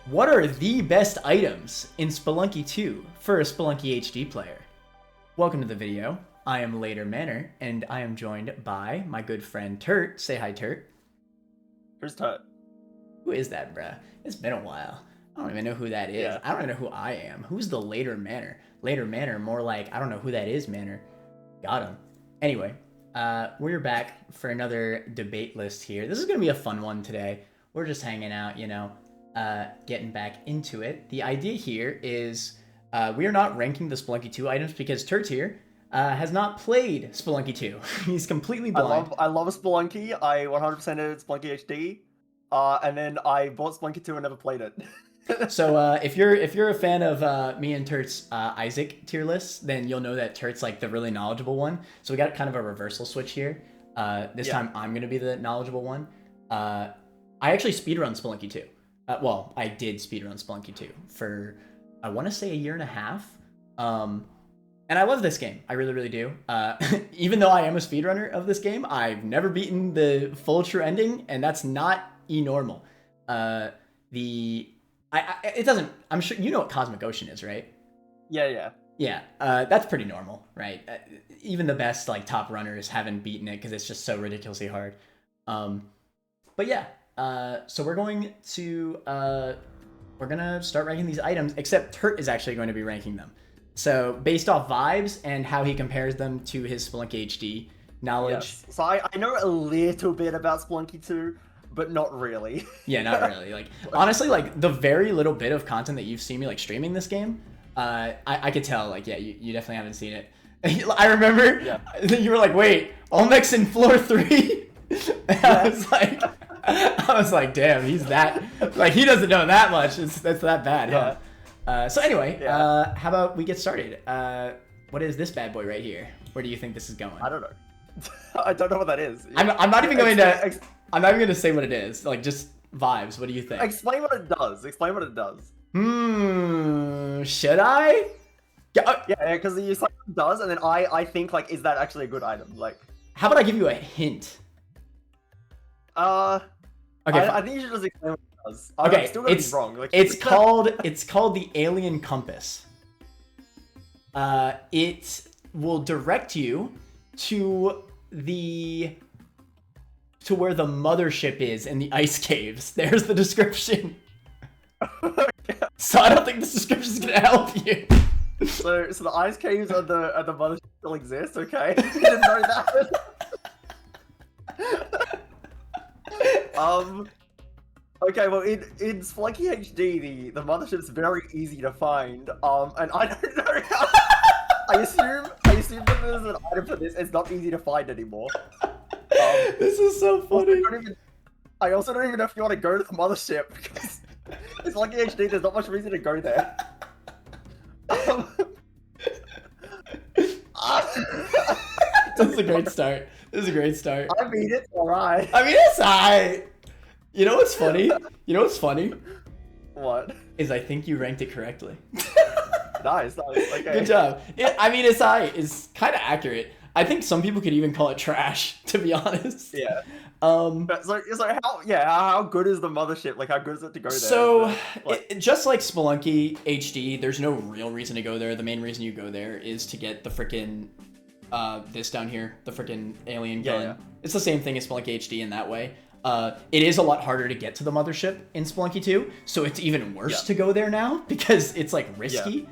What are the best items in Spelunky 2 for a Spelunky HD player? Welcome to the video. I am Later Manor, and I am joined by my good friend Turt. Say hi, Turt. Who's Tut? Who is that, bruh? It's been a while. I don't even know who that is. Yeah. I don't even know who I am. Who's the Later Manor? Later Manor, more like, I don't know who that is, Manor. Got him. Anyway, we're back for another debate list here. This is going to be a fun one today. We're just hanging out, you know, getting back into it. The idea here is we are not ranking the Spelunky 2 items because Turt's here has not played Spelunky 2. He's completely blind. I love Spelunky. I 100%ed Spelunky HD. And then I bought Spelunky 2 and never played it. So if you're a fan of me and Turt's Isaac tier list, then you'll know that Turt's like the really knowledgeable one. So we got kind of a reversal switch here. This time I'm gonna be the knowledgeable one. I actually speedrun Spelunky 2. Well, I did speedrun Spelunky 2 for I want to say a year and a half. And I love this game. I really, really do. Even though I am a speedrunner of this game, I've never beaten the full true ending, and that's not normal. It doesn't. I'm sure you know what Cosmic Ocean is, right? Yeah. That's pretty normal, right? Even the best like top runners haven't beaten it because it's just so ridiculously hard. But yeah. So we're gonna start ranking these items. Except Turt is actually going to be ranking them. So based off vibes and how he compares them to his Spelunky HD knowledge. Yes. So I know a little bit about Spelunky 2. But not really. Yeah, not really. Like honestly, like the very little bit of content that you've seen me like streaming this game, I could tell. Like, yeah, you definitely haven't seen it. I remember you were like, "Wait, Olmec's in floor 3." I was like, "Damn, he's that like he doesn't know that much. That's that bad, huh?" So anyway, how about we get started? What is this bad boy right here? Where do you think this is going? I don't know. I don't know what that is. I'm not even going to. I'm not even going to say what it is. Like, just vibes. What do you think? Explain what it does. Should I? Yeah, because you say it does, and then I think, like, is that actually a good item? Like, how about I give you a hint? Okay. I think you should just explain what it does. Okay, I'm still gonna be wrong. Like, it's called the Alien Compass. It will direct you to where the mothership is in the ice caves. There's the description. So I don't think this description is gonna help you. So the ice caves and the mothership still exist. Okay, I didn't know that. Okay, well in Spelunky HD, the mothership's very easy to find. And I don't know how. I assume that there's an item for this. It's not easy to find anymore. This is so funny. I also don't even know if you want to go to the mothership because it's like HD. There's not much reason to go there. This is a great start. I mean, it's alright. I mean, it's alright. You know what's funny? What? Is I think you ranked it correctly. Nice. Okay. Good job. I mean, it's alright. It's kind of accurate. I think some people could even call it trash, to be honest. Yeah. So how good is the mothership? Like, how good is it to go there? So, just like Spelunky HD, there's no real reason to go there. The main reason you go there is to get the frickin' this down here, the frickin' alien gun. Yeah. It's the same thing as Spelunky HD in that way. It is a lot harder to get to the mothership in Spelunky 2, so it's even worse to go there now because it's like risky,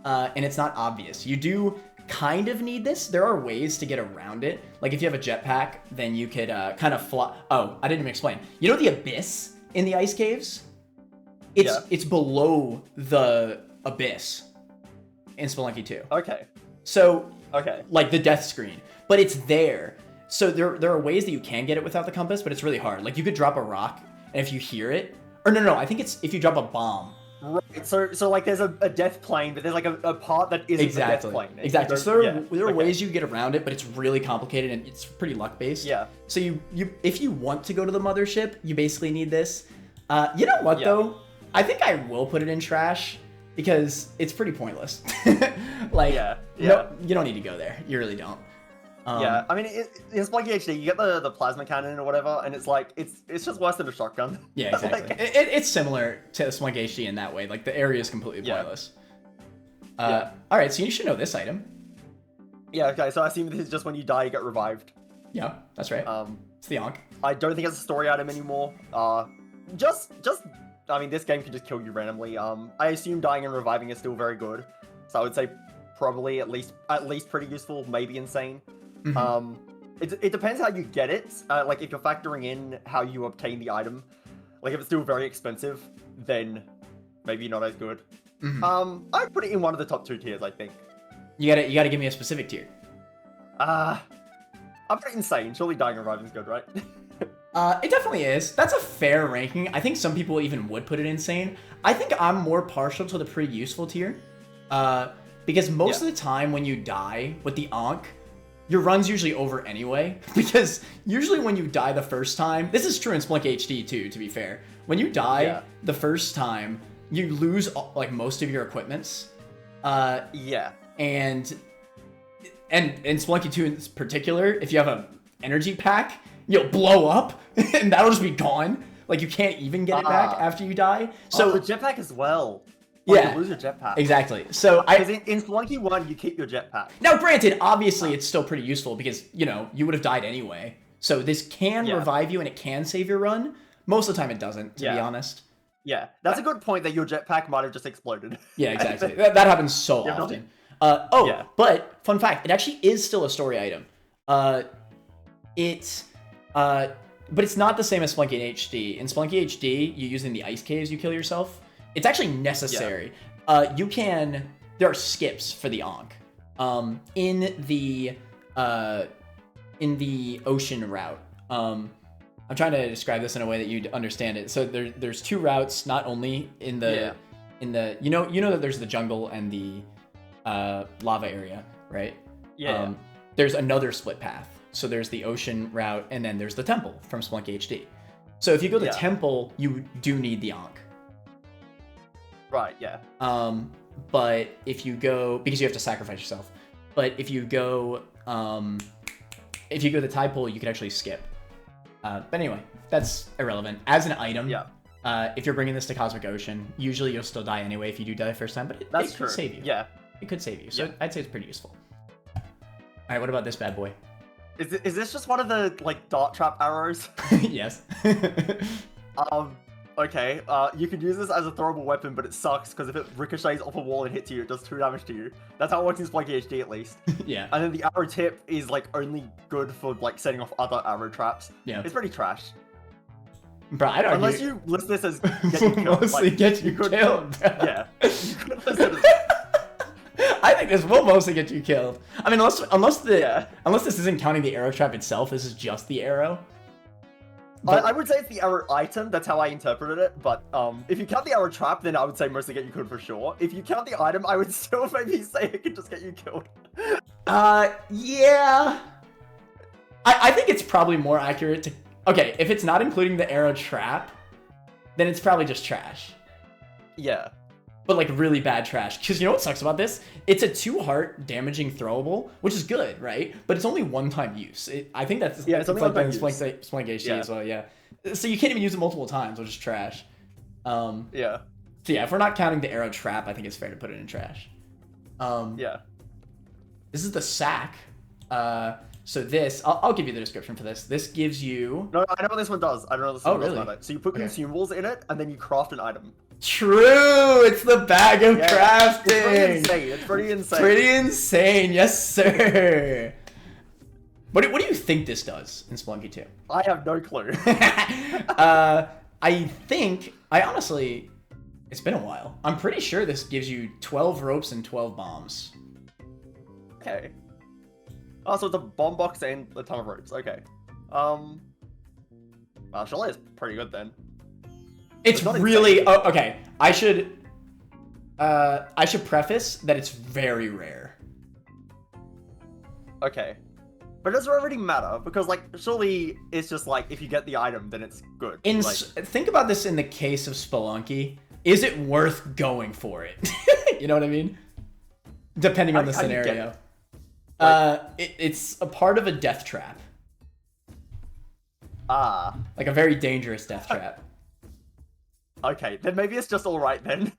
and it's not obvious. You do kind of need this. There are ways to get around it. Like if you have a jetpack, then you could kind of fly. Oh, I didn't even explain. You know the abyss in the ice caves? It's below the abyss in Spelunky 2. Okay. So like the death screen, but it's there. So there are ways that you can get it without the compass, but it's really hard. Like you could drop a rock, and if you hear it, or no, I think it's if you drop a bomb. Right. So like there's a death plane, but there's like a part that isn't the death plane. Exactly. So there are ways you get around it, but it's really complicated and it's pretty luck based. Yeah. So you if you want to go to the mothership, you basically need this. You know what though? I think I will put it in trash because it's pretty pointless. Like no, you don't need to go there. You really don't. Yeah, I mean, in Spelunky HD, you get the plasma cannon or whatever, and it's like it's just worse than a shotgun. Yeah, exactly. Like, it's similar to Spelunky HD in that way. Like the area is completely pointless. Yeah. All right, so you should know this item. Yeah. Okay. So I assume this is just when you die, you get revived. Yeah, that's right. It's the Ankh. I don't think it's a story item anymore. Just, I mean, this game can just kill you randomly. I assume dying and reviving is still very good, so I would say probably at least pretty useful, maybe insane. Mm-hmm. It depends how you get it. Like if you're factoring in how you obtain the item, like if it's still very expensive, then maybe not as good. Mm-hmm. I'd put it in one of the top 2 tiers, I think. You gotta give me a specific tier. I'm pretty insane. Surely dying and reviving is good, right? It definitely is. That's a fair ranking. I think some people even would put it insane. I think I'm more partial to the pretty useful tier. Because most of the time when you die with the Ankh, your run's usually over anyway. Because usually when you die the first time, this is true in Spelunky HD too, to be fair. When you die the first time, you lose like most of your equipments. Yeah. And in Spelunky 2 in particular, if you have an energy pack, you'll blow up and that'll just be gone. Like you can't even get it back after you die. So the jetpack as well. Like, you lose your jetpack. Exactly. So in Spelunky 1, you keep your jetpack. Now, granted, obviously it's still pretty useful because, you know, you would have died anyway. So this can revive you and it can save your run. Most of the time it doesn't, to be honest. Yeah, that's a good point that your jetpack might have just exploded. Yeah, exactly. that happens so often. But fun fact, it actually is still a story item. But it's not the same as Spelunky in HD. In Spelunky HD, you using the ice caves, you kill yourself. It's actually necessary. There are skips for the Ankh. In the ocean route. I'm trying to describe this in a way that you'd understand it. So there's 2 routes, not only in the you know that there's the jungle and the lava area, right? Yeah. There's another split path. So there's the ocean route, and then there's the temple from Spelunky HD. So if you go to the temple, you do need the Ankh. Right, yeah. But if you go, because you have to sacrifice yourself, but if you go the tide pool, you can actually skip. But anyway, that's irrelevant. As an item, if you're bringing this to Cosmic Ocean, usually you'll still die anyway if you do die the first time, but it could save you. Yeah. It could save you, so I'd say it's pretty useful. All right, what about this bad boy? Is this just one of the, like, dart trap arrows? Yes. Okay, you can use this as a throwable weapon, but it sucks, because if it ricochets off a wall and hits you, it does 2 damage to you. That's how it works in Spelunky HD, at least. Yeah. And then the arrow tip is, like, only good for, like, setting off other arrow traps. Yeah. It's pretty trash. Bro, I'd argue... Unless you list this as get you killed. Mostly like, get you killed, bro. Yeah. You could list it as... I think this will mostly get you killed. I mean, unless this isn't counting the arrow trap itself, this is just the arrow. But I would say it's the arrow item, that's how I interpreted it, but if you count the arrow trap, then I would say mostly get you killed for sure. If you count the item, I would still maybe say it could just get you killed. Yeah. I think it's probably more accurate to... Okay, if it's not including the arrow trap, then it's probably just trash. Yeah. But like really bad trash. Because you know what sucks about this? It's a 2-heart damaging throwable, which is good, right? But it's only one-time use. I think that's it's only like one-time Spelunky HD as well, yeah. So you can't even use it multiple times, which is trash. Yeah. So yeah, if we're not counting the arrow trap, I think it's fair to put it in trash. Yeah. This is the sack. So this, I'll give you the description for this. This gives you... No, I know what this one does. I don't know what this one does. Really? So you put consumables in it, and then you craft an item. True! It's the bag of crafting! It's pretty insane. Pretty insane, yes sir! What do you think this does in Spelunky 2? I have no clue. I honestly, it's been a while. I'm pretty sure this gives you 12 ropes and 12 bombs. Okay. Oh, so it's a bomb box and a ton of ropes. Okay. Well, surely it's pretty good then. It's really okay. I should preface that it's very rare. Okay. But does it really matter? Because, like, surely it's just like, if you get the item, then it's good. Think about this in the case of Spelunky. Is it worth going for it? You know what I mean? Depending on the scenario. It's a part of a death trap. Ah. Like a very dangerous death trap. Okay, then maybe it's just alright then.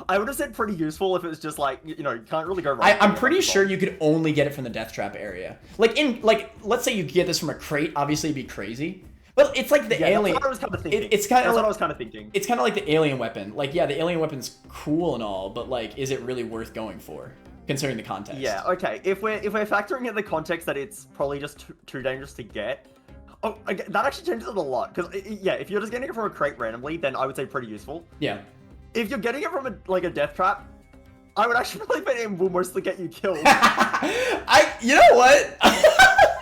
I would have said pretty useful if it was just like, you know, you can't really go wrong. I'm pretty sure you could only get it from the death trap area. Let's say you get this from a crate, obviously it'd be crazy. But it's like the alien. That's what I was kind of thinking. It's kind of what I was kind of thinking. It's kind of like the alien weapon. Like, yeah, the alien weapon's cool and all, but like, is it really worth going for, considering the context? Yeah. Okay. If we're factoring in the context that it's probably just too dangerous to get. Oh, again, that actually changes it a lot. Because yeah, if you're just getting it from a crate randomly, then I would say pretty useful. Yeah. If you're getting it from a death trap, I would actually probably bet it will mostly get you killed. You know what?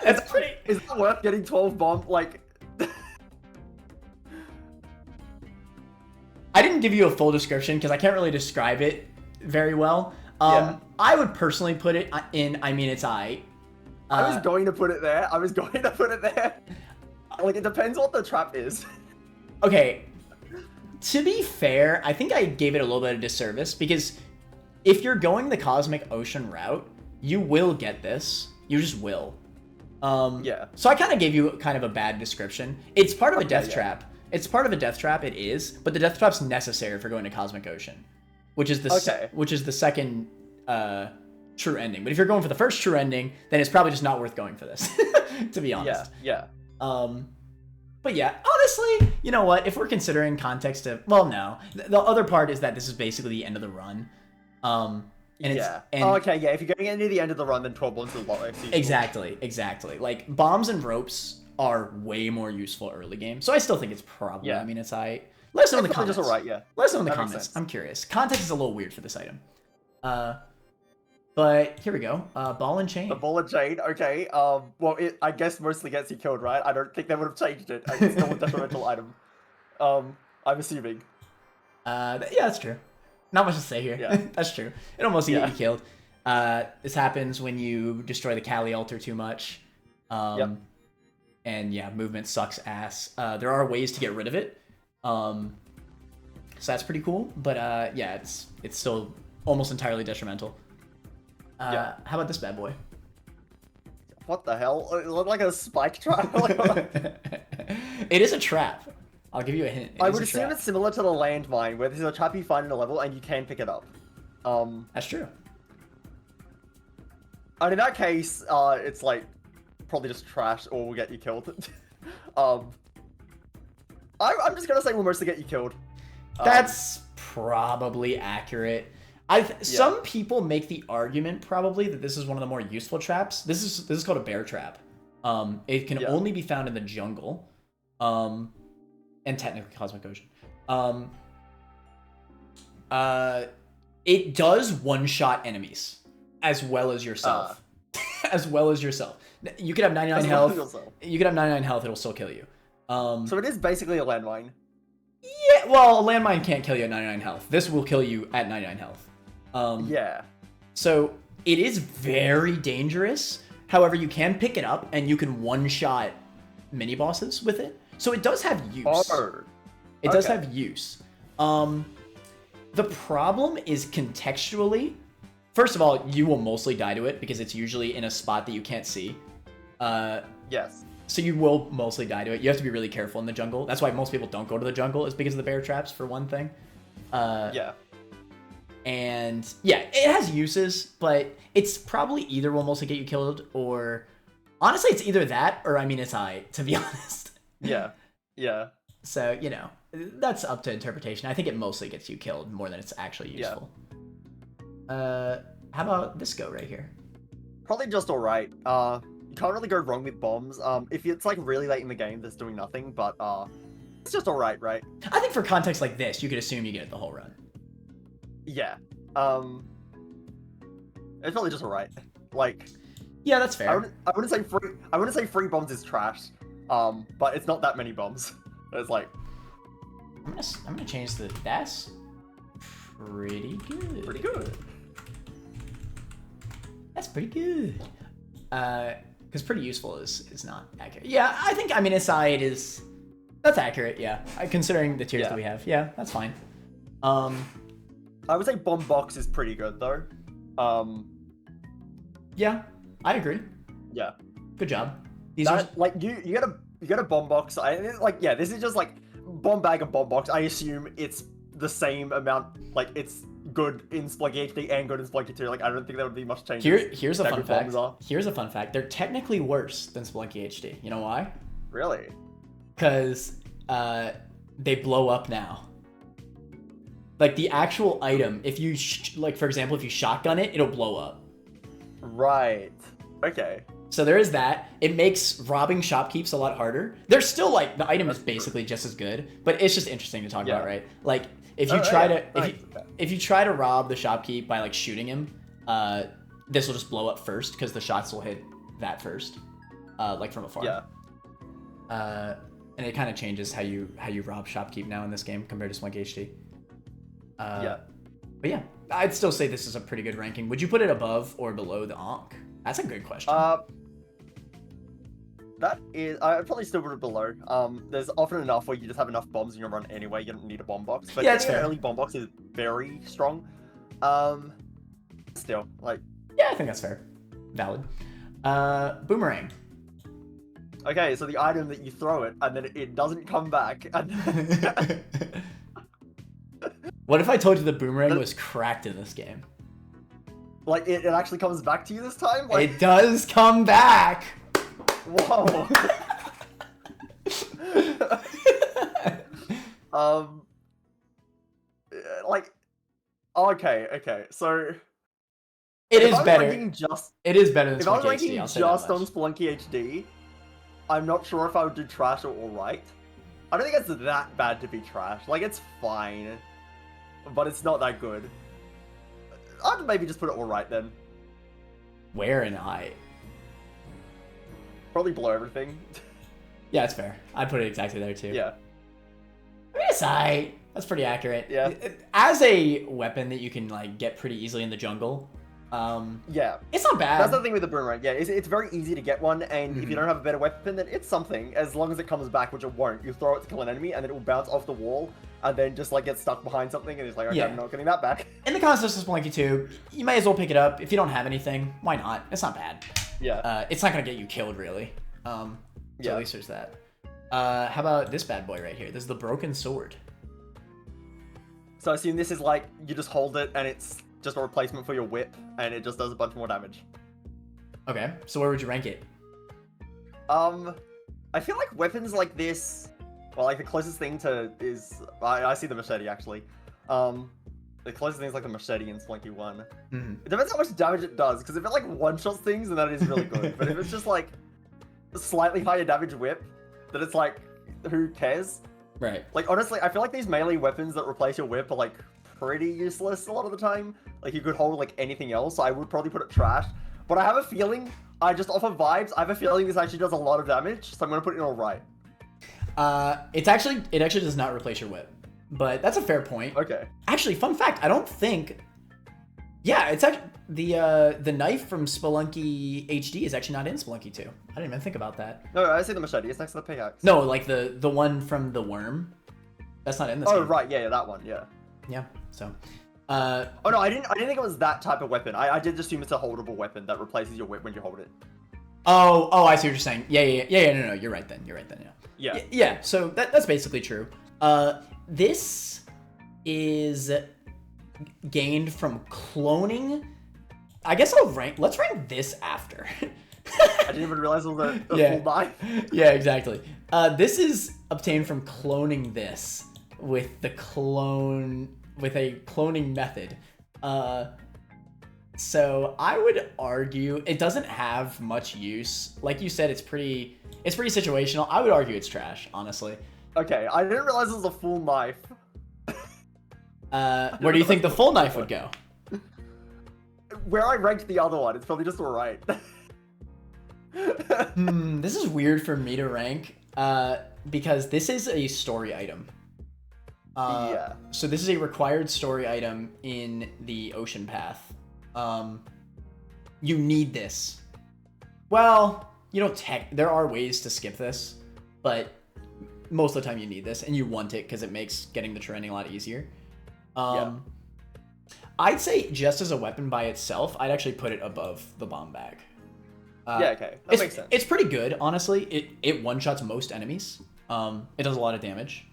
That's pretty. Is it worth getting 12 bomb? Like. I didn't give you a full description because I can't really describe it very well. Yeah. I would personally put it in. I mean, it's I was going to put it there. Like, it depends what the trap is. Okay. To be fair, I think I gave it a little bit of disservice because if you're going the Cosmic Ocean route, you will get this. You just will. Yeah. So I kind of gave you kind of a bad description. It's part of a death trap. It's part of a death trap. It is, but the death trap's necessary for going to Cosmic Ocean, which is the second true ending. But if you're going for the first true ending, then it's probably just not worth going for this, to be honest. Yeah. But yeah, honestly, you know what? If we're considering context of, well, no, the other part is that this is basically the end of the run. Okay, yeah. If you're getting near the end of the run, then 12 bombs is a lot less useful. Exactly. Like bombs and ropes are way more useful early game. So I still think it's probably. Yeah. I mean, it's let us know in the comments. Just alright, yeah. Let us know in the That makes comments. sense. I'm curious. Context is a little weird for this item. But here we go. Ball and chain. The ball and chain. Okay. Well, it I guess mostly gets you killed, right? I don't think they would have changed it. It's still a detrimental item. I'm assuming. Yeah, that's true. Not much to say here. Yeah. That's true. It almost get you killed. This happens when you destroy the Kali altar too much. And yeah, movement sucks ass. There are ways to get rid of it. So that's pretty cool. But yeah, it's still almost entirely detrimental. How about this bad boy? What the hell? It looked like a spike trap. It is a trap. I'll give you a hint. I would assume it's similar to the landmine, where there's a trap you find in a level and you can pick it up. That's true. And in that case, it's like probably just trash or will get you killed. I'm just gonna say we'll mostly get you killed. That's probably accurate. Some people make the argument probably that this is one of the more useful traps. This is called a bear trap. It can only be found in the jungle, and technically Cosmic Ocean. It does one-shot enemies as well as yourself. As well as yourself. You could have 99 health. You could have 99 health. It'll still kill you. So it is basically a landmine. Yeah. Well, a landmine can't kill you at 99 health. This will kill you at 99 health. Yeah. So it is very dangerous. However, you can pick it up and you can one-shot mini bosses with it. So it does have use. It does have use. The problem is contextually. First of all, you will mostly die to it because it's usually in a spot that you can't see. Yes. So you will mostly die to it. You have to be really careful in the jungle. That's why most people don't go to the jungle, is because of the bear traps, for one thing. Yeah. And yeah, it has uses, but it's probably either will mostly get you killed, or honestly, it's either that or I mean, it's to be honest. Yeah. Yeah. So, you know, that's up to interpretation. I think it mostly gets you killed more than it's actually useful. How about this go right here? Probably just alright. You can't really go wrong with bombs. If it's like really late in the game, that's doing nothing, but it's just alright, right? I think for context like this, you could assume you get it the whole run. Yeah. It's probably just alright. Like, yeah, that's fair. I wouldn't say free bombs is trash. But it's not that many bombs. It's like, I'm gonna change that's pretty good. Pretty good. That's pretty good. Because pretty useful is not accurate. Yeah, I mean, aside that's accurate. Yeah, considering the tiers that we have. Yeah, that's fine. I would say bomb box is pretty good though. Yeah, I agree. Yeah. Good job. These are Like you get a bomb box. Like yeah, this is just like bomb bag and bomb box. I assume it's the same amount. Like it's good in Spelunky HD and good in Spelunky 2. Like I don't think there would be much change. Here's a fun fact. Here's a fun fact. They're technically worse than Spelunky HD. You know why? Really? Because they blow up now. Like the actual item, if you like, for example, if you shotgun it, it'll blow up. Right. Okay. So there is that. It makes robbing shopkeeps a lot harder. They're still like the item is basically just as good, but it's just interesting to talk about, right? Like if you if you try to rob the shopkeep by like shooting him, this will just blow up first because the shots will hit that first, like from afar. Yeah. And it kind of changes how you rob shopkeep now in this game compared to Spelunky HD. Yeah. But yeah, I'd still say this is a pretty good ranking. Would you put it above or below the Ankh? That's a good question. That is, I'd probably still put it below. There's often enough where you just have enough bombs in your run anyway. You don't need a bomb box. But yeah, it's fair. Early bomb box is very strong. Still, like. Yeah, I think that's fair. Valid. Boomerang. Okay, so the item that you throw it and then it doesn't come back. And What if I told you the boomerang was cracked in this game? Like it actually comes back to you this time? Like it does come back. Whoa. Like okay. So it is better. It is better than if I was ranking HD, just on Spelunky HD, I'm not sure if I would do trash or alright. I don't think it's that bad to be trash. Like it's fine, but it's not that good. I'd maybe just put it alright then. Where and I? Probably below everything. Yeah, it's fair. I'd put it exactly there too. Yeah. It's alright. That's pretty accurate. Yeah. As a weapon that you can like get pretty easily in the jungle, yeah, it's not bad. That's the thing with the boomerang. Yeah, it's very easy to get one, and if you don't have a better weapon, then it's something. As long as it comes back, which it won't. You throw it to kill an enemy, and then it will bounce off the wall, and then just like get stuck behind something, and it's like, okay, I'm not getting that back. In the context of Spelunky 2, you might as well pick it up. If you don't have anything, why not? It's not bad. Yeah. It's not gonna get you killed, really. So at least there's that. How about this bad boy right here? This is the broken sword. So I assume this is like, you just hold it, and it's just a replacement for your whip, and it just does a bunch more damage. Okay, so where would you rank it? I feel like weapons like this, well, like the closest thing to is, I see the machete actually. The closest thing is like the machete in Spelunky 1. It depends how much damage it does, because if it like one-shots things, then that is really good. But if it's just like a slightly higher damage whip, then it's like, who cares? Right. Like honestly, I feel like these melee weapons that replace your whip are like pretty useless a lot of the time. Like you could hold like anything else, so I would probably put it trash. But I have a feeling, just off of vibes, I have a feeling this actually does a lot of damage, so I'm gonna put it in alright. It actually does not replace your whip, but that's a fair point. Okay. Actually, fun fact, I don't think. Yeah, it's actually the knife from Spelunky HD is actually not in Spelunky 2. I didn't even think about that. No, I see the machete. It's next to the pickaxe. No, like the one from the worm. That's not in this. Oh game. right, yeah, that one, yeah. Yeah. So. Oh no, I didn't think it was that type of weapon. I did assume it's a holdable weapon that replaces your whip when you hold it. Oh, I see what you're saying. Yeah. No, you're right then. Yeah. Yeah. So that's basically true. This is gained from cloning. I guess let's rank this after. I didn't even realize it was a full knife. Yeah, exactly. This is obtained from cloning this with a cloning method. So I would argue it doesn't have much use. Like you said, it's pretty situational. I would argue it's trash, honestly. Okay, I didn't realize it was a full knife. Where do you think the full knife would go? Where I ranked the other one, it's probably just alright. This is weird for me to rank, because this is a story item. Yeah. So this is a required story item in the Ocean Path. You need this. Well, there are ways to skip this, but most of the time you need this, and you want it because it makes getting the training a lot easier. I'd say just as a weapon by itself, I'd actually put it above the bomb bag. Yeah, okay. That makes sense. It's pretty good, honestly. It one-shots most enemies. It does a lot of damage.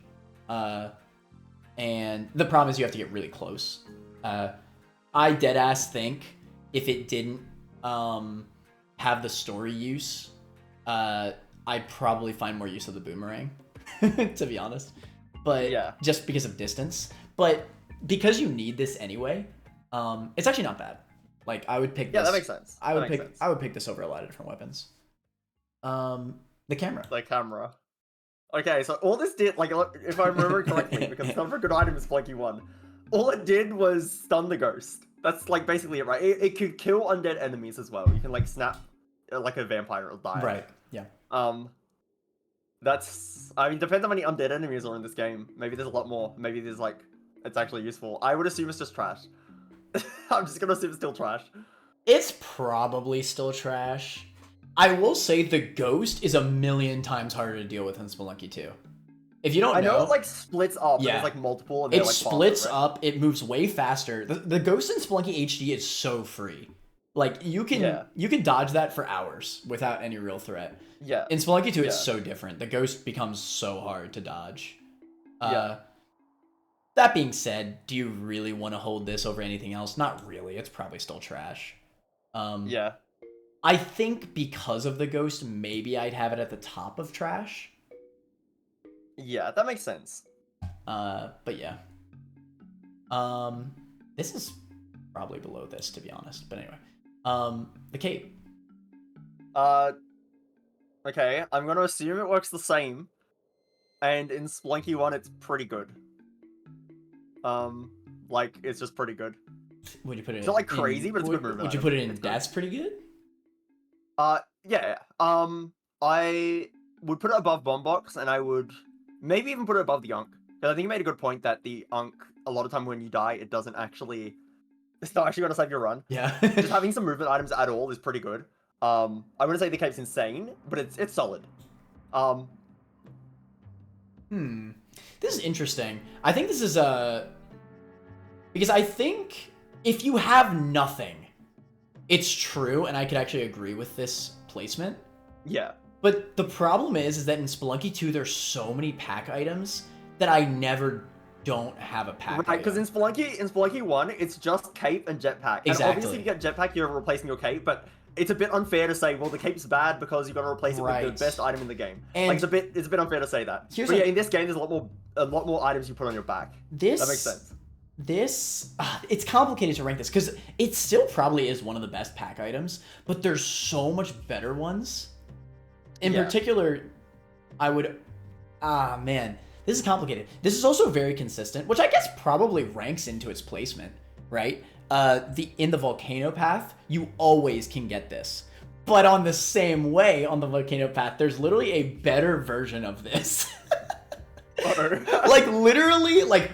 And the problem is you have to get really close. I deadass think if it didn't have the story use, I'd probably find more use of the boomerang, to be honest. But yeah, just because of distance. But because you need this anyway, it's actually not bad. Like I would pick this. Yeah, that makes sense. I would pick this over a lot of different weapons. The camera. The camera. Okay, so all this did, like, if I remember correctly, because it's not a good item is Spelunky 1, all it did was stun the ghost. That's, like, basically it, right? It could kill undead enemies as well. You can, like, snap, like a vampire, it'll die. Right, yeah. That's, I mean, depends how many undead enemies are in this game. Maybe there's a lot more. Maybe there's, like, it's actually useful. I would assume it's just trash. I'm just gonna assume it's still trash. It's probably still trash. I will say the ghost is a million times harder to deal with than Spelunky 2. If you don't know... I know it, like, splits up. Yeah. There's, like, multiple. And it like, splits up. It moves way faster. The ghost in Spelunky HD is so free. Like, you can dodge that for hours without any real threat. Yeah. In Spelunky 2, it's so different. The ghost becomes so hard to dodge. That being said, do you really want to hold this over anything else? Not really. It's probably still trash. Yeah. I think because of the ghost, maybe I'd have it at the top of trash. Yeah, that makes sense. But yeah. This is probably below this, to be honest. But anyway. The cape. Okay, I'm gonna assume it works the same. And in Spelunky 1, it's pretty good. Like, it's just pretty good. Would you put it it's not, like, crazy, but it's good movement. Would you put it in that's pretty good? Yeah. I would put it above Bombbox, and I would maybe even put it above the Unk. Because I think you made a good point that the Unk, a lot of time when you die, it's not actually gonna save your run. Yeah. Just having some movement items at all is pretty good. I wouldn't say the cape's insane, but it's solid. This is interesting. I think this is because I think if you have nothing, it's true, and I could actually agree with this placement. Yeah. But the problem is that in Spelunky 2, there's so many pack items that I never don't have a pack Right, because in Spelunky 1, it's just cape and jetpack. Exactly. And obviously, if you get jetpack, you're replacing your cape, but it's a bit unfair to say, well, the cape's bad because you've got to replace it with the best item in the game. And like, it's a bit unfair to say that. But yeah, in this game, there's a lot more items you put on your back. That makes sense. It's complicated to rank this because it still probably is one of the best pack items, but there's so much better ones. In particular, I would, man, this is complicated. This is also very consistent, which I guess probably ranks into its placement, right? In the volcano path, you always can get this. But on the same way, on the volcano path, there's literally a better version of this. Like literally, like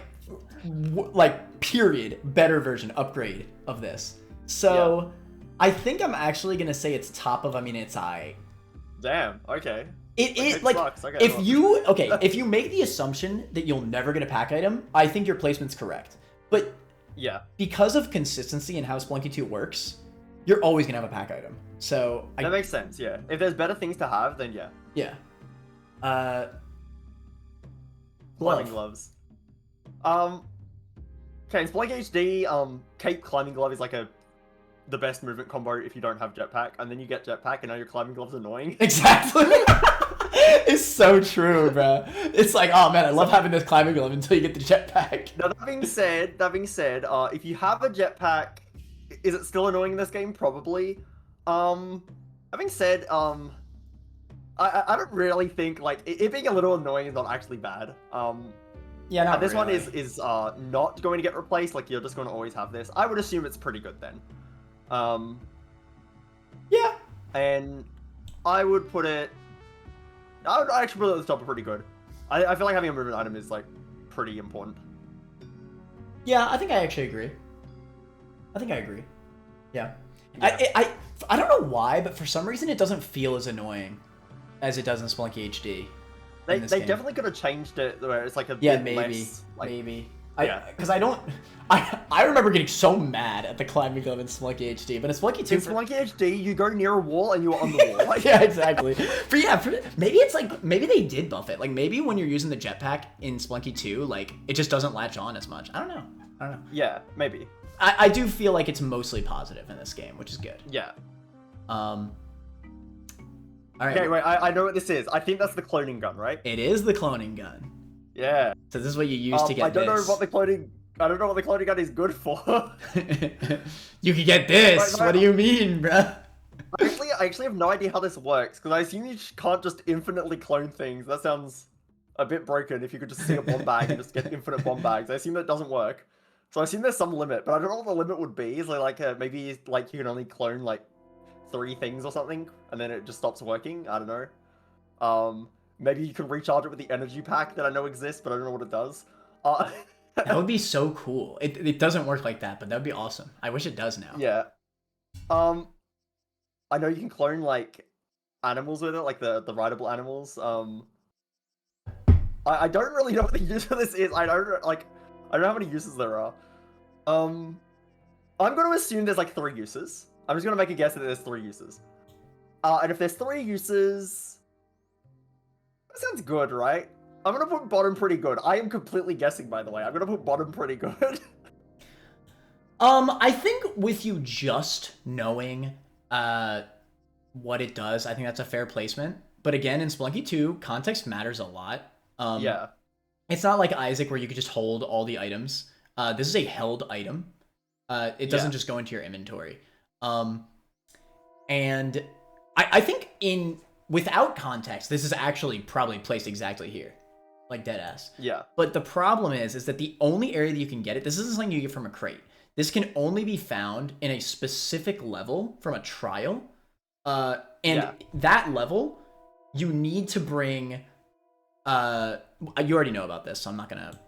period, better version, upgrade of this. So I think I'm actually gonna say it's top of. I mean, it's Damn. Okay. It like if you make the assumption that you'll never get a pack item, I think your placement's correct. But yeah, because of consistency and how Spelunky 2 works, you're always gonna have a pack item. So that makes sense. Yeah. If there's better things to have, then yeah. Yeah. Climbing gloves. Okay, in Spelunky HD, cape climbing glove is like the best movement combo if you don't have jetpack, and then you get jetpack, and now your climbing glove's annoying. Exactly. It's so true, bro. It's like, oh man, I love having this climbing glove until you get the jetpack. Now that being said, if you have a jetpack, is it still annoying in this game? Probably. Having said, I don't really think like it being a little annoying is not actually bad. Yeah, not this really. one is not going to get replaced. Like you're just going to always have this. I would assume it's pretty good then. Yeah. And I would put it. I would actually put it at the top of pretty good. I feel like having a movement item is like pretty important. Yeah, I think I actually agree. I think I agree. Yeah. I don't know why, but for some reason it doesn't feel as annoying as it does in Spelunky HD. They definitely could have changed it where it's like a yeah, bit maybe less, like, maybe. Yeah. Because I I remember getting so mad at the climbing glove in Spelunky HD, but in Spelunky 2... In Spelunky HD, you go near a wall and you're on the wall. Like... yeah, exactly. But yeah, maybe it's like, maybe they did buff it. Like, maybe when you're using the jetpack in Spelunky 2, like, it just doesn't latch on as much. I don't know. Yeah, maybe. I do feel like it's mostly positive in this game, which is good. Yeah. All right. Okay, wait, I know what this is. I think that's the cloning gun, right? It is the cloning gun. Yeah. So this is what you use to get I don't this. know what the cloning gun is good for. You can get this. Right, what do you mean, bruh? I actually have no idea how this works, because I assume you can't just infinitely clone things. That sounds a bit broken if you could just see a bomb bag and just get infinite bomb bags. I assume that doesn't work. So I assume there's some limit, but I don't know what the limit would be. Is maybe like you can only clone like 3 things or something, and then it just stops working? I don't know. Maybe you can recharge it with the energy pack that I know exists, but I don't know what it does. That would be so cool. It doesn't work like that, but that would be awesome. I wish it does now. Yeah. I know you can clone like animals with it, like the rideable animals. I don't really know what the use of this is. I don't know how many uses there are. I'm gonna assume there's like 3 uses. I'm just gonna make a guess that there's 3 uses. And if there's 3 uses, that sounds good, right? I'm gonna put bottom pretty good. I am completely guessing, by the way. I'm gonna put bottom pretty good. I think with you just knowing what it does, I think that's a fair placement. But again, in Spelunky 2, context matters a lot. Yeah. It's not like Isaac where you could just hold all the items. This is a held item. It doesn't just go into your inventory. And I think without context, this is actually probably placed exactly here. Like deadass. Yeah. But the problem is that the only area that you can get it, this isn't something you get from a crate. This can only be found in a specific level from a trial. That level, you need to bring... you already know about this, so I'm not gonna...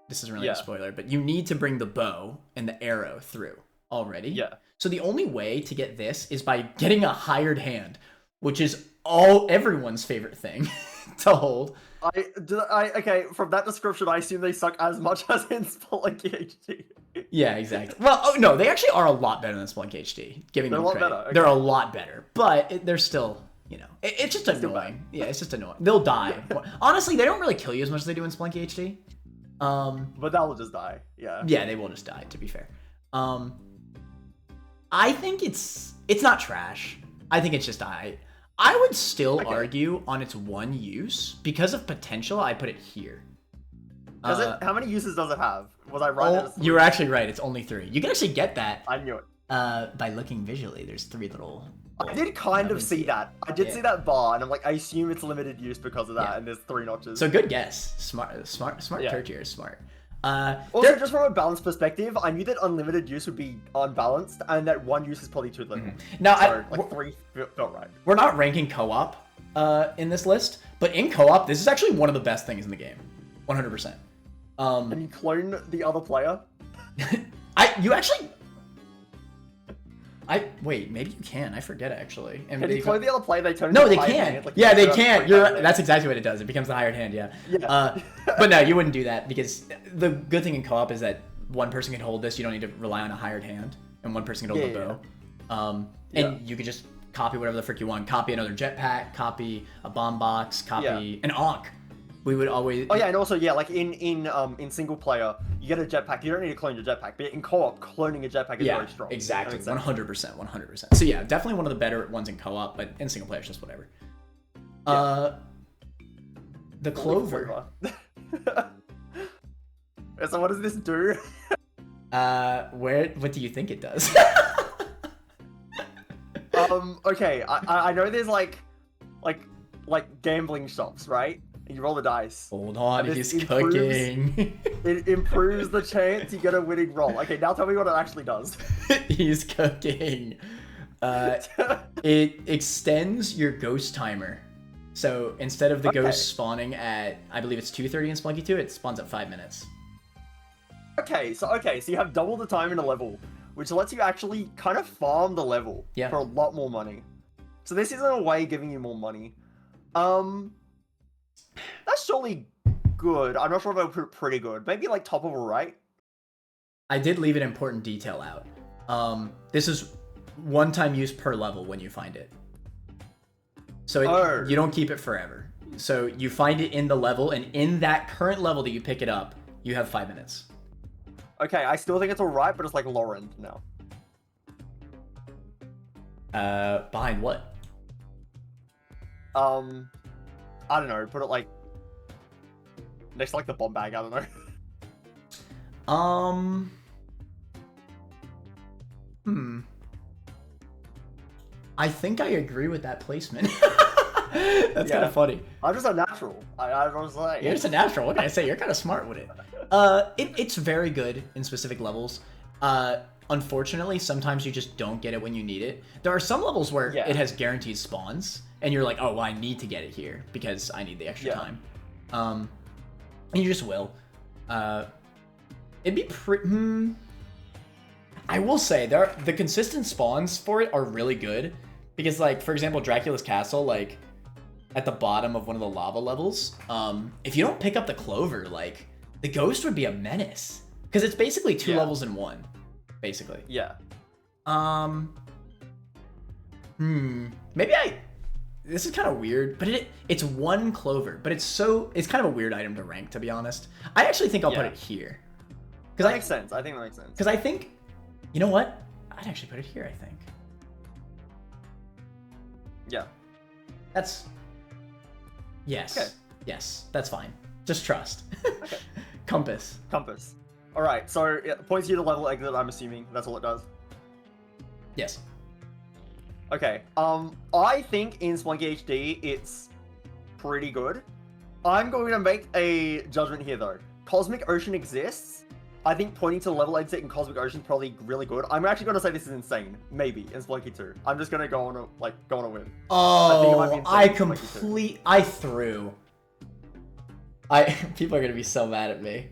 This isn't really a spoiler, but you need to bring the bow and the arrow through already. Yeah. So the only way to get this is by getting a hired hand, which is everyone's favorite thing to hold. Okay, from that description, I assume they suck as much as in Spelunky HD. Yeah, exactly. Well, no, they actually are a lot better than Spelunky HD. Giving them credit. Okay. They're a lot better, but they're still, it's just annoying. Yeah, it's just annoying. They'll die. Honestly, they don't really kill you as much as they do in Spelunky HD. But that will just die. Yeah. Yeah, they will just die, to be fair. I think it's not trash. I think it's just I would still argue on its one use. Because of potential, I put it here. How many uses does it have? Was I right? You were actually right. It's only 3. You can actually get that. I knew it. By looking visually, there's 3 little... I did kind of see that. I did see that bar, and I'm like, I assume it's limited use because of that, and there's 3 notches. So good guess. Smart Turtier is smart. Also, just from a balance perspective, I knew that unlimited use would be unbalanced, and that 1 use is probably too little. Now, 3 felt right. We're not ranking co-op in this list, but in co-op, this is actually one of the best things in the game. 100%. And you clone the other player? Wait, maybe you can. I forget actually. And can you clone the other player? They turn. No, they can't. Yeah, they can't. That's exactly what it does. It becomes the hired hand. Yeah. But no, you wouldn't do that because the good thing in co-op is that one person can hold this. You don't need to rely on a hired hand, and one person can hold the bow. And you could just copy whatever the frick you want. Copy another jetpack. Copy a bomb box. Copy an Ankh. We would always. Oh yeah, and also like in single player, you get a jetpack. You don't need to clone your jetpack, but in co-op, cloning a jetpack is very strong. Exactly, 100%. So yeah, definitely one of the better ones in co-op, but in single player, it's just whatever. The clover. So what does this do? What do you think it does? Okay, I know there's like gambling shops, right? You roll the dice. Hold on, he's cooking. It improves the chance you get a winning roll. Okay, now tell me what it actually does. He's cooking. It extends your ghost timer. So instead of the ghost spawning at, I believe it's 2:30 in Spelunky 2, it spawns at 5 minutes. Okay, so you have double the time in a level, which lets you actually kind of farm the level for a lot more money. So this is in a way giving you more money. That's surely good. I'm not sure if I would put it pretty good. Maybe like top of a right. I did leave an important detail out. This is one-time use per level when you find it. So you don't keep it forever. So you find it in the level, and in that current level that you pick it up, you have 5 minutes. Okay, I still think it's alright, but it's like lower end now. Behind what? I don't know. Put it like next to like the bomb bag. I don't know. I think I agree with that placement. That's kind of funny. I'm just a natural. I was like, You're just a natural. What can I say? You're kind of smart with it. It's very good in specific levels. Unfortunately, sometimes you just don't get it when you need it. There are some levels where it has guaranteed spawns, and you're like, oh, well, I need to get it here because I need the extra time. And you just will. It'd be pretty... I will say, the consistent spawns for it are really good. Because, like, for example, Dracula's Castle, like, at the bottom of one of the lava levels, if you don't pick up the clover, like, the ghost would be a menace. Because it's basically 2 levels in 1. Basically. Yeah. Maybe this is kind of weird, but it's 1 clover, but it's kind of a weird item to rank, to be honest. I actually think I'll put it here. That makes sense. I think that makes sense. Because I think, you know what? I'd actually put it here, I think. Yeah. Yes. Okay. Yes, that's fine. Just trust. Okay. Compass. Alright, so it points you to level exit, I'm assuming. That's all it does. Yes. Okay. I think in Spelunky HD, it's pretty good. I'm going to make a judgment here, though. Cosmic Ocean exists. I think pointing to the level exit in Cosmic Ocean is probably really good. I'm actually going to say this is insane. Maybe in Spelunky 2. I'm just going to go on a win. Oh, I threw. People are going to be so mad at me.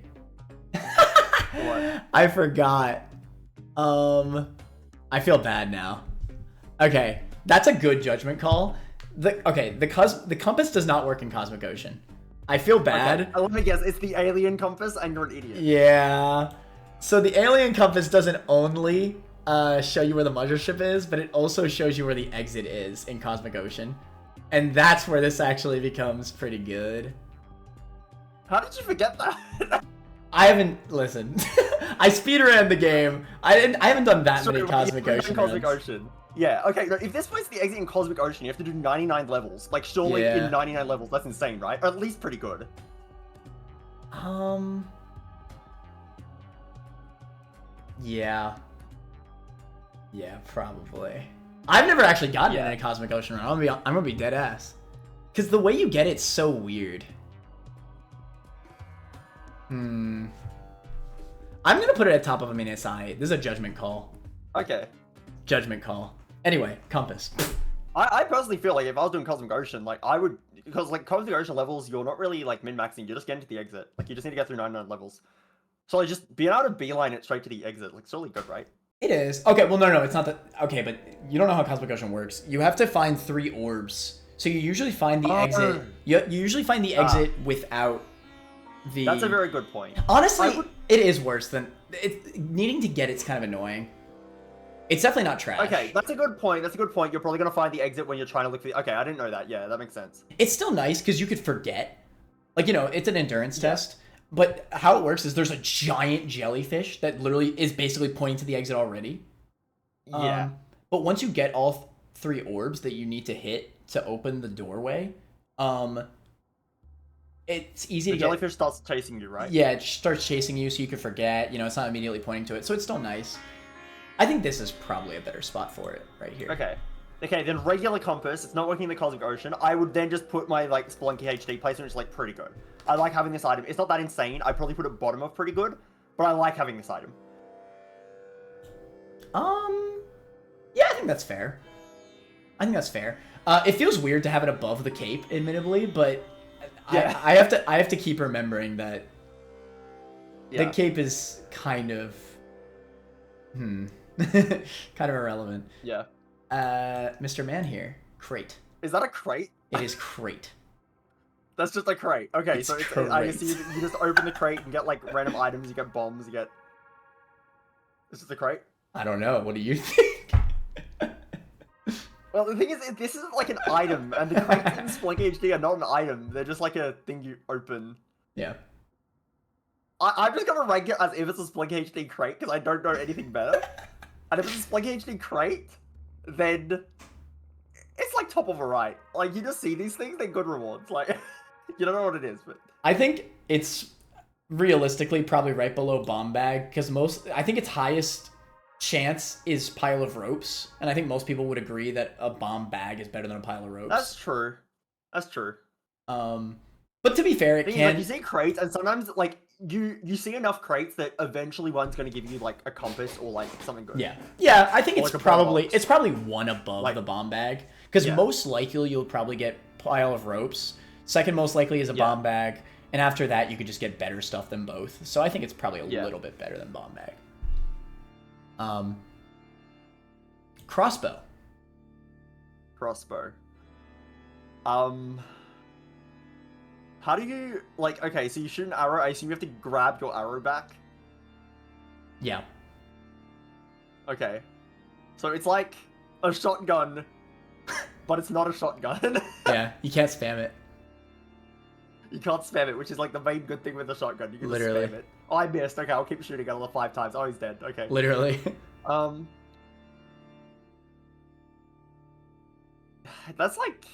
What? I forgot. I feel bad now. Okay, that's a good judgment call. The compass does not work in Cosmic Ocean. I feel bad. Okay, let me guess. It's the alien compass, and you're an idiot. Yeah. So the alien compass doesn't only show you where the mothership is, but it also shows you where the exit is in Cosmic Ocean, and that's where this actually becomes pretty good. How did you forget that? I haven't listened. I speedran the game. I haven't done that many Cosmic Ocean. Yeah, okay, no, if this points the exit in Cosmic Ocean, you have to do 99 levels. Like, surely in 99 levels, that's insane, right? Or at least pretty good. Yeah. Yeah, probably. I've never actually gotten in a Cosmic Ocean run. I'm gonna be dead ass. Because the way you get it's so weird. I'm gonna put it at top of a SI. This is a judgment call. Okay. Judgment call. Anyway, compass. I personally feel like if I was doing Cosmic Ocean, like I would, because like Cosmic Ocean levels, you're not really like min-maxing, you're just getting to the exit. Like you just need to get through 99 levels. So like just being able to beeline it straight to the exit, like it's really good, right? It is. Okay, well no, it's not that. Okay, but you don't know how Cosmic Ocean works. You have to find 3 orbs. So you usually find the exit. You usually find the exit without the... That's a very good point. Honestly, it is worse than... needing to get it's kind of annoying. It's definitely not trash. Okay, that's a good point. That's a good point. You're probably going to find the exit when you're trying to look for the... Okay, I didn't know that. Yeah, that makes sense. It's still nice because you could forget. Like, you know, it's an endurance test. But how it works is there's a giant jellyfish that literally is basically pointing to the exit already. Yeah. But once you get all 3 orbs that you need to hit to open the doorway, it's easy to get... The jellyfish starts chasing you, right? Yeah, it starts chasing you so you can forget. You know, it's not immediately pointing to it. So it's still nice. I think this is probably a better spot for it right here. Okay. Okay, then regular compass. It's not working in the Cosmic Ocean. I would then just put my, like, Spelunky HD placement, which is, like, pretty good. I like having this item. It's not that insane. I'd probably put it bottom of pretty good, but I like having this item. Yeah, I think that's fair. It feels weird to have it above the cape, admittedly, but yeah. I have to keep remembering that the cape is kind of kind of irrelevant. Yeah. Mr. Man here, crate. Is that a crate? It is crate. That's just a crate. Okay, it's so I see you just open the crate and get like random items. You get bombs. You get. This is a crate. I don't know. What do you think? Well, the thing is, this is like an item, and the crates in Spelunky HD are not an item. They're just like a thing you open. Yeah. I'm just gonna rank it as if it's a Spelunky HD crate, because I don't know anything better. And if it's a Spelunky HD crate, then it's like top of a right. Like, you just see these things, they're good rewards. Like, you don't know what it is, but... I think it's realistically probably right below bomb bag, because I think its highest chance is pile of ropes, and I think most people would agree that a bomb bag is better than a pile of ropes. That's true. That's true. But to be fair, it can... Like, you see crates, and sometimes, like, you see enough crates that eventually one's going to give you, like, a compass or, like, something good. Yeah, I think or it's like probably one above like, the bomb bag, because most likely you'll probably get pile of ropes. Second most likely is a bomb bag, and after that you could just get better stuff than both. So I think it's probably a little bit better than bomb bag. Crossbow. How do you, like, okay, so you shoot an arrow, I assume you have to grab your arrow back? Yeah. Okay. So it's like a shotgun, but it's not a shotgun. Yeah, you can't spam it. You can't spam it, which is like the main good thing with the shotgun. You can Literally. just spam it. Oh, I missed. Okay, I'll keep shooting another 5 times. Oh, he's dead. Okay. Literally. That's like...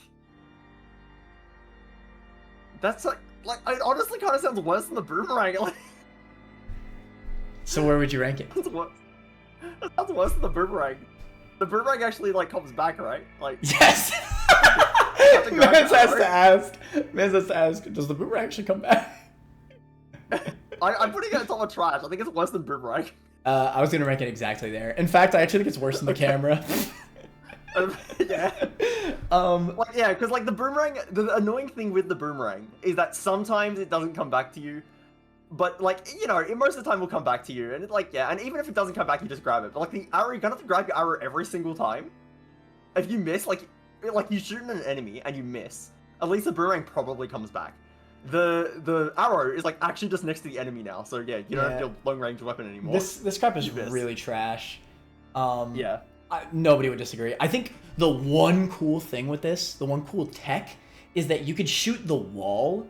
That's like it honestly kind of sounds worse than the boomerang. Like, So where would you rank it? that sounds worse than the boomerang. The boomerang actually, like, comes back, right? Like... Yes! Mans has to ask. Mans has to ask, does the boomerang actually come back? I'm putting it on top of trash. I think it's worse than boomerang. I was going to rank it exactly there. In fact, I actually think it's worse than the camera. Yeah. Like, yeah, because, like, the boomerang, the annoying thing with the boomerang is that sometimes it doesn't come back to you, but, like, you know, most of the time will come back to you, and it's like, yeah, and even if it doesn't come back, you just grab it. But, like, the arrow, you're gonna have to grab your arrow every single time. If you miss, like you shoot at an enemy and you miss, at least the boomerang probably comes back. The arrow is, like, actually just next to the enemy now, so yeah, you don't have your long range weapon anymore. This crap is really trash. Yeah. Nobody would disagree. I think the one cool thing with this, the one cool tech, is that you could shoot the wall,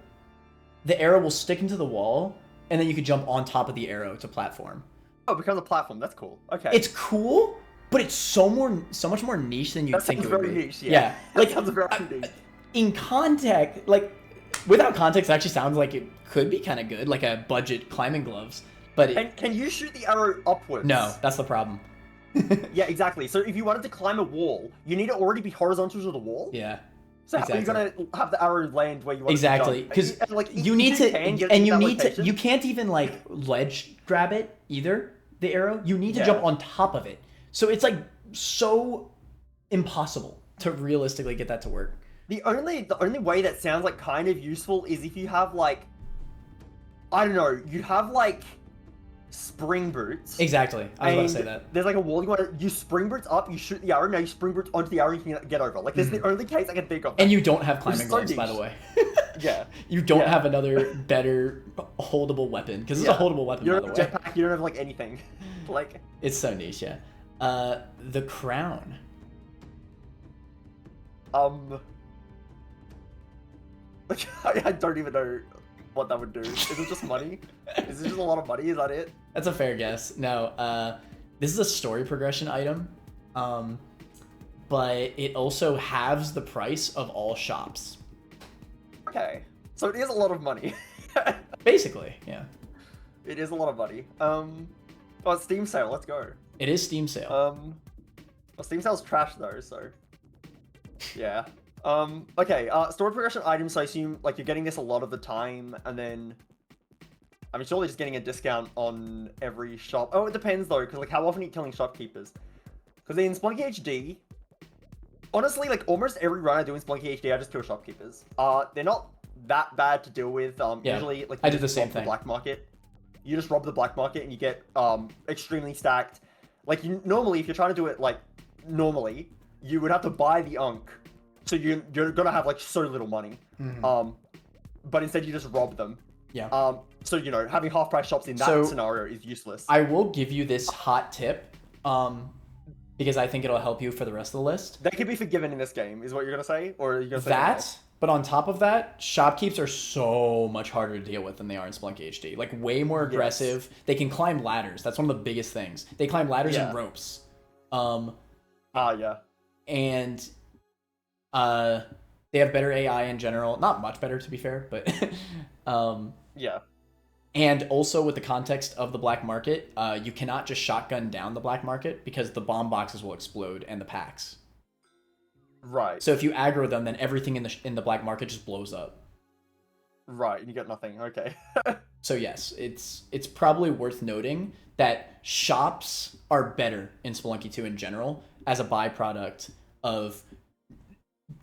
the arrow will stick into the wall, and then you could jump on top of the arrow to platform. Oh, it becomes a platform. That's cool. Okay. It's cool, but it's so much more niche than you'd think it would be. Very niche, yeah. Like, that sounds very niche. In context, like, without context, it actually sounds like it could be kind of good, like a budget climbing gloves. But can you shoot the arrow upwards? No, that's the problem. Yeah, exactly. So if you wanted to climb a wall, you need to already be horizontal to the wall. Yeah. So how are you gonna have the arrow land where you want exactly? to Because like, you need to, and you need to. You can't even like ledge grab it either. The arrow, you need to jump on top of it. So it's like so impossible to realistically get that to work. The only way that sounds like kind of useful is if you have like, I don't know, you have like spring boots. Exactly. I was about to say that. There's like a wall you spring boots up, you shoot the arrow, now you spring boots onto the arrow, you can get over. Like, this is the only case I can think of. And you don't have climbing gloves, by the way. Yeah. You don't have another better holdable weapon, because it's a holdable weapon, you by don't the have way. jetpack, you don't have like anything. Like, it's so niche, yeah. The crown. Like, I don't even know what that would do. Is it just money? Is it just a lot of money? Is that it? That's a fair guess. No, this is a story progression item, but it also halves the price of all shops. Okay, so it is a lot of money. Basically, yeah. It is a lot of money. Oh, it's Steam sale. Let's go. It is Steam sale. Well, Steam sale's trash though, so yeah. Okay. Story progression items. So I assume like you're getting this a lot of the time, and then I mean, surely just getting a discount on every shop. Oh, it depends though, because like how often are you killing shopkeepers? Because in Spelunky HD, honestly, like almost every run I do in Spelunky HD, I just kill shopkeepers. They're not that bad to deal with. Usually, like I did the same thing. The black market. You just rob the black market and you get extremely stacked. Like normally, if you're trying to do it like normally, you would have to buy the Unk, so you're gonna have like so little money. But instead you just rob them, Yeah. So having half price shops in that scenario is useless. I will give you this hot tip, because I think it'll help you for the rest of the list. They can be forgiven in this game, is what you're gonna say, or are you gonna say that? But on top of that, shopkeeps are so much harder to deal with than they are in Spelunky HD. Like, way more aggressive. Yes. They can climb ladders. That's one of the biggest things. They climb ladders and ropes. Yeah. And they have better AI in general. Not much better, to be fair, but yeah. And also with the context of the black market, you cannot just shotgun down the black market because the bomb boxes will explode and the packs. Right. So if you aggro them, then everything in the black market just blows up. Right, you get nothing. Okay. So yes, it's probably worth noting that shops are better in Spelunky 2 in general as a byproduct of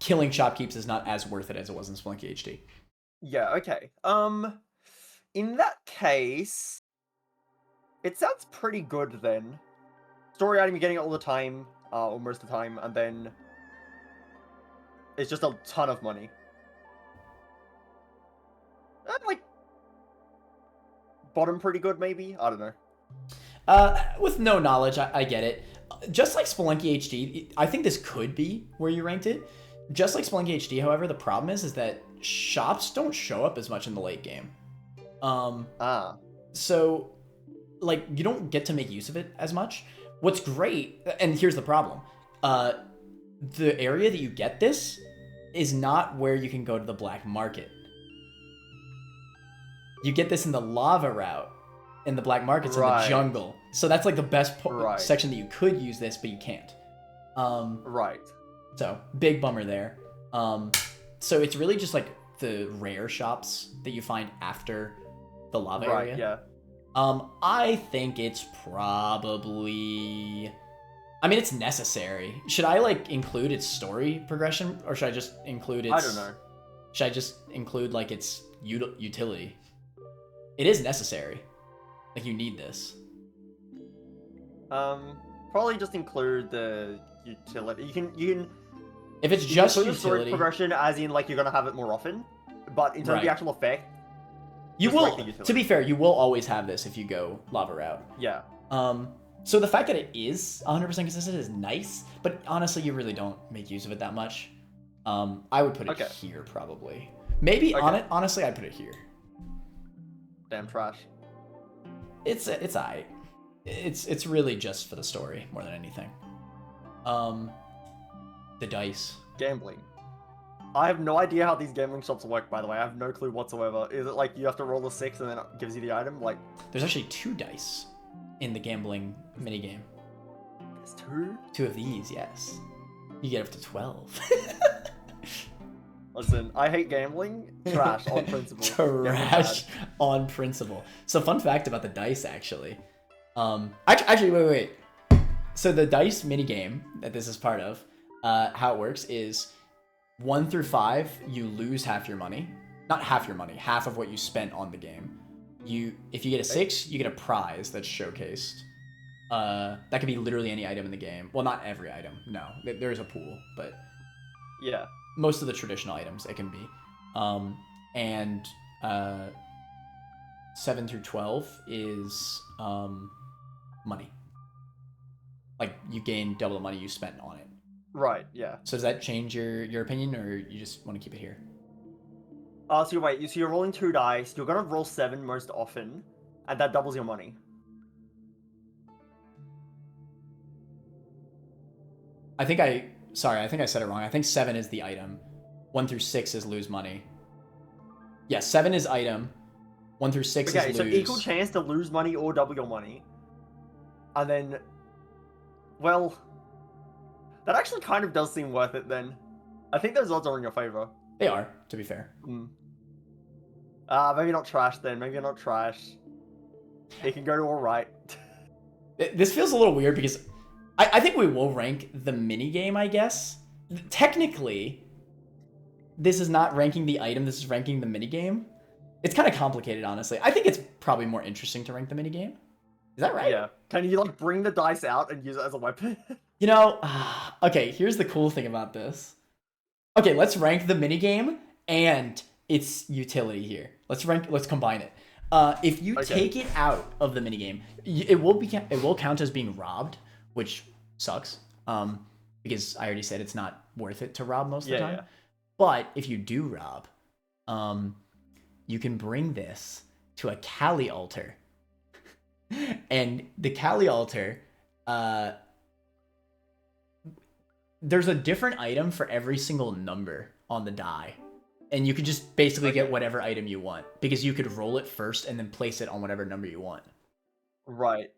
killing shopkeeps is not as worth it as it was in Spelunky HD. Yeah, okay. In that case, it sounds pretty good then. Story item, you're getting it all the time, or most of the time, and then it's just a ton of money. Like, bottom pretty good, maybe? I don't know. With no knowledge, I get it. Just like Spelunky HD, I think this could be where you ranked it. Just like Spelunky HD, however, the problem is that shops don't show up as much in the late game. So, like, you don't get to make use of it as much. What's great, and here's the problem. The area that you get this is not where you can go to the black market. You get this in the lava route, in the black markets in the jungle. So that's like the best section that you could use this, but you can't. Right. So big bummer there. So it's really just like the rare shops that you find after the lava area. Yeah. I think it's probably... I mean, it's necessary. Should I, like, include its story progression? Or should I just include its... I don't know. Should I just include, like, its utility? It is necessary. Like, you need this. Probably just include the utility. You can if it's just utility, utility... story progression, as in, like, you're gonna have it more often. But in terms of the actual effect... You will... To be fair, you will always have this if you go lava route. Yeah. So the fact that it is 100% consistent is nice, but honestly, you really don't make use of it that much. I would put it here, probably. Maybe, honestly, I'd put it here. Damn trash. It's aight. It's really just for the story, more than anything. The dice. Gambling. I have no idea how these gambling shops work, by the way. I have no clue whatsoever. Is it like you have to roll a 6 and then it gives you the item? Like, there's actually 2 dice in the gambling minigame. There's 2? 2 of these, yes. You get up to 12. Listen, I hate gambling. Trash on principle. Trash on principle. So fun fact about the dice, actually. Actually, wait. So the dice minigame that this is part of, how it works is 1 through 5, you lose half your money. Not half your money, half of what you spent on the game. If you get a 6, you get a prize that's showcased. That could be literally any item in the game. Well, not every item. No, there's a pool, but yeah, most of the traditional items it can be. And 7 through 12 is money. Like, you gain double the money you spent on it. Right. Yeah. So does that change your opinion, or you just want to keep it here? So you're rolling 2 dice. You're gonna roll 7 most often, and that doubles your money. I think I said it wrong. I think 7 is the item. 1 through 6 is lose money. Yeah, 7 is item. 1 through 6 is lose. Okay, so equal chance to lose money or double your money. And then, well, that actually kind of does seem worth it then. I think those odds are in your favor. They are, to be fair. Maybe not trash then. Maybe not trash. It can go to alright. This feels a little weird because I think we will rank the minigame, I guess. Technically, this is not ranking the item, this is ranking the minigame. It's kind of complicated, honestly. I think it's probably more interesting to rank the minigame. Is that right? Yeah. Can you, like, bring the dice out and use it as a weapon? You know, okay, here's the cool thing about this. Okay, let's rank the minigame and its utility here. Let's combine it. If you take it out of the minigame, it will count as being robbed, which sucks. Because I already said it's not worth it to rob most of the time. Yeah. But if you do rob, you can bring this to a Kali altar. And the Kali altar, there's a different item for every single number on the die. And you could just basically get whatever item you want. Because you could roll it first and then place it on whatever number you want. Right.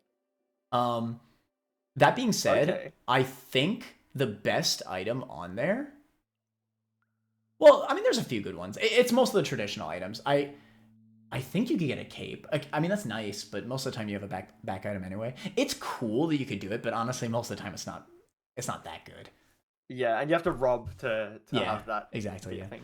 That being said, I think the best item on there... Well, I mean, there's a few good ones. It's most of the traditional items. I think you could get a cape. I mean, that's nice, but most of the time you have a back item anyway. It's cool that you could do it, but honestly, most of the time it's not that good. Yeah, and you have to rob to have that. Exactly, yeah. Thing.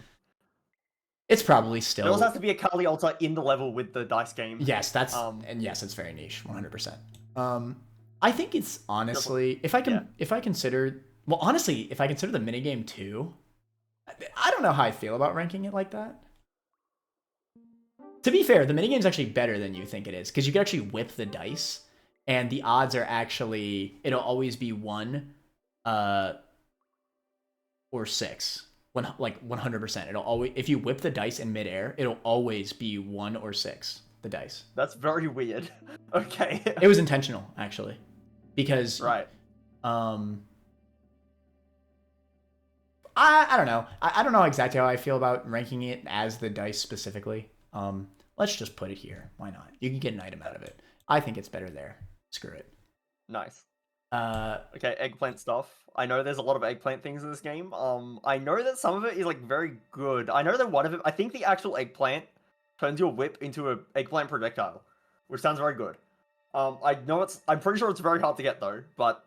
It's probably still... There also has to be a Kali altar in the level with the dice game. Yes, that's... and yes, it's very niche, 100%. I think it's honestly... If I consider... Well, honestly, if I consider the minigame too... I don't know how I feel about ranking it like that. To be fair, the minigame's actually better than you think it is, because you can actually whip the dice, and the odds are actually... It'll always be 1 or 6. Like 100%. It'll always... If you whip the dice in midair, it'll always be 1 or 6. The dice. That's very weird. Okay. It was intentional, actually. Because... Right. I don't know. I don't know exactly how I feel about ranking it as the dice specifically. Let's just put it here. Why not? You can get an item out of it. I think it's better there. Screw it. Nice. Okay, eggplant stuff. I know there's a lot of eggplant things in this game. I know that some of it is like very good. I know that one of it, I think the actual eggplant turns your whip into an eggplant projectile, which sounds very good. I'm pretty sure it's very hard to get though, but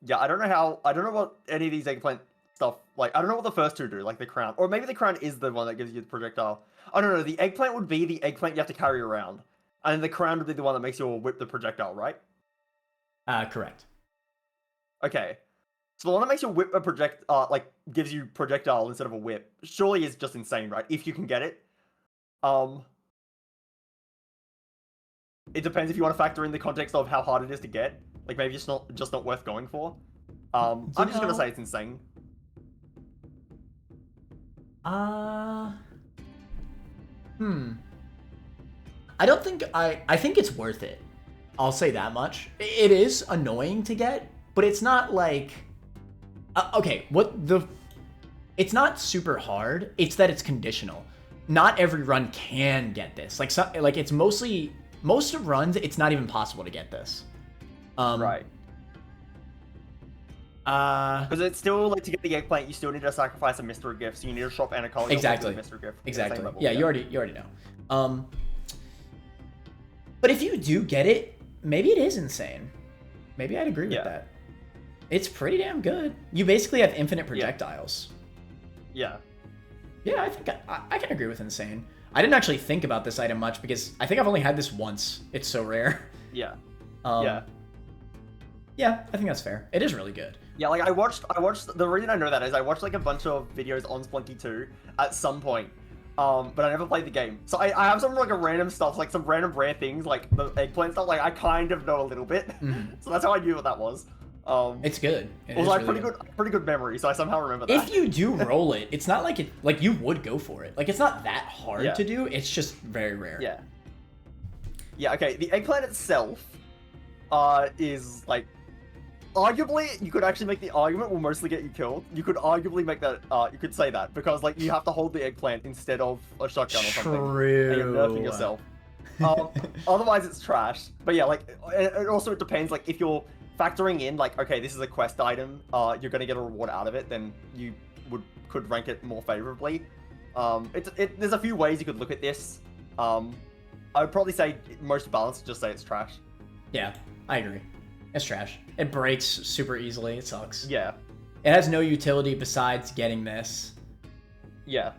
yeah, I don't know what any of these eggplant stuff, like, I don't know what the first two do, like the crown. Or maybe the crown is the one that gives you the projectile. I don't know, the eggplant would be the eggplant you have to carry around. And the crown would be the one that makes you whip the projectile, right? Correct. Okay. So the one that makes you whip a like, gives you projectile instead of a whip, surely is just insane, right? If you can get it. It depends if you want to factor in the context of how hard it is to get. Like, maybe it's just not worth going for. I'm just gonna say it's insane. I think it's worth it. I'll say that much. It is annoying to get, but it's not like... It's not super hard. It's that it's conditional. Not every run can get this. Like it's mostly... Most of runs, it's not even possible to get this. Right. Because it's still, like, to get the eggplant, you still need to sacrifice a mystery gift, so you need to shop Anaconda. Exactly. Mystery gift. Exactly. Yeah, you already know. But if you do get it, maybe it is insane. Maybe I'd agree with that. It's pretty damn good. You basically have infinite projectiles. Yeah. Yeah, I think I can agree with insane. I didn't actually think about this item much because I think I've only had this once. It's so rare. Yeah. Yeah, I think that's fair. It is really good. Yeah, like I watched, the reason I know that is I watched like a bunch of videos on Spelunky 2 at some point, but I never played the game. So I have some like random stuff, like some random rare things, like the eggplant stuff, like I kind of know a little bit. So that's how I knew what that was. It's good. It was like really pretty good memory, so I somehow remember that. If you do roll it, it's not like like you would go for it. Like it's not that hard to do, it's just very rare. Yeah. Yeah, okay, the eggplant itself is like, arguably, you could actually make the argument will mostly get you killed. You could arguably make that, you could say that, because, like, you have to hold the eggplant instead of a shotgun or something. True. And you're nerfing yourself. Otherwise, it's trash. But yeah, like, it also depends, like, if you're factoring in, like, okay, this is a quest item, you're gonna get a reward out of it, then you could rank it more favorably. There's a few ways you could look at this. I would probably say most balanced, just say it's trash. Yeah, I agree. It's trash. It breaks super easily. It sucks. Yeah. It has no utility besides getting this. Yeah.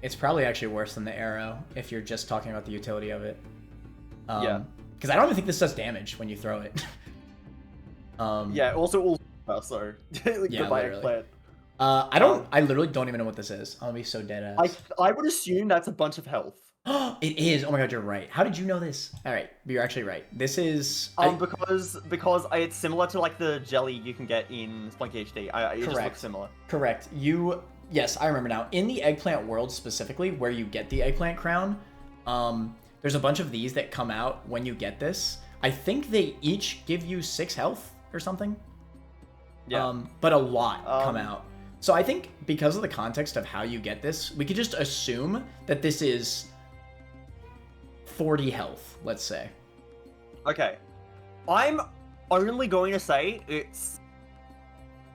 It's probably actually worse than the arrow if you're just talking about the utility of it. Yeah. Because I don't even think this does damage when you throw it. Yeah. Also, all so yeah, goodbye eggplant. I literally don't even know what this is. I'll be so dead ass. I would assume that's a bunch of health. It is. Oh my god, you're right. How did you know this? All right, you're actually right. This is Because it's similar to like the jelly you can get in Spelunky HD. It just looks similar. Correct. Yes, I remember now. In the eggplant world specifically, where you get the eggplant crown, there's a bunch of these that come out when you get this. I think they each give you 6 health or something. Yeah. But a lot come out. So I think because of the context of how you get this, we could just assume that this is 40 health, let's say. Okay. I'm only going to say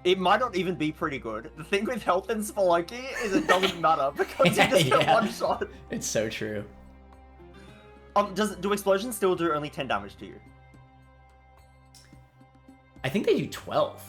it might not even be pretty good. The thing with health in Spelunky is it doesn't matter because you just get one shot. It's so true. Do explosions still do only 10 damage to you? I think they do 12.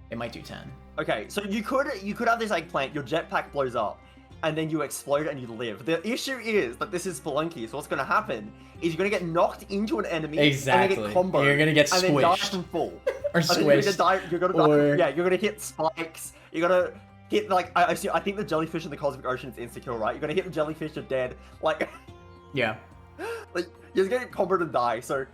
They might do 10. Okay, so you could have this eggplant, your jetpack blows up, and then you explode and you live. The issue is that this is Spelunky, so what's going to happen is you're going to get knocked into an enemy, exactly. and get comboed, you're going to get squished. And then die from fall. Or squished. You're gonna die. Yeah, you're going to hit spikes, you're going to hit, like, I think the jellyfish in the Cosmic Ocean is insta-kill, right? You're going to hit the jellyfish, you're dead. Like, yeah. Like, you're going to get comboed and die, so,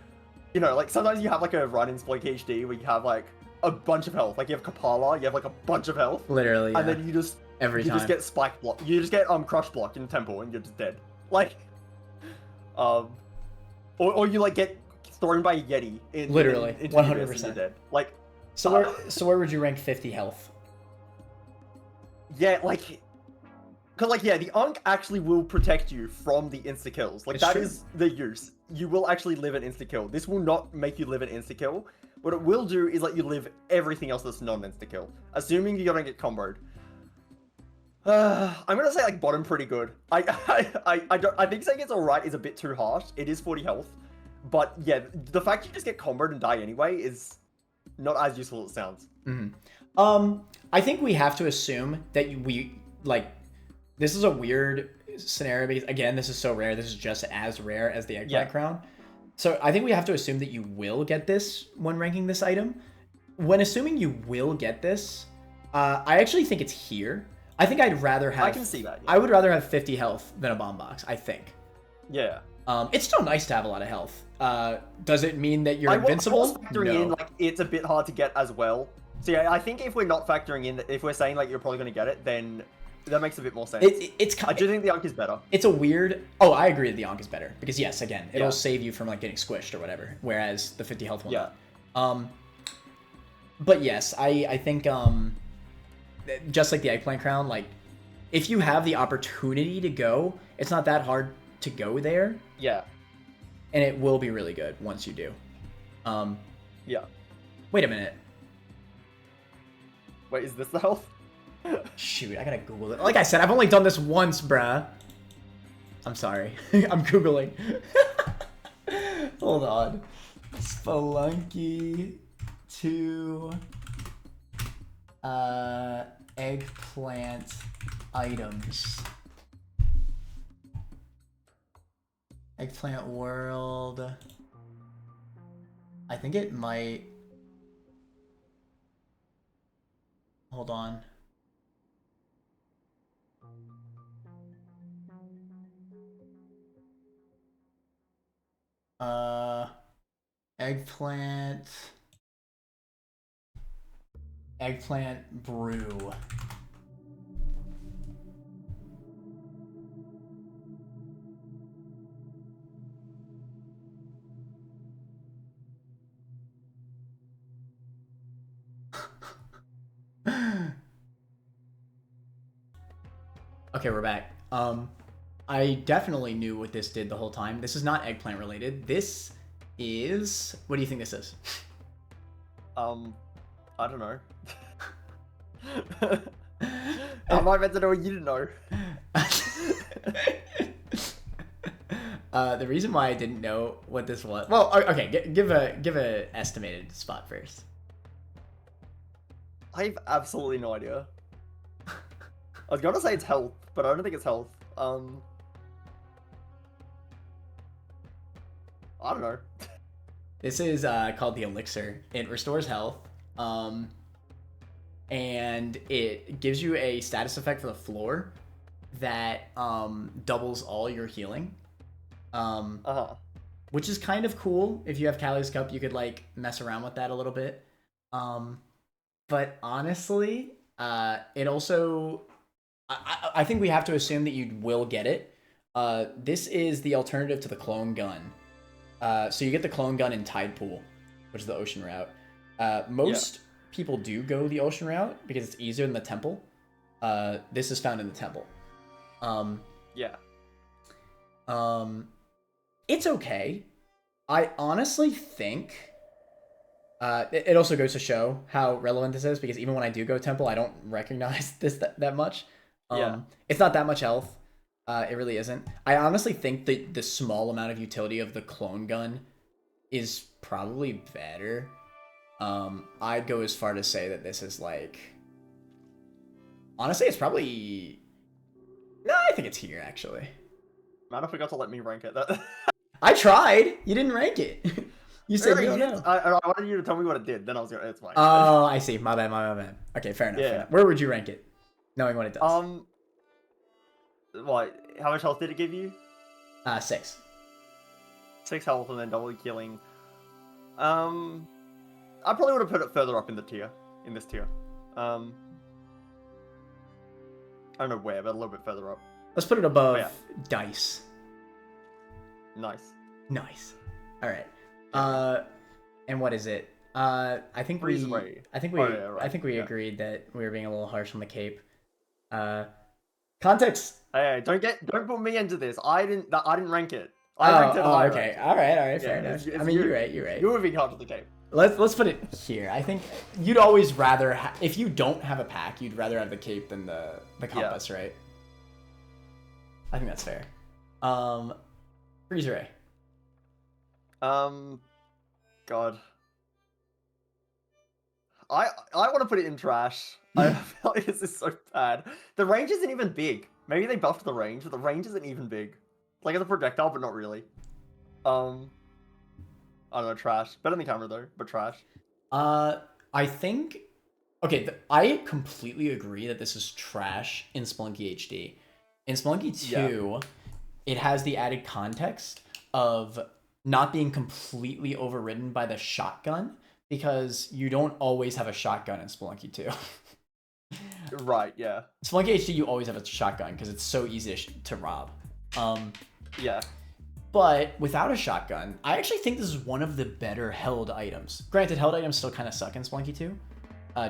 you know, like, sometimes you have, like, a run in Spelunky HD where you have, like, a bunch of health. Like, you have Kapala, you have, like, a bunch of health. Literally, and then you just... Every time. You just get spike block. You just get crush blocked in temple and you're just dead. Like, or you like get thrown by a yeti. Literally, 100%. You're dead. Like, so where would you rank 50 health? Yeah, like, cause like the Unk actually will protect you from the insta kills. Like that is the use. You will actually live an insta kill. This will not make you live an insta kill. What it will do is let you live everything else that's non insta kill. Assuming you're gonna get comboed. I'm gonna say like bottom pretty good. I think saying it's alright is a bit too harsh. It is 40 health, but yeah, the fact you just get comboed and die anyway is not as useful as it sounds. Mm-hmm. I think we have to assume that this is a weird scenario because again, this is so rare. This is just as rare as the eggplant crown. So I think we have to assume that you will get this when ranking this item. When assuming you will get this, I actually think it's here. I think I'd rather have... I can see that. Yeah. I would rather have 50 health than a bomb box, I think. Yeah. It's still nice to have a lot of health. Does it mean that you're invincible? I was factoring in, like, it's a bit hard to get as well. So yeah, I think if we're not factoring in, if we're saying, like, you're probably going to get it, then that makes a bit more sense. I do think the Ankh is better. It's a weird... Oh, I agree that the Ankh is better. Because, yes, again, it'll save you from, like, getting squished or whatever. Whereas the 50 health will not. But, yes, I think... just like the eggplant crown, like if you have the opportunity to go, it's not that hard to go there. Yeah. And it will be really good once you do. Yeah. Wait a minute. Wait, is this the health? Shoot, I gotta Google it. Like I said, I've only done this once, bruh. I'm sorry. I'm Googling. Hold on. Spelunky 2... eggplant items. Eggplant world. I think it might... Hold on. Eggplant brew. Okay, we're back. I definitely knew what this did the whole time. This is not eggplant related. This is... What do you think this is? I don't know. How am I meant to know what you didn't know? The reason why I didn't know what this was... Well, okay, give a estimated spot first. I have absolutely no idea. I was gonna say it's health, but I don't think it's health. I don't know. This is called the elixir. It restores health. and it gives you a status effect for the floor that doubles all your healing. Which is kind of cool. If you have Kali's Cup, you could like mess around with that a little bit. But honestly, it also, I think we have to assume that you will get it. This is the alternative to the clone gun. So you get the clone gun in Tide Pool, which is the ocean route. Most people do go the ocean route because it's easier than the temple. This is found in the temple. It's okay. I honestly think it also goes to show how relevant this is, because even when I do go temple, I don't recognize this that much. It's not that much health. It really isn't. I honestly think that the small amount of utility of the clone gun is probably better. I'd go as far to say that this is like... Honestly, it's probably... No, I think it's here, actually. Man, I forgot to let me rank it. I tried! You didn't rank it. You said you don't know. I wanted you to tell me what it did, then I was gonna... It's fine. Oh, I see. My bad. Okay, fair enough. Fair enough. Where would you rank it? Knowing what it does. What? How much health did it give you? 6. 6 health and then double killing. I probably would have put it further up in the tier. In this tier. I don't know where, but a little bit further up. Let's put it above Dice. Nice. Alright. And what is it? I think we agreed that we were being a little harsh on the cape. Context. Hey, don't put me into this. I didn't rank it. I ranked it higher. Okay. All right. Fair enough. I mean, you're right. You were being hard to the cape. Let's put it here. I think you'd always rather if you don't have a pack, you'd rather have the cape than the compass, right? I think that's fair. Freeze ray. God. I want to put it in trash. I feel like this is so bad. The range isn't even big. Maybe they buffed the range, but the range isn't even big. Like it's a projectile, but not really. I don't know, trash. Better than the camera though, but trash. I think... Okay, I completely agree that this is trash in Spelunky HD. In Spelunky 2, it has the added context of not being completely overridden by the shotgun, because you don't always have a shotgun in Spelunky 2. Right, yeah. Spelunky HD, you always have a shotgun because it's so easy to rob. But without a shotgun, I actually think this is one of the better held items. Granted, held items still kind of suck in Spelunky 2,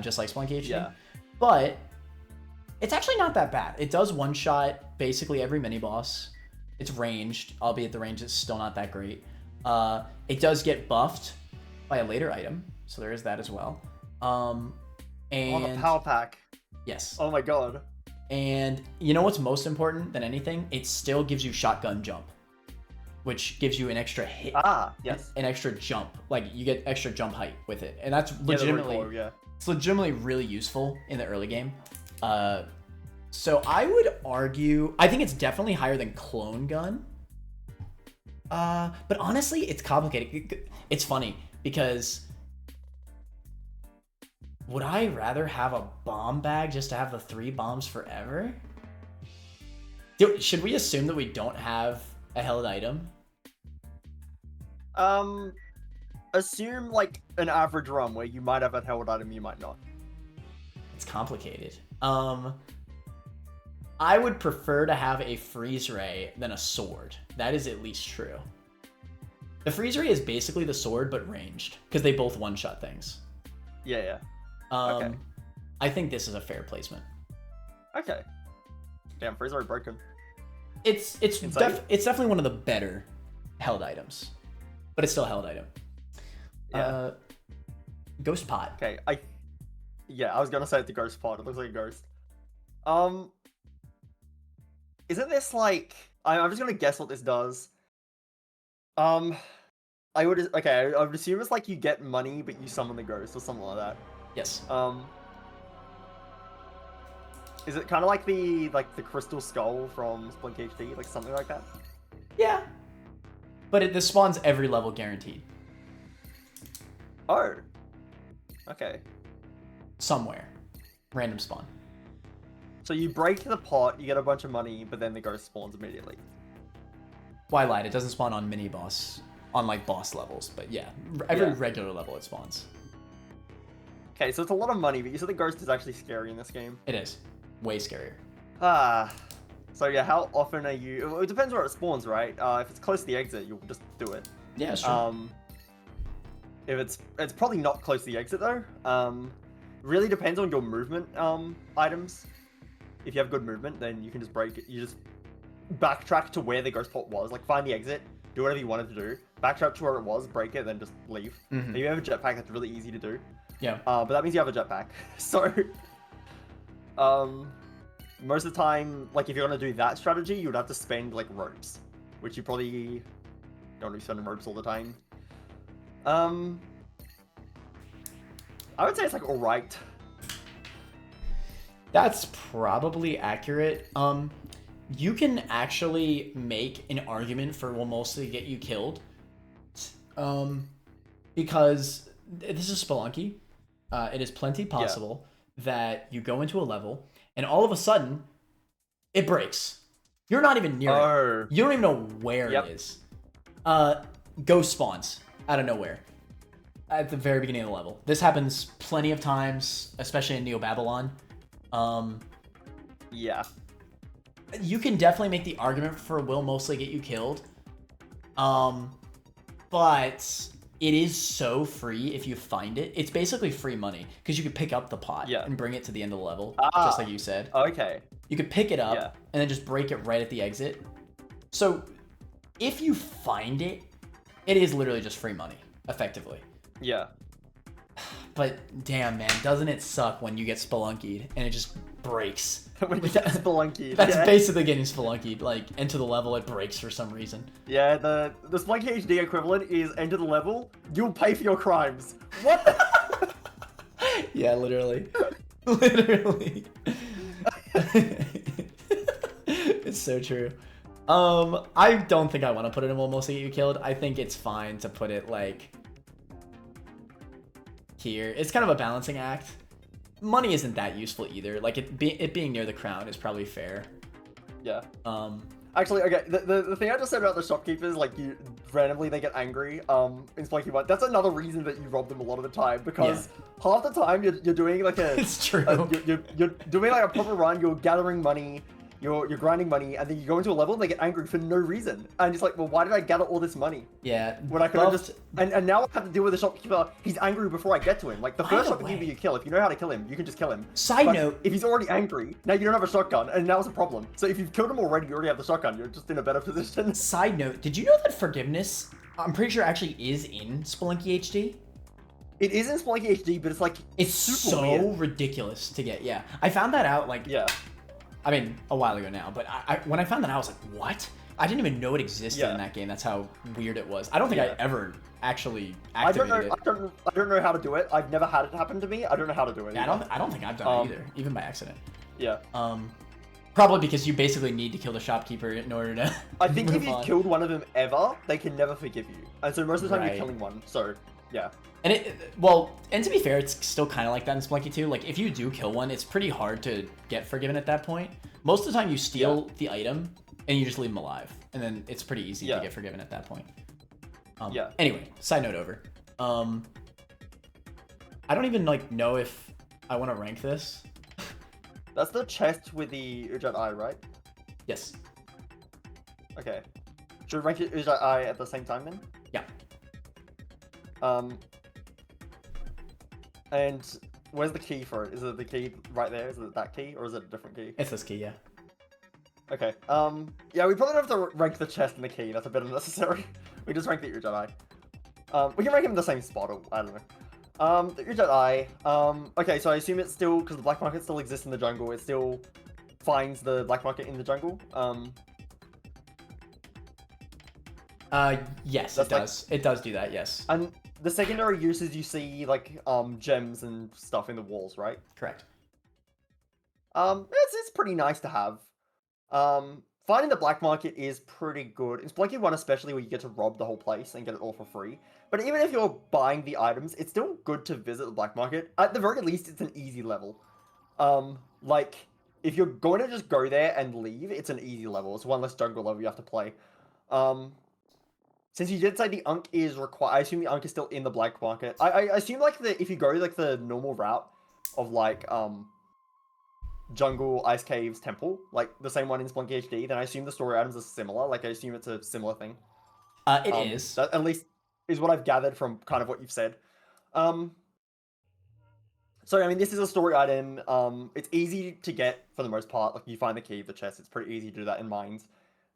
just like Spelunky HD. But it's actually not that bad. It does one-shot basically every mini-boss. It's ranged, albeit the range is still not that great. It does get buffed by a later item, so there is that as well. And the power pack. Yes. Oh my god. And you know what's most important than anything? It still gives you shotgun jump, which gives you an extra hit. Yes. An extra jump. Like, you get extra jump height with it. And that's legitimately... It's legitimately really useful in the early game. So I would argue... I think it's definitely higher than Clone Gun. But honestly, it's complicated. It's funny, because... Would I rather have a bomb bag just to have the 3 bombs forever? Should we assume that we don't have a held item? Assume like an average run where you might have a held item, you might not. It's complicated. I would prefer to have a freeze ray than a sword. That is at least true. The freeze ray is basically the sword, but ranged, because they both one-shot things. Yeah. Okay. I think this is a fair placement. Okay. Damn, freeze ray broken. It's definitely one of the better held items, but it's still a held item. Yeah. Ghost pot. Okay, I was gonna say the ghost pot. It looks like a ghost. Isn't this like... I'm just gonna guess what this does. I would assume it's like you get money, but you summon the ghost or something like that. Yes. Is it kind of like the crystal skull from Spelunky HD, like something like that? Yeah. But this spawns every level guaranteed. Oh. Okay. Somewhere. Random spawn. So you break the pot, you get a bunch of money, but then the ghost spawns immediately. Well, I lied. It doesn't spawn on mini boss, on like boss levels, but yeah, every regular level it spawns. Okay, so it's a lot of money, but you said the ghost is actually scary in this game. It is. Way scarier. So yeah, how often are you... It depends where it spawns, right? If it's close to the exit, you'll just do it. Yeah, sure. If it's probably not close to the exit though. Really depends on your movement items. If you have good movement, then you can just break it. You just backtrack to where the ghost pot was. Like find the exit, do whatever you wanted to do, backtrack to where it was, break it, then just leave. If you have a jetpack, that's really easy to do. Yeah. But that means you have a jetpack. So, most of the time, like if you're gonna do that strategy, you'd have to spend like ropes, which you probably don't really spend ropes all the time. I would say it's like alright. That's probably accurate. You can actually make an argument for will mostly get you killed. Because this is Spelunky. It is plenty possible that you go into a level and all of a sudden it breaks. You're not even near it. You don't even know where it is. Ghost spawns out of nowhere at the very beginning of the level. This happens plenty of times, especially in Neo Babylon. Yeah. You can definitely make the argument for will mostly get you killed. But it is so free if you find it. It's basically free money because you could pick up the pot and bring it to the end of the level, just like you said. Okay. You could pick it up and then just break it right at the exit. So if you find it, it is literally just free money, effectively. Yeah. But damn, man, doesn't it suck when you get spelunkied and it just breaks? When you get spelunkied. That's basically getting spelunkied. Like, enter the level, it breaks for some reason. Yeah, the Spelunky HD equivalent is enter the level, you'll pay for your crimes. What? Yeah, literally. Literally. It's so true. I don't think I want to put it in will mostly get you killed. I think it's fine to put it like here. It's kind of a balancing act. Money isn't that useful either. Like it being near the crown is probably fair. Yeah. Actually, okay, the thing I just said about the shopkeepers, like randomly they get angry in Spelunky 1, that's another reason that you rob them a lot of the time, because half the time you're doing like a... It's true. You're doing like a proper run, you're gathering money, you're grinding money, and then you go into a level and they get angry for no reason. And it's like, well, why did I gather all this money? Yeah. When I could have just... And now I have to deal with the shopkeeper, he's angry before I get to him. Like, the first shopkeeper you kill, if you know how to kill him, you can just kill him. Side note... If he's already angry, now you don't have a shotgun, and now it's a problem. So if you've killed him already, you already have the shotgun, you're just in a better position. Side note, did you know that forgiveness, I'm pretty sure actually is in Spelunky HD? It is in Spelunky HD, but it's like... It's super weird. Ridiculous to get, yeah. I found that out, like... Yeah. I mean, a while ago now, but when I found that out, I was like, what? I didn't even know it existed in that game. That's how weird it was. I don't think I ever actually activated it. I don't know how to do it. I've never had it happen to me. I don't know how to do it. Yeah, I don't think I've done it either, even by accident. Yeah. Probably because you basically need to kill the shopkeeper in order to I think if you've killed one of them ever, they can never forgive you. And so most of the time you're killing one, so yeah. And and to be fair, it's still kind of like that in Spelunky 2. Like, if you do kill one, it's pretty hard to get forgiven at that point. Most of the time, you steal the item, and you just leave them alive. And then it's pretty easy to get forgiven at that point. Anyway, side note over. I don't even, like, know if I want to rank this. That's the chest with the Ujat Eye, right? Yes. Okay. Should we rank Ujat Eye at the same time, then? Yeah. And where's the key for it? Is it the key right there? Is it that key, or is it a different key? It's this key, yeah. Okay. Yeah, we probably don't have to rank the chest and the key. That's a bit unnecessary. We just rank the Ujat Eye. We can rank him in the same spot, or I don't know. The Ujat Eye. Okay, so I assume it's still, because the black market still exists in the jungle, it still finds the black market in the jungle. Yes, it does. It does do that, yes. And the secondary uses, you see, like, gems and stuff in the walls, right? Correct. It's pretty nice to have. Finding the black market is pretty good. In Spelunky 1 especially, where you get to rob the whole place and get it all for free. But even if you're buying the items, it's still good to visit the black market. At the very least, it's an easy level. Like, if you're going to just go there and leave, it's an easy level. It's one less jungle level you have to play. Since you did say the Unk is required, I assume the Unk is still in the black market. I assume like if you go like the normal route of like jungle, ice caves, temple, like the same one in Spelunky HD, then I assume the story items are similar. Like I assume it's a similar thing. It is. That at least is what I've gathered from kind of what you've said. So I mean, this is a story item. It's easy to get for the most part. Like you find the key of the chest. It's pretty easy to do that in mines,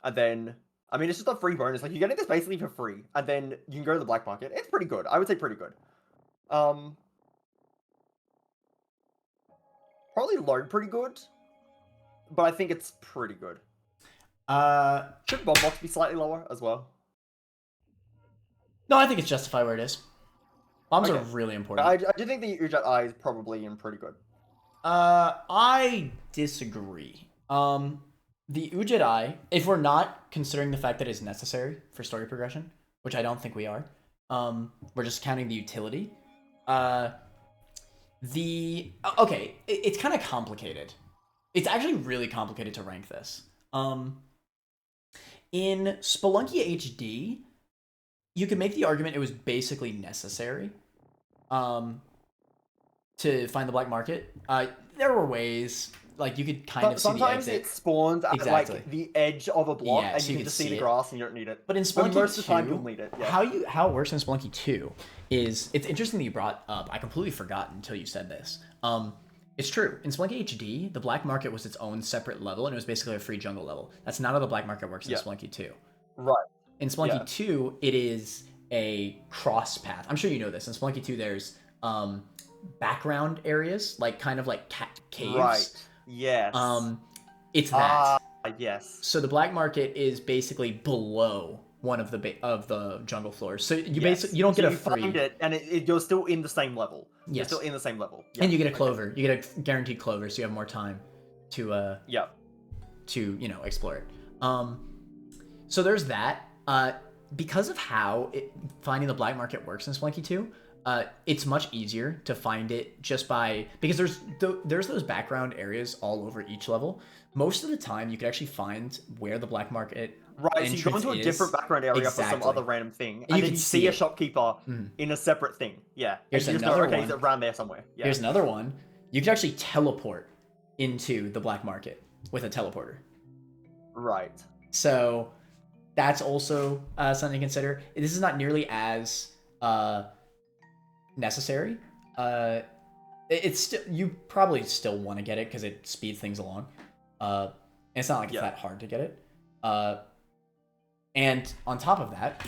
and then I mean, it's just a free bonus. Like you're getting this basically for free, and then you can go to the black market. It's pretty good. I would say pretty good. Probably low pretty good, but I think it's pretty good. Should bomb box be slightly lower as well? No, I think it's justified where it is. Bombs Okay. are really important. I do think the Ujat Eye is probably in pretty good. I disagree. The Ujat Eye, if we're not considering the fact that it's necessary for story progression, which I don't think we are, we're just counting the utility. It's kind of complicated. It's actually really complicated to rank this. In Spelunky HD, you could make the argument it was basically necessary to find the black market. There were ways, like you could kind of see the Sometimes exit. it spawns at Exactly. like the edge of a block, Yeah, and so you you can can just see the see it. grass, and you don't need it. But in But Spelunky most 2, of the time you'll need it. Yeah. how it works in Spelunky 2 is, it's interesting that you brought up. I completely forgot until you said this. It's true. In Spelunky HD, the black market was its own separate level, and it was basically a free jungle level. That's not how the black market works in Spelunky 2. Right. In Spelunky 2, it is a cross path. I'm sure you know this. In Spelunky 2, there's background areas, like kind of like caves. Right. Yes. It's that. Yes. So the black market is basically below one of the jungle floors. So you basically, you don't get a free. Find it, and you're still in the same level. Yes. You're still in the same level. And you get a clover. You get a guaranteed clover, so you have more time to to explore it. So there's that. Because of how finding the black market works in Spelunky 2, it's much easier to find it just by, because there's those background areas all over each level. Most of the time, you could actually find where the black market Right, so you go into a different background area for some other random thing, and then you see a shopkeeper in a separate thing. Yeah, here's and you another just know, okay, one. he's around there somewhere. Yeah. Here's another one. You can actually teleport into the black market with a teleporter. Right. So that's also something to consider. This is not nearly as necessary. It's still, you probably still want to get it because it speeds things along. And it's not like it's that hard to get it. And on top of that,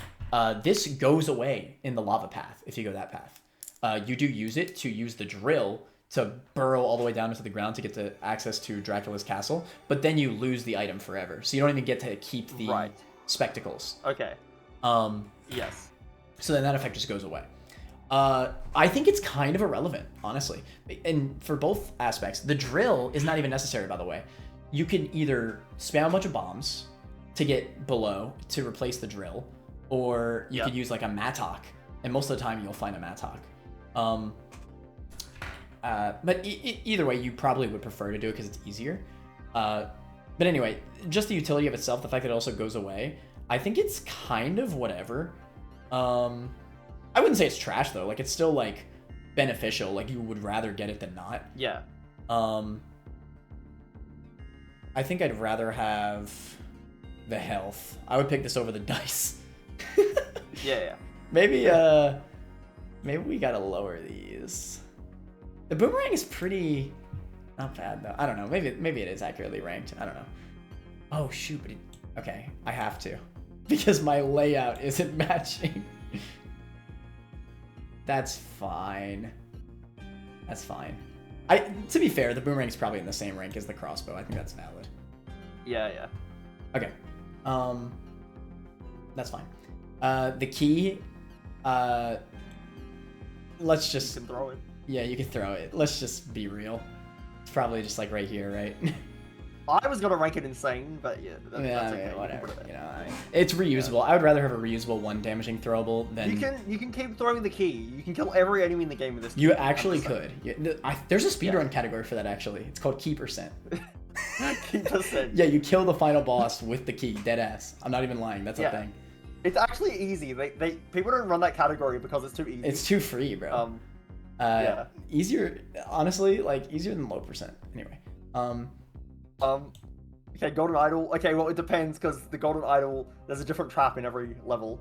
this goes away in the lava path if you go that path. You do use it to use the drill to burrow all the way down into the ground to get to access to Dracula's castle, but then you lose the item forever. So you don't even get to keep the spectacles. Okay. Yes. So then that effect just goes away. I think it's kind of irrelevant, honestly. And for both aspects, the drill is not even necessary, by the way. You can either spam a bunch of bombs to get below to replace the drill, or you could use like a mattock, and most of the time you'll find a mattock. But either way, you probably would prefer to do it because it's easier. But anyway, just the utility of itself, the fact that it also goes away, I think it's kind of whatever. I wouldn't say it's trash though. Like it's still like beneficial. Like you would rather get it than not. Yeah. I think I'd rather have the health. I would pick this over the dice. Yeah. Maybe we gotta lower these. The boomerang is pretty not bad though. I don't know. Maybe it is accurately ranked. I don't know. Oh shoot! But okay, I have to because my layout isn't matching. That's fine. That's fine. To be fair, the boomerang is probably in the same rank as the crossbow. I think that's valid. Yeah. Okay. That's fine. The key. Let's just. You can throw it. Yeah, you can throw it. Let's just be real. It's probably just like right here, right? I was gonna rank it insane, but yeah, that's okay. Whatever. You know, it's reusable. I would rather have a reusable one damaging throwable than. You can keep throwing the key. You can kill every enemy in the game with this. You actually could. There's a speedrun category for that actually. It's called key percent. Key percent. Yeah, you kill the final boss with the key. Dead ass. I'm not even lying. That's a thing. It's actually easy. People don't run that category because it's too easy. It's too free, bro. Easier, honestly, like easier than low percent. Anyway. Okay, Golden Idol. Okay, well it depends because the Golden Idol, there's a different trap in every level.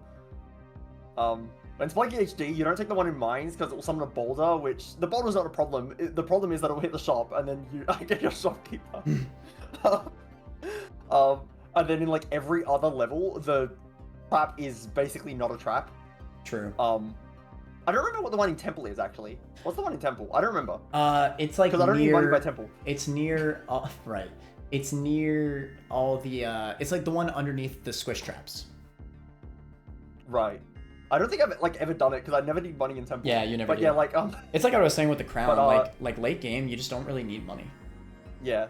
When Spelunky HD, you don't take the one in mines because it will summon a boulder, which the boulder's not a problem. The problem is that it will hit the shop and then you get your shopkeeper. And then in like every other level, the trap is basically not a trap. True. I don't remember what the one in Temple is actually. What's the one in Temple? I don't remember. It's like because I don't need money by Temple. It's near. Right. It's near all the. It's like the one underneath the squish traps. Right. I don't think I've like ever done it because I never need money in Temple. Yeah, you never. But yeah, like It's like I was saying with the crown. But, like late game, you just don't really need money. Yeah.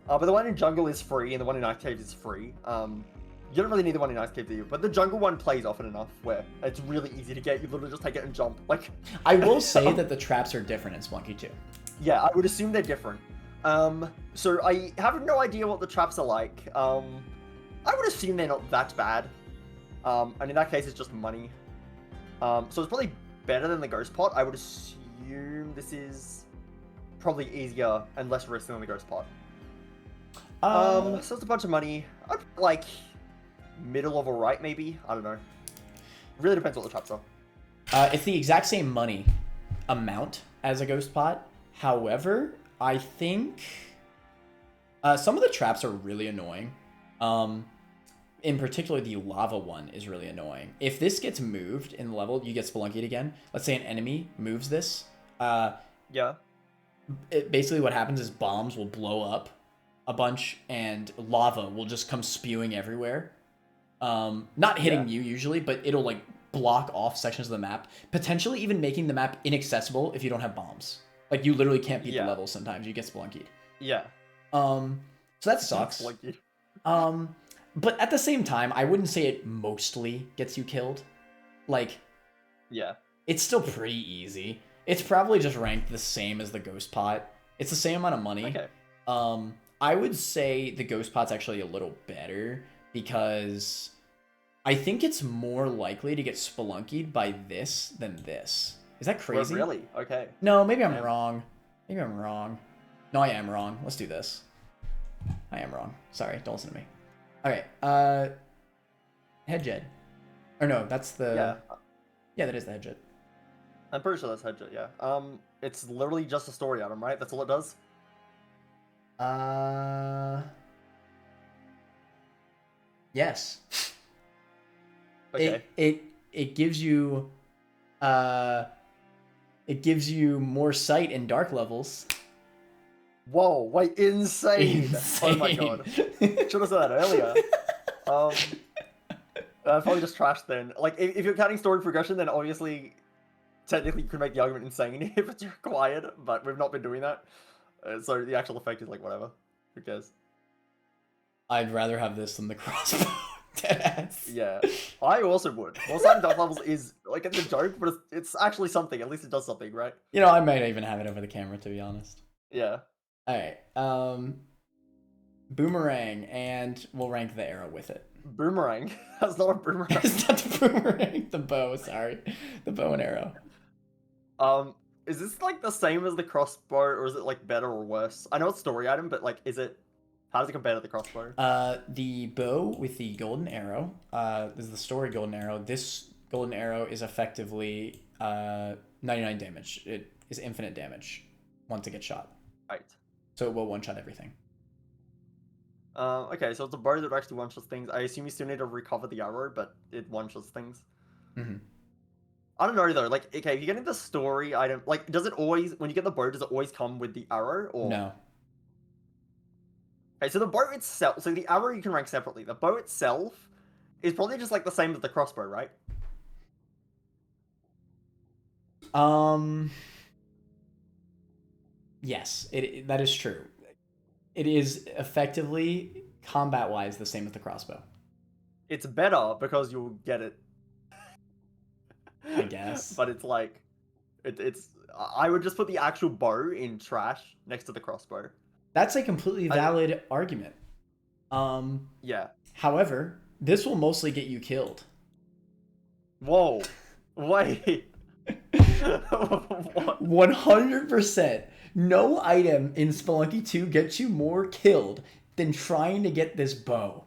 But the one in Jungle is free, and the one in Ice Cave is free. You don't really need the one in Ice Cave, do you? But the Jungle one plays often enough where it's really easy to get. You literally just take it and jump. Like, I will say that the traps are different in Spelunky 2. Yeah, I would assume they're different. So I have no idea what the traps are like. I would assume they're not that bad. And in that case, it's just money. So it's probably better than the Ghost Pot. I would assume this is probably easier and less risky than the Ghost Pot. So it's a bunch of money. I'd like middle of alright, maybe. I don't know. Really depends what the traps are. It's the exact same money amount as a Ghost Pot. However, I think some of the traps are really annoying. In particular, the lava one is really annoying. If this gets moved in the level, you get Spelunkied again. Let's say an enemy moves this. Yeah. Basically, what happens is bombs will blow up a bunch, and lava will just come spewing everywhere. Not hitting you usually, but it'll like block off sections of the map, potentially even making the map inaccessible if you don't have bombs. Like you literally can't beat the level sometimes. You get Spelunkied. Yeah. So that sucks. But at the same time, I wouldn't say it mostly gets you killed. Like, yeah, it's still pretty easy. It's probably just ranked the same as the Ghost Pot. It's the same amount of money. Okay. I would say the Ghost Pot's actually a little better because I think it's more likely to get Spelunkied by this than this. Is that crazy? Really? Okay. No, maybe I'm wrong. Maybe I'm wrong. No, I am wrong. Let's do this. I am wrong. Sorry, don't listen to me. Okay, Headjet. Or no, that's the... Yeah, that is the Headjet. I'm pretty sure that's Headjet, yeah. It's literally just a story item, right? That's all it does? Yes. Okay. It gives you... It gives you more sight in dark levels. Whoa, wait, insane! Oh my god. Should have said that earlier. Probably just trash then. Like, if you're counting story progression, then obviously, technically you could make the argument insane if it's required, but we've not been doing that. So the actual effect is like, whatever. Who cares? I'd rather have this than the crossbow. Deadass. Yeah, I also would. Well, Sight in Dark levels is, like, it's a joke, but it's actually something. At least it does something, right? You know, I might even have it over the camera, to be honest. Yeah. Alright, boomerang, and we'll rank the arrow with it. Boomerang? That's not a boomerang. It's not the boomerang, the bow, sorry. The bow and arrow. Is this, like, the same as the crossbow, or is it, like, better or worse? I know it's story item, but, like, how does it compare to the crossbow? The bow with the golden arrow, this is the story golden arrow. This golden arrow is effectively, 99 damage. It is infinite damage once it gets shot. Right. So it will one-shot everything. Okay, so it's a bow that actually one-shots things. I assume you still need to recover the arrow, but it one-shots things. Mm-hmm. I don't know, though. Like, okay, if you're getting the story item, like, does it always, when you get the bow, does it always come with the arrow, or...? No. Okay, so the bow itself, so the arrow you can rank separately. The bow itself is probably just, like, the same as the crossbow, right? Yes, that is true. It is effectively combat-wise the same with the crossbow. It's better because you'll get it. I guess. But it's like, it's. I would just put the actual bow in trash next to the crossbow. That's a completely valid argument. Yeah. However, this will mostly get you killed. Whoa. Wait. What? 100%. No item in Spelunky 2 gets you more killed than trying to get this bow.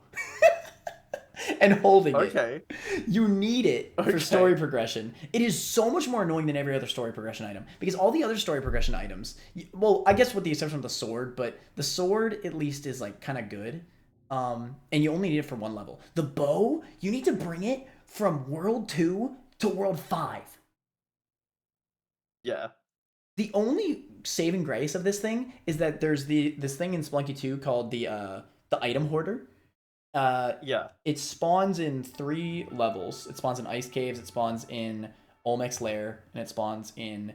And holding it. You need it for story progression. It is so much more annoying than every other story progression item. Because all the other story progression items, well, I guess with the exception of the sword, but the sword at least is like kind of good. And you only need it for one level. The bow, you need to bring it from World 2 to World 5. Yeah. The only saving grace of this thing is that there's this thing in Spelunky 2 called the item hoarder. Yeah. It spawns in 3 levels. It spawns in ice caves, it spawns in Olmec's lair, and it spawns in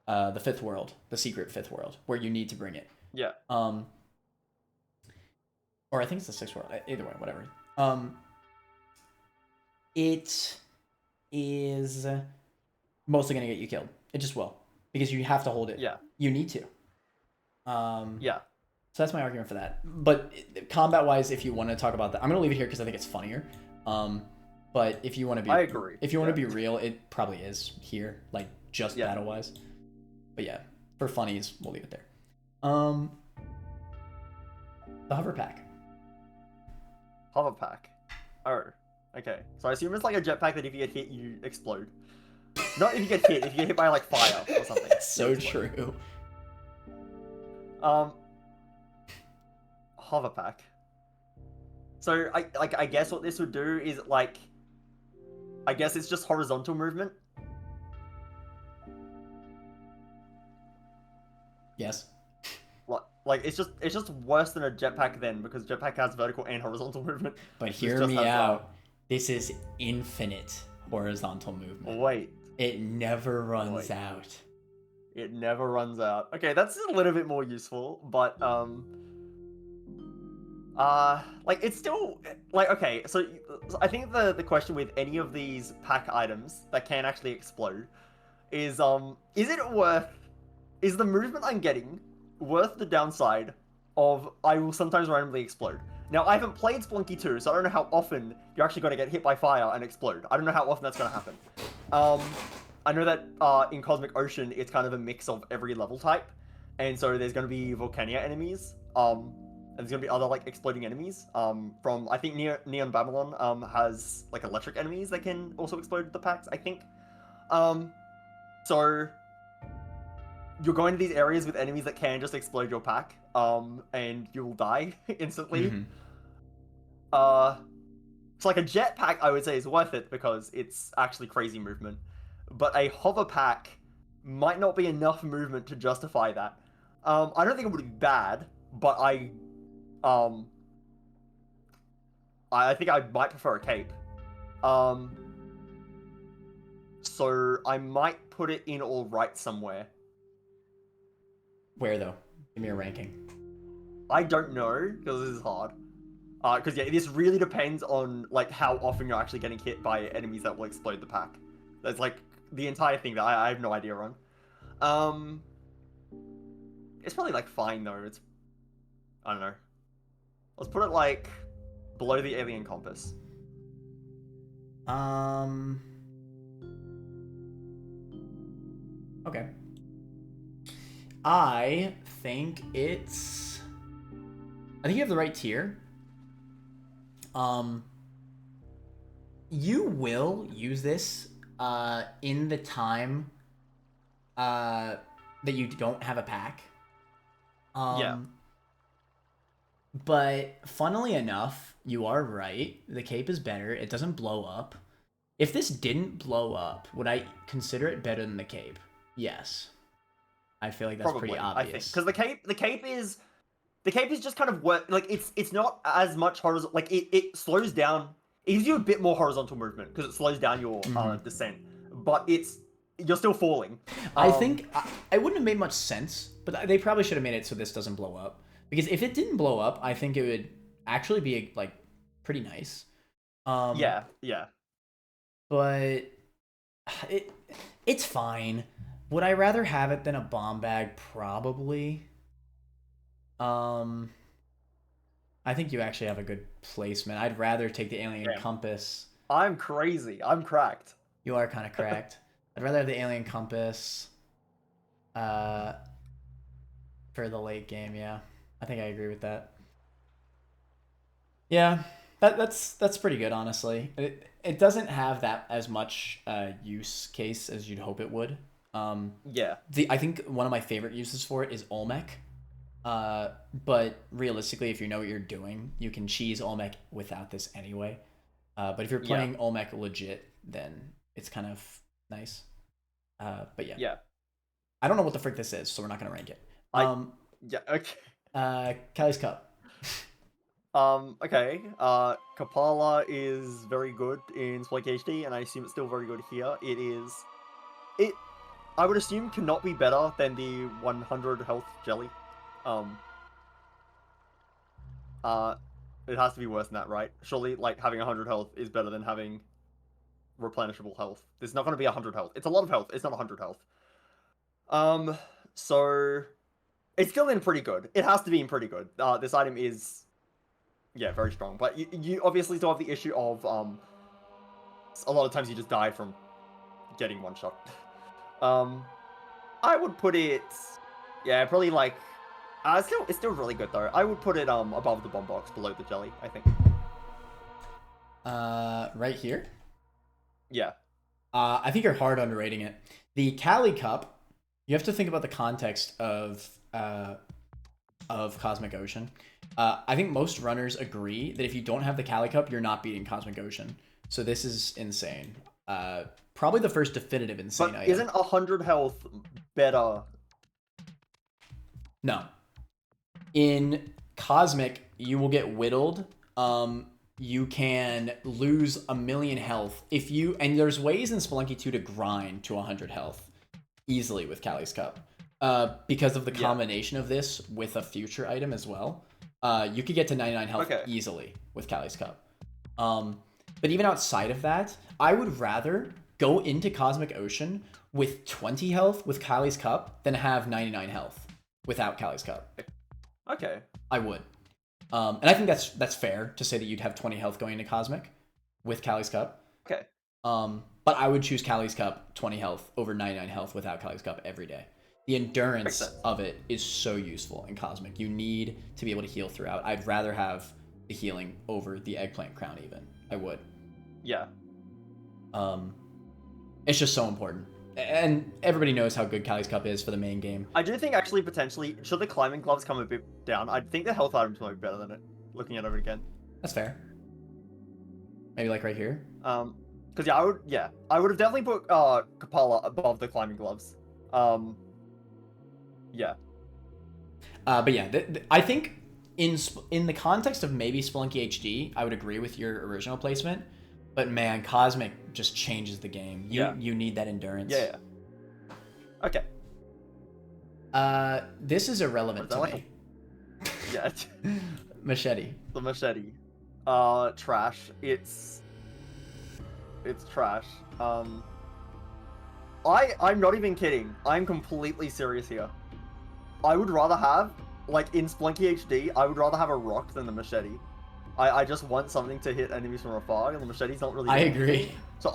the 5th world, the secret 5th world, where you need to bring it. Yeah. Or I think it's the 6th world. Either way, whatever. It is mostly gonna get you killed. It just will, because you have to hold it. Yeah. You need to. Yeah. So that's my argument for that. But combat-wise, if you want to talk about that, I'm gonna leave it here because I think it's funnier. But if you want to be, I agree. If you want to be real, it probably is here, like just battle-wise. But yeah, for funnies, we'll leave it there. The hover pack. Hover pack. Oh, okay. So I assume it's like a jetpack that if you get hit, you explode. Not if you get hit. If you get hit by like fire or something. That's so true. Hover pack. So I guess what this would do is like, I guess it's just horizontal movement. Yes. Like it's just worse than a jetpack then, because jetpack has vertical and horizontal movement. But hear me out. This is infinite horizontal movement. Wait. It never runs out. It never runs out. Okay, that's a little bit more useful, but like it's still like, okay, so I think the question with any of these pack items that can actually explode is the movement I'm getting worth the downside of I will sometimes randomly explode. Now, I haven't played Spelunky 2, so I don't know how often you're actually going to get hit by fire and explode. I don't know how often that's going to happen. I know that in Cosmic Ocean, it's kind of a mix of every level type. And so there's going to be Volcania enemies. And there's going to be other, like, exploding enemies. From, I think, Neon Babylon has, like, electric enemies that can also explode the packs, I think. So you're going to these areas with enemies that can just explode your pack, and you'll die instantly. Mm-hmm. So like a jetpack, I would say, is worth it because it's actually crazy movement. But a hover pack might not be enough movement to justify that. I don't think it would be bad, but I think I might prefer a cape. So I might put it in all right somewhere. Where though? Give me a ranking. I don't know, because this is hard. Because yeah, this really depends on like how often you're actually getting hit by enemies that will explode the pack. That's like the entire thing that I have no idea on. It's probably like fine though. It's, I don't know. Let's put it like below the alien compass. Okay. I think it's... I think you have the right tier. You will use this in the time that you don't have a pack. Yeah. But funnily enough, you are right. The cape is better. It doesn't blow up. If this didn't blow up, would I consider it better than the cape? Yes. I feel like that's Probably, pretty obvious. Because the cape is just kind of like it's not as much horizontal. Like it slows down. It gives you a bit more horizontal movement because it slows down your descent. But you're still falling. I think it wouldn't have made much sense, but they probably should have made it so this doesn't blow up. Because if it didn't blow up, I think it would actually be like pretty nice. Yeah, yeah. But it it's fine. Would I rather have it than a bomb bag? Probably. Um, I think you actually have a good placement. I'd rather take the alien Damn. compass. I'm crazy. I'm cracked. You are kind of cracked. I'd rather have the alien compass. Uh, for the late game, yeah. I think I agree with that. Yeah, that's pretty good, honestly. It doesn't have that as much use case as you'd hope it would. Yeah. I think one of my favorite uses for it is Olmec. But realistically, if you know what you're doing, you can cheese Olmec without this anyway. But if you're playing Olmec legit, then it's kind of nice. But yeah. Yeah. I don't know what the frick this is, so we're not gonna rank it. Yeah, okay. Kylie's Cup. Okay. Kapala is very good in Spelunky HD, and I assume it's still very good here. It, I would assume, cannot be better than the 100 health jelly. It has to be worse than that, right? Surely, like, having 100 health is better than having replenishable health. There's not going to be 100 health. It's a lot of health. It's not 100 health. So it's still in pretty good. It has to be in pretty good. This item is, yeah, very strong. But you obviously still have the issue of, a lot of times you just die from getting one shot. I would put it, yeah, probably like, it's still really good though. I would put it above the bomb box, below the jelly, I think. Right here. Yeah. I think you're hard underrating it. The Kali Cup, you have to think about the context of Cosmic Ocean. I think most runners agree that if you don't have the Kali Cup, you're not beating Cosmic Ocean. So this is insane. Probably the first definitive insane but item. Isn't 100 health better? No. In Cosmic, you will get whittled. You can lose 1,000,000 health if you, and there's ways in Spelunky 2 to grind to 100 health easily with Kali's Cup. Because of the combination of this with a future item as well. You could get to 99 health easily with Kali's Cup. But even outside of that, I would rather go into Cosmic Ocean with 20 health with Kali's Cup than have 99 health without Kali's Cup. Okay. I would. And I think that's fair to say that you'd have 20 health going into Cosmic with Kali's Cup. Okay. But I would choose Kali's Cup 20 health over 99 health without Kali's Cup every day. The endurance of it is so useful in Cosmic. You need to be able to heal throughout. I'd rather have the healing over the Eggplant Crown even. I would. Yeah. It's just so important. And everybody knows how good Kali's Cup is for the main game. I do think actually potentially, should the climbing gloves come a bit down, I think the health items might be better than it, looking at it again. That's fair. Maybe like right here? Because I would have definitely put Kapala above the climbing gloves. Yeah. But yeah, I think in the context of maybe Spelunky HD, I would agree with your original placement. But man, Cosmic just changes the game. You need that endurance. Yeah. Okay. This is irrelevant to me. Yeah. Machete. The machete. Trash. It's trash. I'm not even kidding. I'm completely serious here. I would rather have, like, in Spelunky HD, I would rather have a rock than the machete. I just want something to hit enemies from afar, and the machete's not really. I agree. So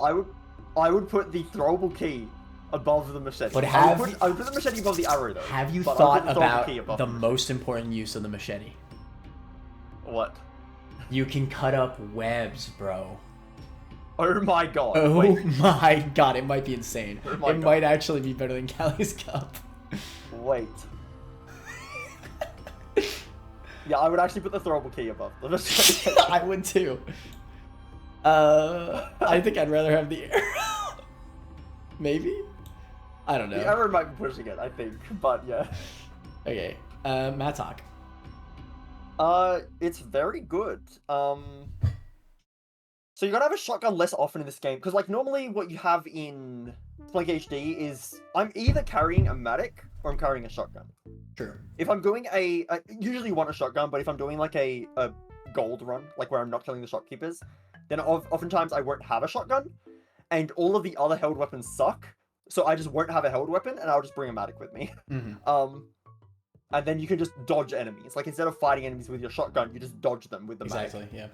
I would put the throwable key above the machete. But I would put the machete above the arrow though. Have you thought about the most important use of the machete? What? You can cut up webs, bro. Oh my god. Oh my god, it might be insane. It might actually be better than Kali's Cup. Wait. Yeah, I would actually put the throwable key above the machete. I would too. I think I'd rather have the arrow. Maybe? I don't know. The arrow might be pushing it, I think, but yeah. Okay. Mattock. It's very good. So you're gonna have a shotgun less often in this game, because like normally what you have in Spelunky HD is I'm either carrying a Matic or I'm carrying a shotgun. True. If I'm doing I usually want a shotgun, but if I'm doing like a gold run, like where I'm not killing the shopkeepers, then oftentimes I won't have a shotgun, and all of the other held weapons suck. So I just won't have a held weapon, and I'll just bring a medic with me. Mm-hmm. And then you can just dodge enemies. Like instead of fighting enemies with your shotgun, you just dodge them with the medic. Exactly. Yeah.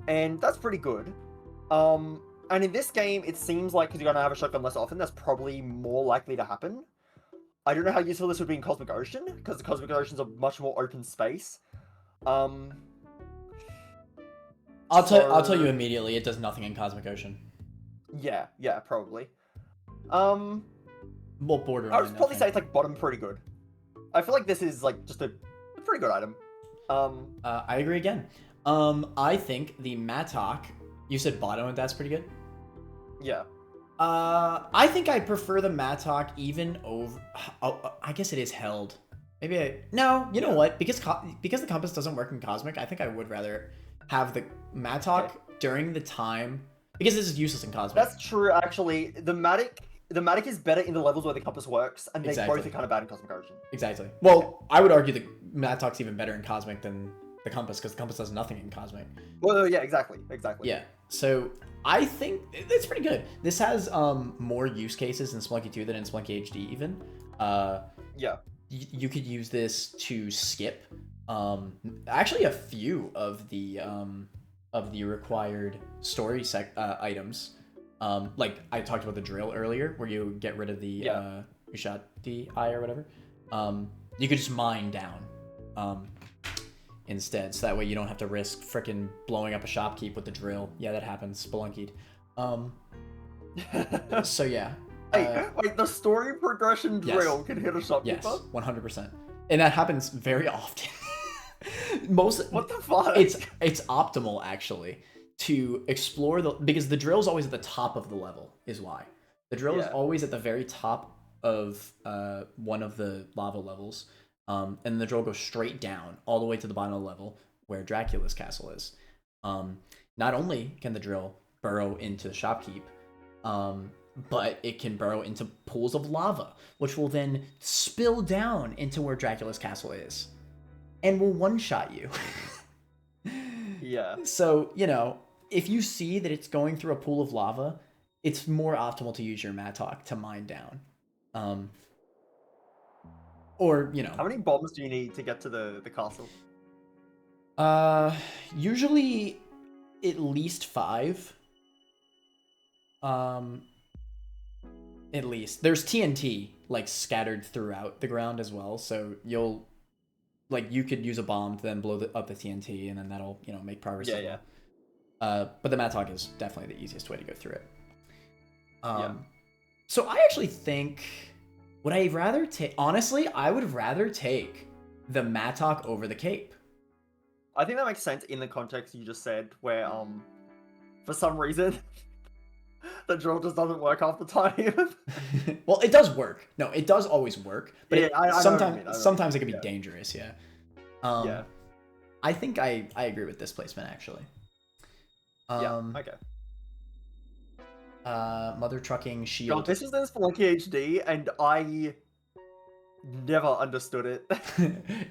And that's pretty good. And in this game, it seems like because you're gonna have a shotgun less often, that's probably more likely to happen. I don't know how useful this would be in Cosmic Ocean, because the Cosmic Ocean's a much more open space. I'll tell you immediately, it does nothing in Cosmic Ocean. Yeah, probably. Well, borderline. I would probably say it's like bottom pretty good. I feel like this is like just a pretty good item. I agree again. I think the Mattock, you said bottom, and that's pretty good. Yeah. I think I prefer the Mattock even over. Oh, I guess it is held. Maybe no. You know what? Because the compass doesn't work in Cosmic, I think I would rather have the Mattock during the time, because this is useless in Cosmic. That's true, actually. The Matic is better in the levels where the compass works, and they both are kind of bad in Cosmic Ocean. Exactly. Well, I would argue the Mattock's even better in Cosmic than the compass, because the compass does nothing in Cosmic. Well, yeah, exactly. Yeah. So I think it's pretty good. This has more use cases in Spelunky 2 than in Spelunky HD even. Yeah. You could use this to skip actually a few of the required story items. Like I talked about the drill earlier, where you get rid of the Ushati eye or whatever. You could just mine down instead, so that way you don't have to risk frickin' blowing up a shopkeep with the drill. Yeah, that happens. Spelunkied. So yeah. Hey, wait, the story progression drill can hit a shopkeeper? Yes, 100%. And that happens very often. What the fuck? It's optimal actually to explore because the drill's always at the top of the level is why. The drill is always at the very top of one of the lava levels. And the drill goes straight down all the way to the bottom of the level where Dracula's castle is. Not only can the drill burrow into the shopkeep, but it can burrow into pools of lava, which will then spill down into where Dracula's castle is, and will one-shot you. Yeah. So, if you see that it's going through a pool of lava, it's more optimal to use your Mattock to mine down. Or, How many bombs do you need to get to the castle? Usually at least 5. At least. There's TNT, like, scattered throughout the ground as well, so you could use a bomb to then blow up the TNT, and then that'll, make progress. Yeah. But the Mattock is definitely the easiest way to go through it. So I actually think... Would I rather take... Honestly, I would rather take the Mattock over the cape. I think that makes sense in the context you just said, where, for some reason, the drill just doesn't work half the time. Well, it does work. No, it does always work. But sometimes it can be dangerous, yeah. I think I agree with this placement, actually. Okay. Mother trucking shield. God, this is in Spelunky HD, and I never understood it.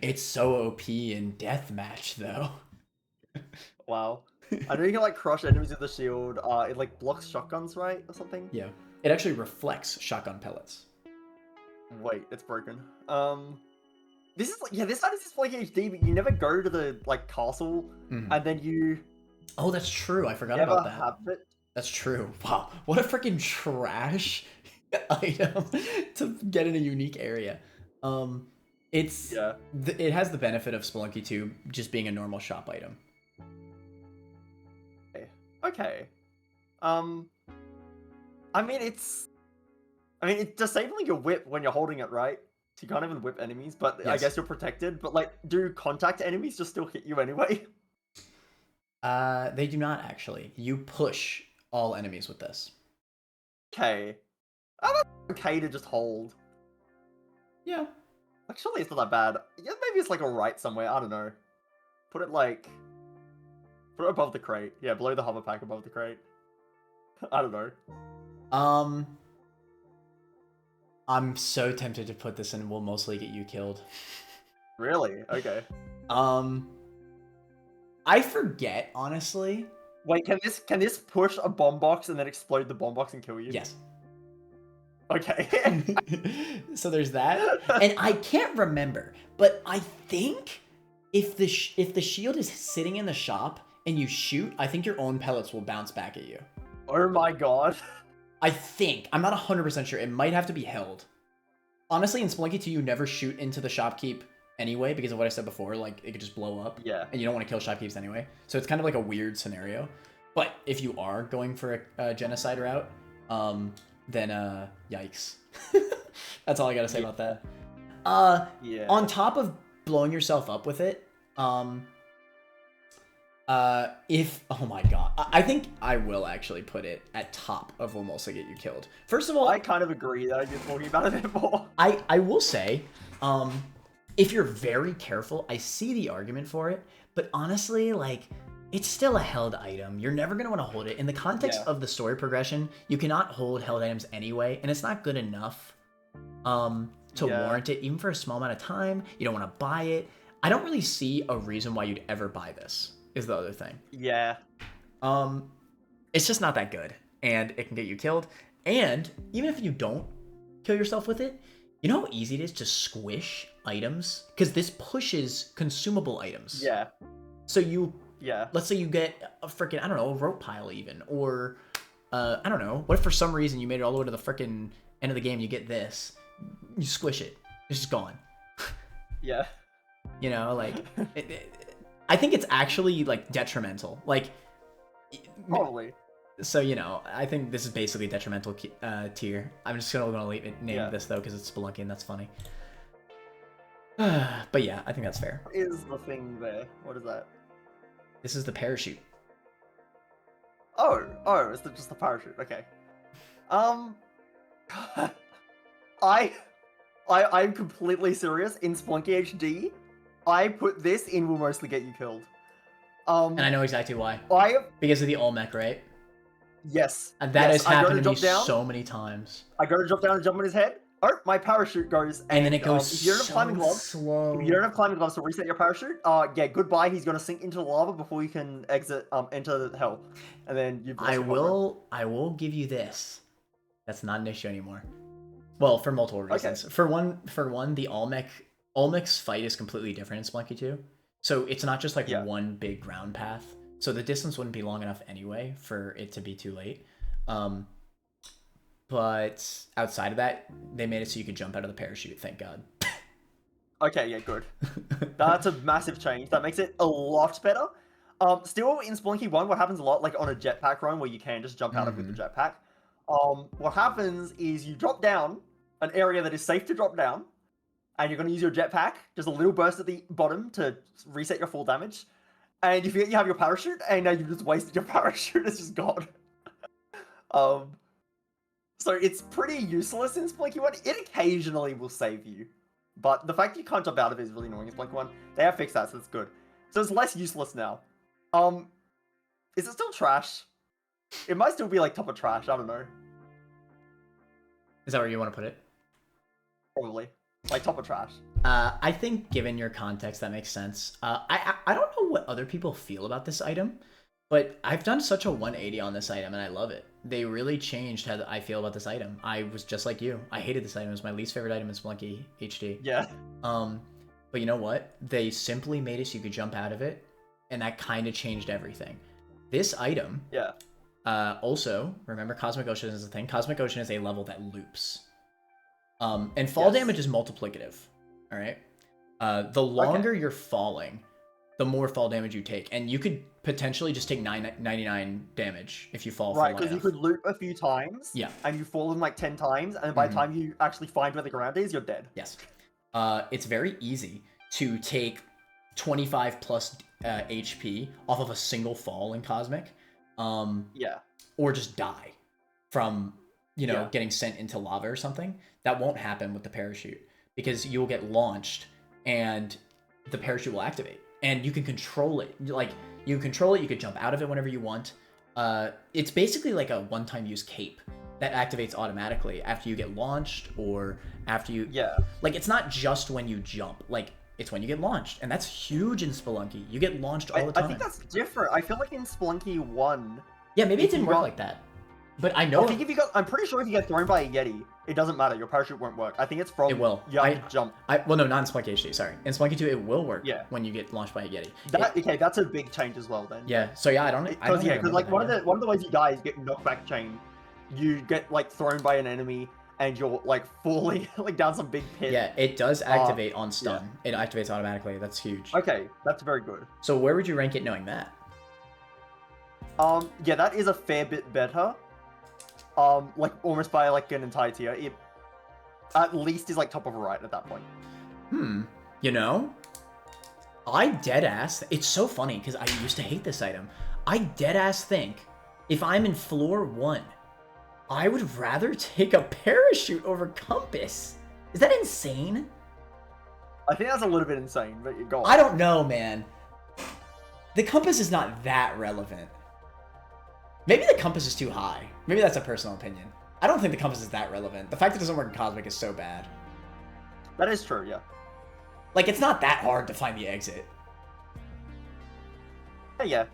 It's so OP in deathmatch, though. Wow. I know you can like crush enemies with the shield. It like blocks shotguns, right, or something? Yeah. It actually reflects shotgun pellets. Wait, it's broken. This is like this side is Spelunky HD, but you never go to the like castle, and then you. Oh, that's true. I forgot about that. Have it. That's true. Wow, what a freaking trash item to get in a unique area. It has the benefit of Spelunky 2 just being a normal shop item. Okay. I mean, it's disabling your whip when you're holding it, right? So you can't even whip enemies, but yes. I guess you're protected. But like, do contact enemies just still hit you anyway? They do not actually. You push all enemies with this. Okay. That's okay to just hold. Yeah. Actually, it's not that bad. Yeah, maybe it's like alright somewhere. I don't know. Put it above the crate. Yeah, below the hover pack above the crate. I don't know. I'm so tempted to put this in. Will mostly get you killed. Really? Okay. I forget honestly. Wait, can this push a bomb box and then explode the bomb box and kill you? Yes. Okay. So there's that, and I can't remember, but I think if the shield is sitting in the shop and you shoot, I think your own pellets will bounce back at you. Oh my god. I think. I'm not 100% sure. It might have to be held. Honestly, in Spelunky 2, you never shoot into the shopkeep anyway because of what I said before. Like, it could just blow up. Yeah. And you don't want to kill shopkeeps anyway. So it's kind of like a weird scenario. But if you are going for a genocide route, then yikes. That's all I gotta say about that. Yeah. On top of blowing yourself up with it, if oh my god, I think I will actually put it at top of will mostly get you killed. First of all, I kind of agree that I've been talking about it a bit more. I will say, if you're very careful, I see the argument for it, but honestly, like, it's still a held item. You're never going to want to hold it. In the context of the story progression, you cannot hold held items anyway, and it's not good enough to warrant it, even for a small amount of time. You don't want to buy it. I don't really see a reason why you'd ever buy this, is the other thing. Yeah. It's just not that good, and it can get you killed. And even if you don't kill yourself with it, you know how easy it is to squish items? Because this pushes consumable items. Yeah. So you... Yeah. Let's say you get a freaking, I don't know, a rope pile even, or I don't know. What if for some reason you made it all the way to the freaking end of the game? You get this, you squish it, it's just gone. Yeah. You know, like I think it's actually like detrimental. Like Probably. So you know, I think this is basically detrimental tier. I'm just gonna leave it name this though because it's Spelunky and that's funny. But yeah, I think that's fair. What is the thing there? What is that? This is the parachute. Oh, it's just the parachute. Okay. I'm completely serious. In Spelunky HD, I put this in will mostly get you killed. And I know exactly why. Because of the all mech, right? Yes. And that has happened to me so many times. I go to drop down and jump on his head. Oh, my parachute goes. And then it goes if you don't have climbing gloves, slow. If you don't have climbing gloves to reset your parachute, yeah, goodbye. He's gonna sink into the lava before you can enter the hell. And then you've I will give you this. That's not an issue anymore. Well, for multiple reasons. Okay. For one, the Olmec's fight is completely different in Spelunky 2. So it's not just like one big ground path. So the distance wouldn't be long enough anyway for it to be too late. But outside of that, they made it so you could jump out of the parachute, thank God. Okay, yeah, good. That's a massive change. That makes it a lot better. Still, in Spelunky 1, what happens a lot, like on a jetpack run where you can just jump out of with the jetpack, what happens is you drop down an area that is safe to drop down, and you're going to use your jetpack, just a little burst at the bottom to reset your full damage, and you forget you have your parachute, and now you've just wasted your parachute, it's just gone. So it's pretty useless in Spelunky 1. It occasionally will save you. But the fact that you can't jump out of it is really annoying in Spelunky 1. They have fixed that, so it's good. So it's less useless now. Is it still trash? It might still be like top of trash, I don't know. Is that where you want to put it? Probably. Like top of trash. I think given your context, that makes sense. I don't know what other people feel about this item, but I've done such a 180 on this item and I love it. They really changed how I feel about this item. I was just like you. I hated this item. It was my least favorite item in Spelunky HD. Yeah. But you know what? They simply made it so you could jump out of it, and that kind of changed everything. This item, also, remember Cosmic Ocean is a thing. Cosmic Ocean is a level that loops. And fall damage is multiplicative, all right? The longer you're falling, the more fall damage you take. And you could potentially just take 99 damage if you fall right, because you could loop a few times, and you fall in like 10 times, and by the time you actually find where the ground is, you're dead. Yes. It's very easy to take 25 plus HP off of a single fall in Cosmic. Or just die from, you know, getting sent into lava or something. That won't happen with the parachute because you'll get launched and the parachute will activate and you can control it. Like, you can control it, you could jump out of it whenever you want. It's basically like a one-time use cape. that activates automatically after you get launched or after you... Yeah. Like, it's not just when you jump. Like, it's when you get launched. And that's huge in Spelunky. You get launched all the time. I think that's different. I feel like in Spelunky 1... Yeah, maybe it didn't work like that. But I know... I'm pretty sure if you get thrown by a Yeti, it doesn't matter. Your parachute won't work. I think it's from... It will. You have to jump. Well, no, not in Spelunky HD, sorry. In Spelunky 2, it will work when you get launched by a Yeti. Okay, that's a big change as well then. Yeah, so yeah, I don't because like one of the ways you die is get knockback chain. You get like thrown by an enemy and you're like falling like down some big pit. Yeah, it does activate on stun. Yeah. It activates automatically. That's huge. Okay, that's very good. So where would you rank it knowing that? Yeah, that is a fair bit better. Like almost by like an entire tier. It at least is like top of right at that point. You know, I deadass. It's so funny because I used to hate this item. I deadass think if I'm in floor 1, I would rather take a parachute over compass. Is that insane? I think that's a little bit insane, but you go on. I don't know, man. The compass is not that relevant. Maybe the compass is too high. Maybe that's a personal opinion. I don't think the compass is that relevant. The fact it doesn't work in Cosmic is so bad. That is true, yeah. Like, it's not that hard to find the exit. Yeah.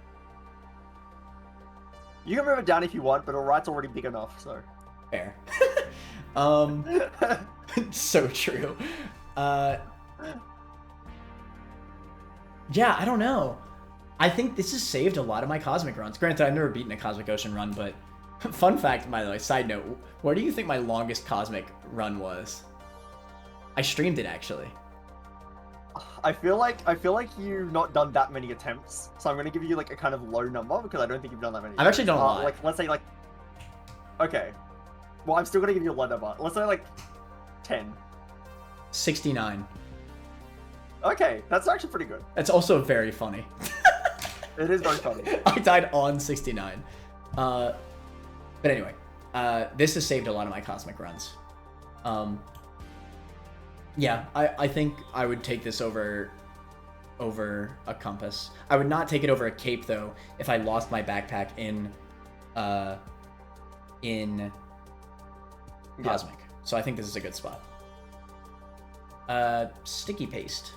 You can move it down if you want, but alright's already big enough, so... Fair. So true. Yeah, I don't know. I think this has saved a lot of my Cosmic runs. Granted, I've never beaten a Cosmic Ocean run, but... Fun fact, by the way, side note, what do you think my longest Cosmic run was? I streamed it, actually. I feel like you've not done that many attempts, so I'm gonna give you like a kind of low number because I don't think you've done that many. I've actually done a lot. Like let's say like, okay, well I'm still gonna give you a low number. Let's say like 10. 69. Okay, that's actually pretty good. That's also very funny. It is very funny. I died on 69. But anyway, this has saved a lot of my Cosmic runs. Yeah, I think I would take this over a compass. I would not take it over a cape though if I lost my backpack in Cosmic. So I think this is a good spot. Sticky paste.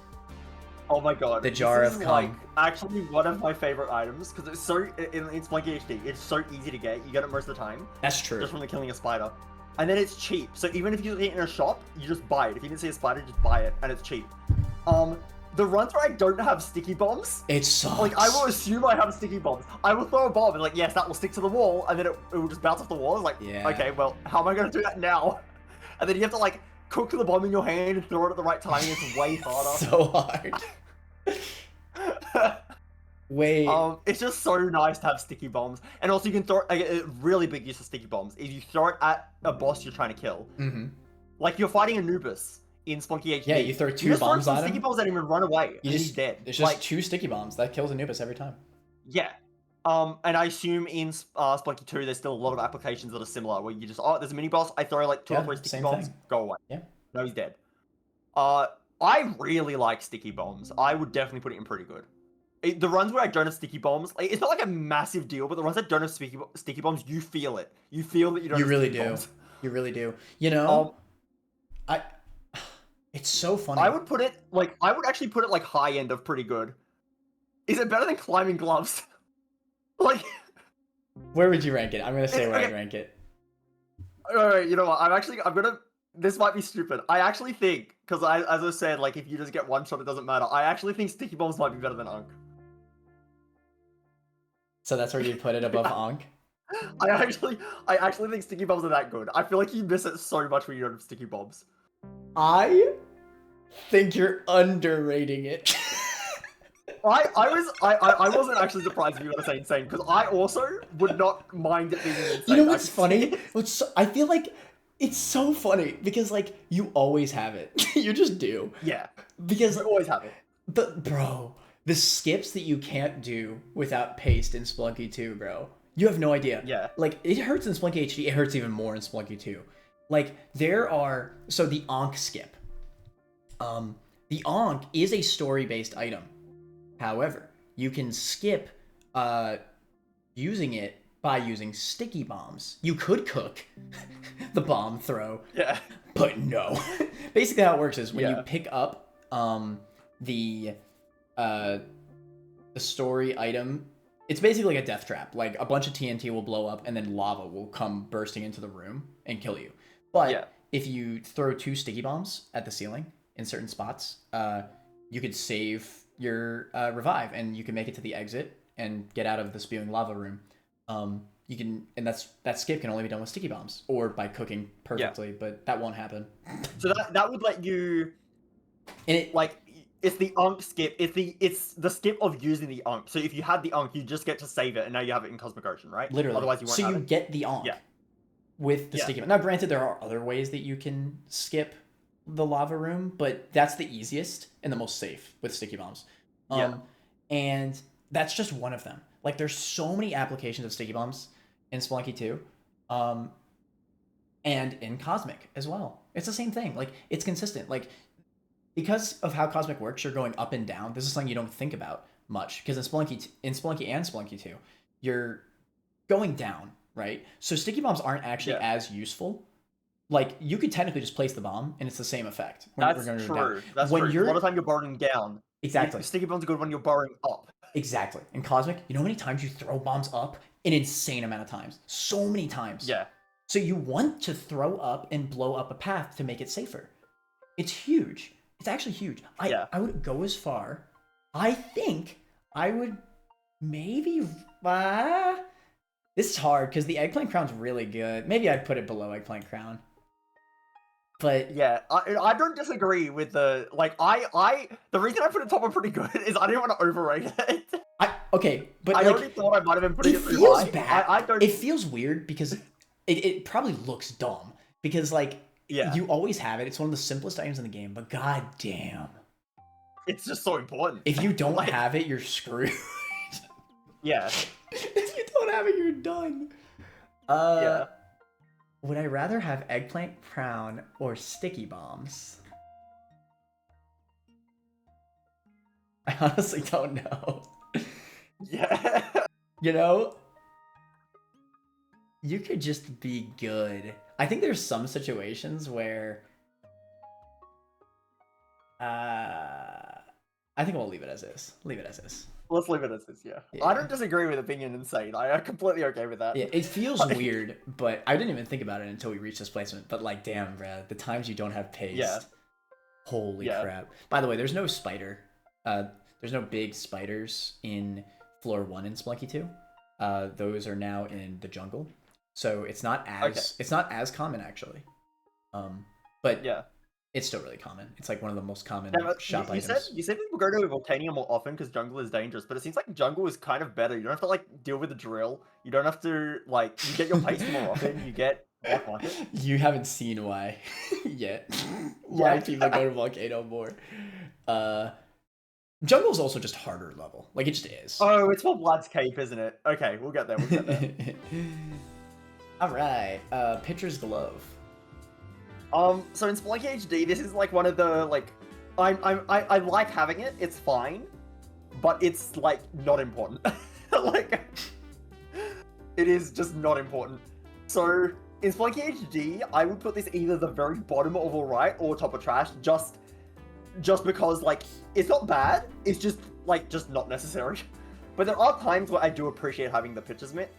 Oh my god. The jar of cum. Like actually one of my favorite items because it's so in Spelunky HD. It's so easy to get. You get it most of the time. That's true. Just from the killing a spider. And then it's cheap. So even if you see it in a shop, you just buy it. If you didn't see a spider, just buy it, and it's cheap. The runs where I don't have sticky bombs, it sucks. Like I will assume I have sticky bombs. I will throw a bomb and like, yes, that will stick to the wall, and then it will just bounce off the wall. It's like, yeah. Okay, well, how am I going to do that now? And then you have to like cook the bomb in your hand and throw it at the right time. And it's way harder. So hard. Wait. It's just so nice to have sticky bombs, and also you can throw a really big use of sticky bombs. If you throw it at a boss you're trying to kill, like you're fighting Anubis in Spelunky HD. Yeah, you throw two bombs at him. Sticky bombs at him and run away. He's dead. It's just like, 2 sticky bombs that kills Anubis every time. Yeah. And I assume in Spelunky 2 there's still a lot of applications that are similar, where you just there's a mini boss. I throw like 2 or 3 sticky bombs, go away. Yeah. No, he's dead. I really like sticky bombs. I would definitely put it in pretty good. The runs where I don't have sticky bombs, like, it's not like a massive deal, but the runs that don't have sticky bombs, you feel it. You feel that you don't have sticky bombs. You really do. You know, it's so funny. I would actually put it like high end of pretty good. Is it better than climbing gloves? Like, where would you rank it? I'm gonna say where I'd rank it. Alright, you know what? This might be stupid. I actually think, because as I said, like, if you just get one shot, it doesn't matter. I actually think sticky bombs might be better than Ankh. So that's where you put it above Ankh? I actually think sticky bombs are that good. I feel like you miss it so much when you don't have sticky bombs. I think you're underrating it. I wasn't actually surprised if you were gonna say insane, because I also would not mind it being insane. You know what's funny? I feel like it's so funny because like you always have it. You just do. Yeah. Because you always have it. But bro, the skips that you can't do without paste in Spelunky 2, bro. You have no idea. Yeah. Like, it hurts in Spelunky HD. It hurts even more in Spelunky 2. Like, so the Ankh skip. The Ankh is a story-based item. However, you can skip using it by using sticky bombs. You could cook the bomb throw, Yeah. but no. Basically, how it works is when you Yeah. pick up the story item, it's basically like a death trap. Like a bunch of TNT will blow up, and then lava will come bursting into the room and kill you. But Yeah. if you throw 2 sticky bombs at the ceiling in certain spots, you could save your revive, and you can make it to the exit and get out of the spewing lava room. You can, and that skip can only be done with sticky bombs or by cooking perfectly, but that won't happen. So that would let you, And it, like, it's the Unk skip. It's the skip of using the Unk. So if you had the Unk, you just get to save it, and now you have it in Cosmic Ocean, right? literally, Otherwise, you won't so have you it. get the onk Yeah. with the Yeah. sticky bomb. Now, granted, there are other ways that you can skip the lava room, but that's the easiest and the most safe with sticky bombs. Yeah. And that's just one of them. Like, there's so many applications of sticky bombs in Spelunky 2, and in Cosmic as well. It's the same thing. Like, it's consistent. Like, because of how Cosmic works, you're going up and down. This is something you don't think about much, because in Spelunky and Spelunky 2, you're going down, right? So sticky bombs aren't actually as useful. Like, you could technically just place the bomb, and it's the same effect. That's true. That's true. A lot of time you're burrowing down. Exactly. Sticky bombs are good when you're burrowing up. Exactly. In Cosmic, you know how many times you throw bombs up? An insane amount of times. So many times. Yeah. So you want to throw up and blow up a path to make it safer. It's huge. It's actually huge. I would go as far. I think I would maybe... this is hard, because the Eggplant Crown's really good. Maybe I'd put it below Eggplant Crown. But... yeah, I don't disagree with the... Like, the reason I put it top of pretty good is I didn't want to overrate it. Okay, but I like, already thought I might have been putting it too feels high. bad. I don't... It feels weird, because it probably looks dumb. Because, like, you always have it. It's one of the simplest items in the game, but god damn. It's just so important. If you don't have it, you're screwed. Yeah. If you don't have it, you're done. Yeah. Would I rather have Eggplant Crown or Sticky Bombs? I honestly don't know. Yeah. You know? You could just be good. I think there's some situations where... I think we'll leave it as is. Leave it as is. Let's leave it as this, yeah. I don't disagree with opinion insane. I am completely okay with that. Yeah, it feels weird, but I didn't even think about it until we reached this placement. But like, damn, bruh, the times you don't have paste. Yeah. Holy crap. By the way, there's no spider. There's no big spiders in floor 1 in Spelunky 2. Those are now in the jungle. So it's not as common actually. But yeah. It's still really common. It's like one of the most common shop you items. You said people go to Volcania more often because jungle is dangerous, but it seems like jungle is kind of better. You don't have to like deal with the drill. You don't have to like you get your pace more often. You get black market. You haven't seen why yet. Why people go to Volcano more. Jungle's also just harder level. Like it just is. Oh, it's for Blood's Cape, isn't it? Okay, we'll get there. We'll get there. All right. Pitcher's Glove. So in Spelunky HD, this is like one of the like, I like having it. It's fine, but it's like not important. Like, it is just not important. So in Spelunky HD, I would put this either the very bottom of all right or top of trash, just because like it's not bad. It's just like not necessary. But there are times where I do appreciate having the pitcher's mitt.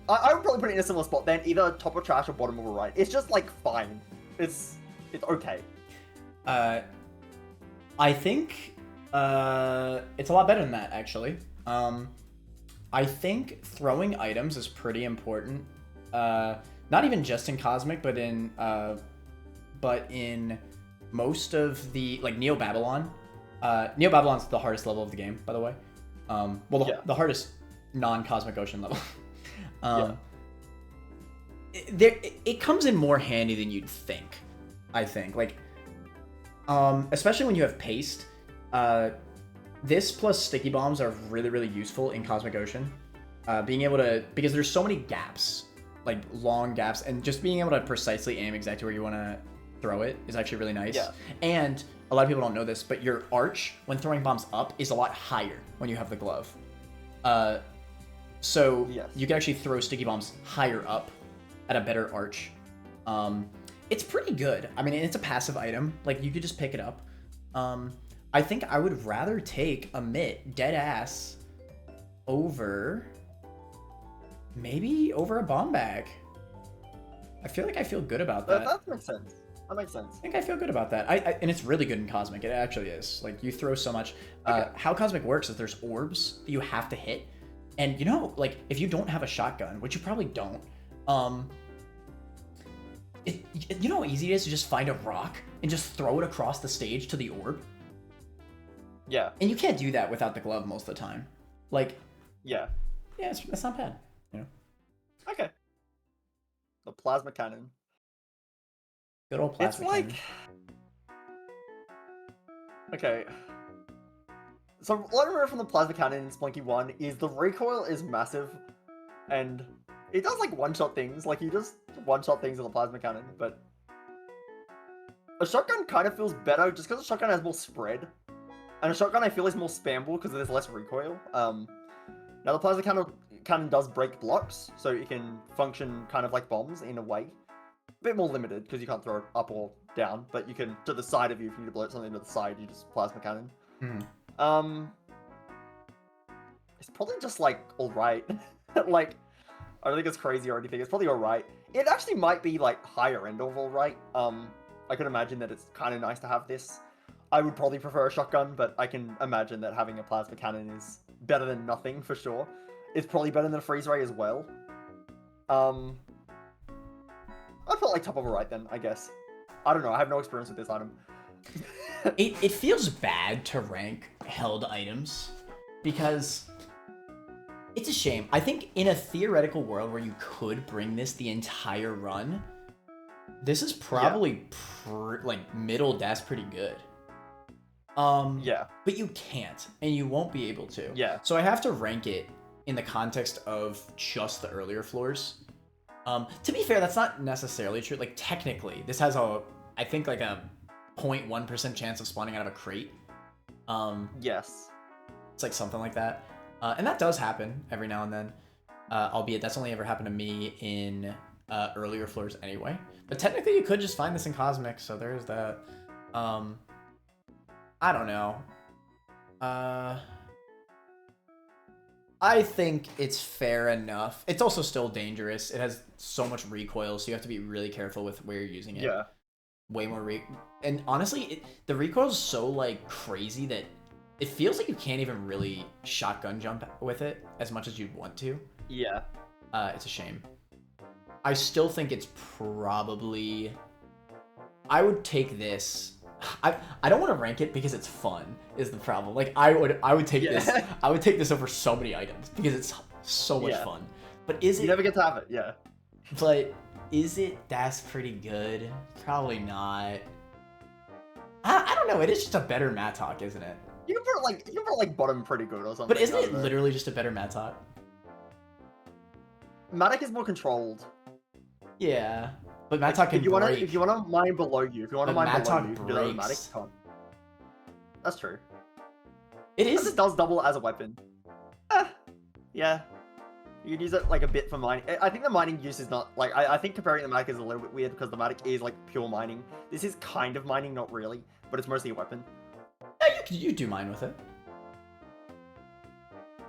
I would probably put it in a similar spot then, either top of trash or bottom of a right. It's just like fine. It's okay. I think it's a lot better than that actually. I think throwing items is pretty important. Not even just in Cosmic, but in most of the like Neo Babylon. Neo Babylon's the hardest level of the game, by the way. The hardest non-Cosmic Ocean level. It comes in more handy than you'd think, I think. Like, especially when you have paste. This plus sticky bombs are really, really useful in Cosmic Ocean. Being able to, because there's so many gaps, like long gaps, and just being able to precisely aim exactly where you want to throw it is actually really nice. Yeah. And a lot of people don't know this, but your arch when throwing bombs up is a lot higher when you have the glove. So Yes. you can actually throw sticky bombs higher up at a better arch. It's pretty good. I mean, it's a passive item. Like, you could just pick it up. I think I would rather take a mitt, dead ass, over... maybe over a bomb bag. I feel like I feel good about that. That makes sense. That makes sense. I think I feel good about that. And it's really good in Cosmic. It actually is. Like, you throw so much. Okay. How Cosmic works is there's orbs that you have to hit. And, you know, like, if you don't have a shotgun, which you probably don't, you know how easy it is to just find a rock and just throw it across the stage to the orb? Yeah. And you can't do that without the glove most of the time. Like, Yeah. yeah, it's not bad. You know? Okay. The plasma cannon. Good old plasma It's like... cannon. Okay. So what I remember from the plasma cannon in Spelunky 1 is the recoil is massive, and it does like one-shot things. Like, you just one-shot things with a plasma cannon, but a shotgun kind of feels better just because a shotgun has more spread, and a shotgun I feel is more spammable because there's less recoil. Now the plasma cannon does break blocks, so it can function kind of like bombs in a way. A bit more limited because you can't throw it up or down, but you can to the side of you if you need to blow something to the side. You just plasma cannon. It's probably just like alright. Like, I don't think it's crazy or anything. It's probably alright. It actually might be like higher end of alright. I can imagine that it's kind of nice to have this. I would probably prefer a shotgun, but I can imagine that having a plasma cannon is better than nothing for sure. It's probably better than a freeze ray as well. I felt like top of alright then, I guess. I don't know. I have no experience with this item. It feels bad to rank held items because it's a shame. I think in a theoretical world where you could bring this the entire run, this is probably like middle that's pretty good. Yeah. But you can't, and you won't be able to. Yeah. So I have to rank it in the context of just the earlier floors. To be fair, that's not necessarily true. Like, technically, this has I think like a 0.1% chance of spawning out of a crate. Yes. It's like something like that. And that does happen every now and then. Albeit that's only ever happened to me in earlier floors anyway. But technically you could just find this in Cosmic, so there's that. I don't know. I think it's fair enough. It's also still dangerous. It has so much recoil, so you have to be really careful with where you're using it. Yeah. Way more and honestly, the recoil is so like crazy that it feels like you can't even really shotgun jump with it as much as you'd want to. Yeah. It's a shame. I still think it's probably... I would take this. I don't want to rank it because it's fun is the problem. Like, I would take this. I would take this over so many items because it's so much fun. But is it... You never get to have it, yeah. But is it that's pretty good? Probably not. I don't know. It is just a better Mattock, isn't it? You can put like bottom pretty good or something. But isn't it literally just a better Mattock? Mattock is more controlled. Yeah, but Mattock can break. If you want to mine below you, if you want to mine below you, you can do that with breaks. Mattock. That's true. It Plus is. it does double as a weapon. Yeah. You can use it like a bit for mining. I think the mining use is not like I think comparing the Mattock is a little bit weird because the Mattock is like pure mining. This is kind of mining, not really, but it's mostly a weapon. Yeah, you do mine with it.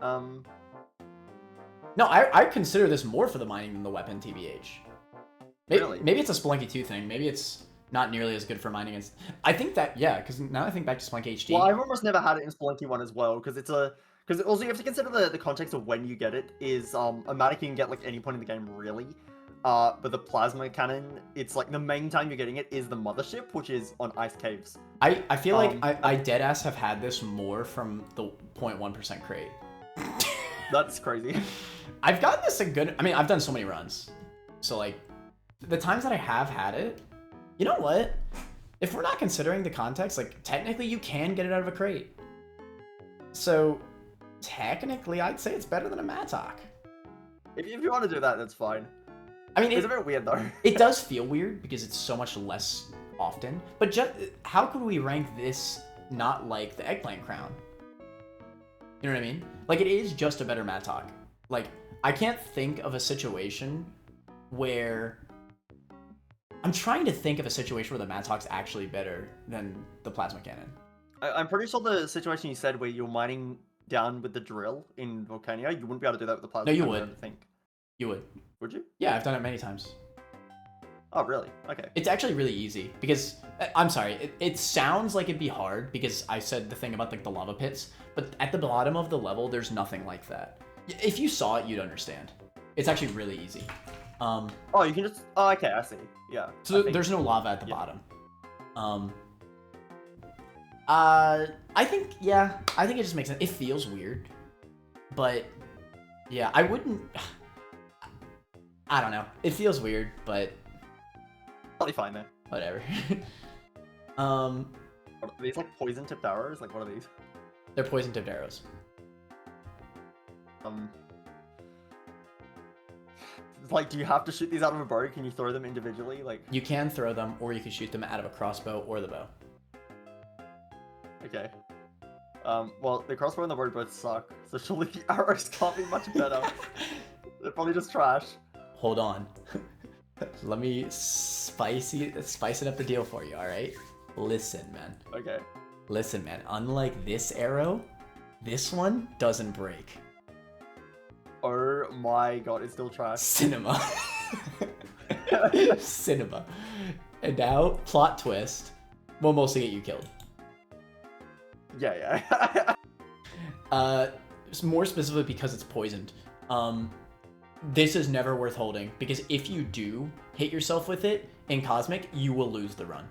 No, I consider this more for the mining than the weapon, TBH. Maybe it's a Spelunky 2 thing. Maybe it's not nearly as good for mining as... I think that, yeah, because now I think back to Spelunky HD. Well, I've almost never had it in Spelunky 1 as well, because it's a... Because also you have to consider the context of when you get it is, a Mattock you can get like any point in the game, really. But the plasma cannon, it's like the main time you're getting it is the mothership, which is on ice caves. I feel like I deadass have had this more from the 0.1% crate. That's crazy. I've gotten this a good... I mean, I've done so many runs. So, like, the times that I have had it, you know what? If we're not considering the context, like, technically you can get it out of a crate. So, technically, I'd say it's better than a Mattock. If you want to do that, that's fine. I mean, it's a bit weird, though. It does feel weird because it's so much less often. But just how could we rank this not like the Eggplant Crown? You know what I mean? Like, it is just a better Mattock. Like, I can't think of a situation where... I'm trying to think of a situation where the Madtock's actually better than the Plasma Cannon. I'm pretty sure the situation you said where you're mining down with the drill in Volcania, you wouldn't be able to do that with the Plasma No, you Cannon, would. I don't think. You would. Would you? Yeah, I've done it many times. Oh, really? Okay. It's actually really easy because... I'm sorry, it sounds like it'd be hard because I said the thing about like the lava pits, but at the bottom of the level, there's nothing like that. If you saw it, you'd understand. It's actually really easy. Oh, you can just... Oh, okay, I see. Yeah. So there's no lava at the bottom. I think it just makes sense. It feels weird, but yeah, I wouldn't... I don't know. It feels weird, but... Probably fine then. Whatever. Are these like poison tipped arrows? Like, what are these? They're poison tipped arrows. Like, do you have to shoot these out of a bow? Can you throw them individually? Like, you can throw them, or you can shoot them out of a crossbow or the bow. Okay. Well, the crossbow and the bow both suck, so surely the arrows can't be much better. They're probably just trash. Hold on. Let me spice it up the deal for you, alright? Listen, man. Okay. Listen, man. Unlike this arrow, this one doesn't break. Oh my god, it's still trash. Cinema. Cinema. And now, plot twist. Will mostly get you killed. Yeah. More specifically because it's poisoned. This is never worth holding, because if you do hit yourself with it in Cosmic, you will lose the run.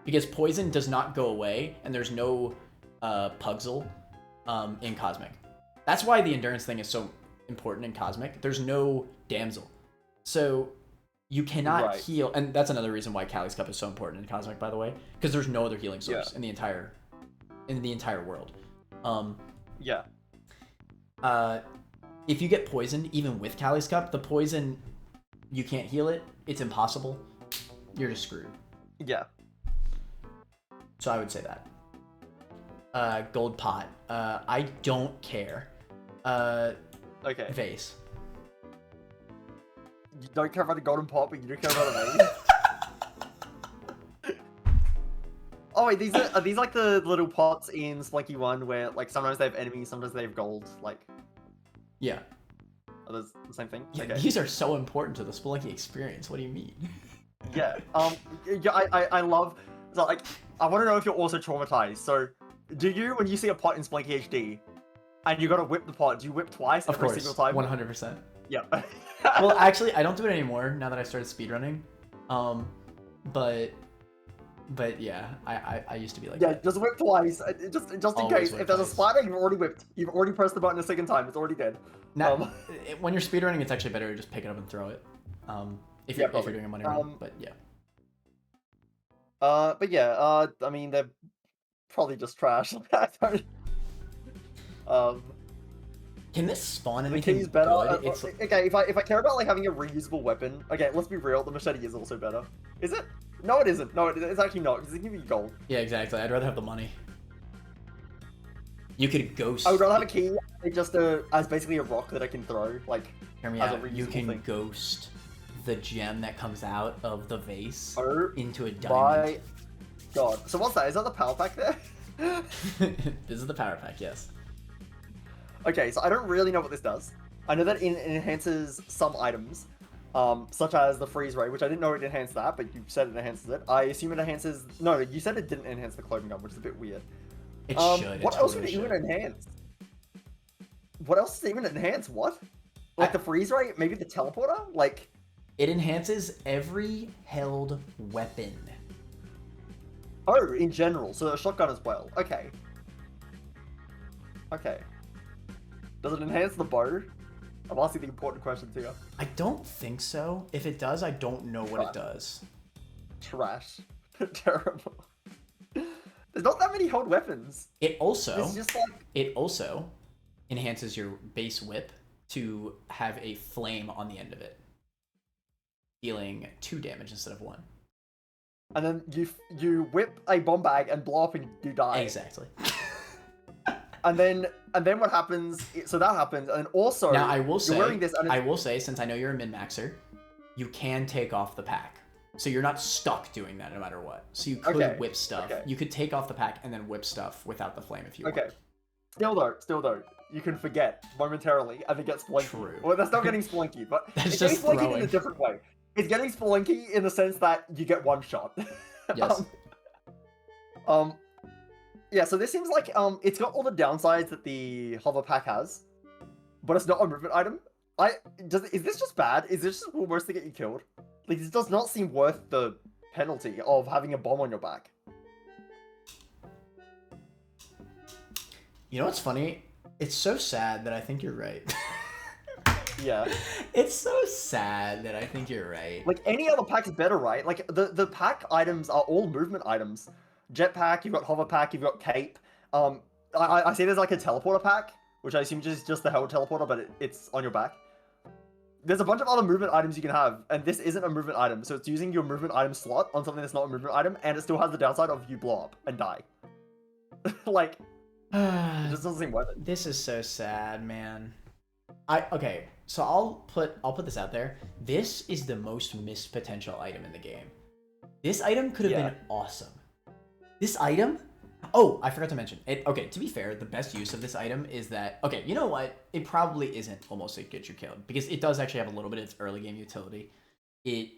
Because poison does not go away, and there's no Puzzle in Cosmic. That's why the endurance thing is so important in Cosmic. There's no Damsel. So you cannot heal, and that's another reason why Callie's Cup is so important in Cosmic, by the way, because there's no other healing source in the entire world. If you get poisoned, even with Callie's Cup, the poison, you can't heal it. It's impossible. You're just screwed. Yeah. So I would say that. Gold pot. I don't care. Okay. Vase. You don't care about the golden pot, but you do care about a vase? Oh wait, are these like the little pots in Spelunky 1 where like sometimes they have enemies, sometimes they have gold, like... Yeah. Are those the same thing? Yeah, okay. These are so important to the Spelunky experience. What do you mean? Yeah. Yeah, I love... So, like, I want to know if you're also traumatized. So, do you, when you see a pot in Spelunky HD, and you gotta whip the pot, do you whip twice every single time? 100%. Yeah. Well, actually, I don't do it anymore now that I started speedrunning. But yeah, I used to be like that. Just whip twice, just in case. If there's a spider, you've already whipped. You've already pressed the button a second time. It's already dead. Now, when you're speedrunning, it's actually better to just pick it up and throw it. If you're doing a money run, but yeah. I mean, they're probably just trash. Can this spawn the anything key's better. good? Okay, if I care about like having a reusable weapon, okay, let's be real. The machete is also better. Is it? No, it isn't. No, it's actually not, because it gives you gold. Yeah, exactly. I'd rather have the money. You could ghost. I would rather have a key just as basically a rock that I can throw, like. Hear me out. You can ghost the gem that comes out of the vase into a diamond. My god. So what's that? Is that the power pack there? This is the power pack, yes. Okay, so I don't really know what this does. I know that it enhances some items, such as the freeze ray, which I didn't know it enhanced that, but you said it enhances it. I assume it enhances... No, you said it didn't enhance the clothing gun, which is a bit weird. It should. What else would it even enhance? What else does it even enhance? What? Like the freeze ray? Maybe the teleporter? Like... It enhances every held weapon. Oh, in general. So a shotgun as well. Okay. Okay. Does it enhance the bow? I'm asking the important questions here. I don't think so. If it does, I don't know what it does. Trash. Terrible. There's not that many held weapons. It also... It's just like... It also enhances your base whip to have a flame on the end of it, dealing 2 damage instead of 1. And then you whip a bomb bag and blow up and you die. Exactly. and then what happens? So that happens, and also Now I will you're say, wearing this. And I will say, since I know you're a min maxer, you can take off the pack, so you're not stuck doing that no matter what. So you could whip stuff. Okay. You could take off the pack and then whip stuff without the flame if you want. Okay. Still though, you can forget momentarily and it gets Spelunky. True. Well, that's not getting Spelunky, but That's it's getting just Spelunky in throwing. a different way. It's getting Spelunky in the sense that you get one shot. Yes. Yeah, so this seems like it's got all the downsides that the hover pack has, but it's not a movement item. Is this just bad? Is this just worse to get you killed? Like, this does not seem worth the penalty of having a bomb on your back. You know what's funny? It's so sad that I think you're right. Yeah. It's so sad that I think you're right. Like, any other pack is better, right? Like, the pack items are all movement items. Jetpack, you've got hover pack, you've got cape. I see there's like a teleporter pack, which I assume is just the held teleporter, but it's on your back. There's a bunch of other movement items you can have, and this isn't a movement item, so it's using your movement item slot on something that's not a movement item, and it still has the downside of you blow up and die. Like, it just doesn't seem worth it. This is so sad, man. Okay, so I'll put this out there. This is the most missed potential item in the game. This item could have been awesome. This item? Oh, I forgot to mention it. Okay, to be fair, the best use of this item is that, okay, you know what? It probably isn't almost like get you killed, because it does actually have a little bit of its early game utility. It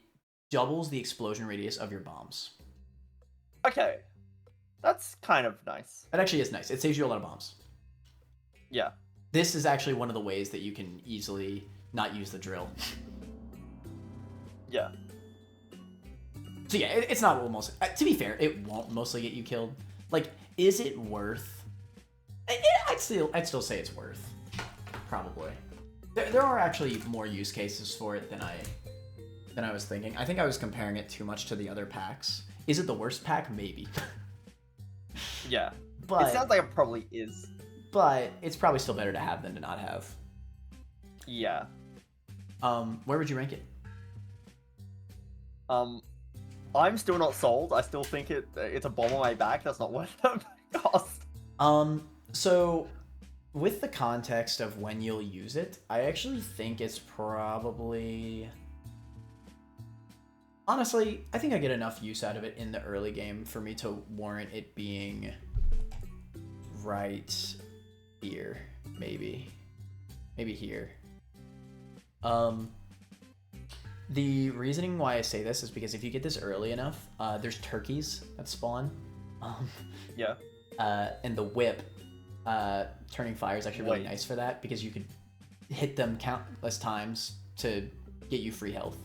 doubles the explosion radius of your bombs. Okay. That's kind of nice. It actually is nice. It saves you a lot of bombs. Yeah. This is actually one of the ways that you can easily not use the drill. Yeah. So yeah, it's not almost... to be fair, it won't mostly get you killed. Like, is it worth... I'd still say it's worth. Probably. There are actually more use cases for it than I was thinking. I think I was comparing it too much to the other packs. Is it the worst pack? Maybe. Yeah. But it sounds like it probably is. But it's probably still better to have than to not have. Yeah. Where would you rank it? I'm still not sold. I still think it's a bomb on my back. That's not worth the cost. So with the context of when you'll use it, I actually think it's probably... Honestly, I think I get enough use out of it in the early game for me to warrant it being right here, maybe. Maybe here. The reasoning why I say this is because if you get this early enough, there's turkeys that spawn. Yeah. And the whip, turning fire is actually really nice for that because you could hit them countless times to get you free health.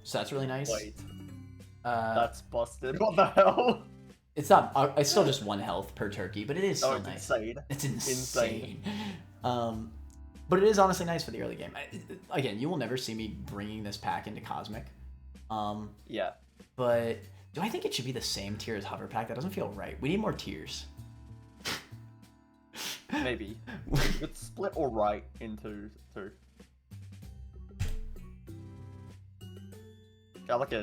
So that's really nice. Wait. That's busted. What the hell? It's not. It's still just 1 health per turkey, but it is still nice. Insane. It's insane. But it is honestly nice for the early game. Again, you will never see me bringing this pack into Cosmic. Yeah. But do I think it should be the same tier as Hover Pack? That doesn't feel right. We need more tiers. Maybe. It's split or right into 2. Yeah, like I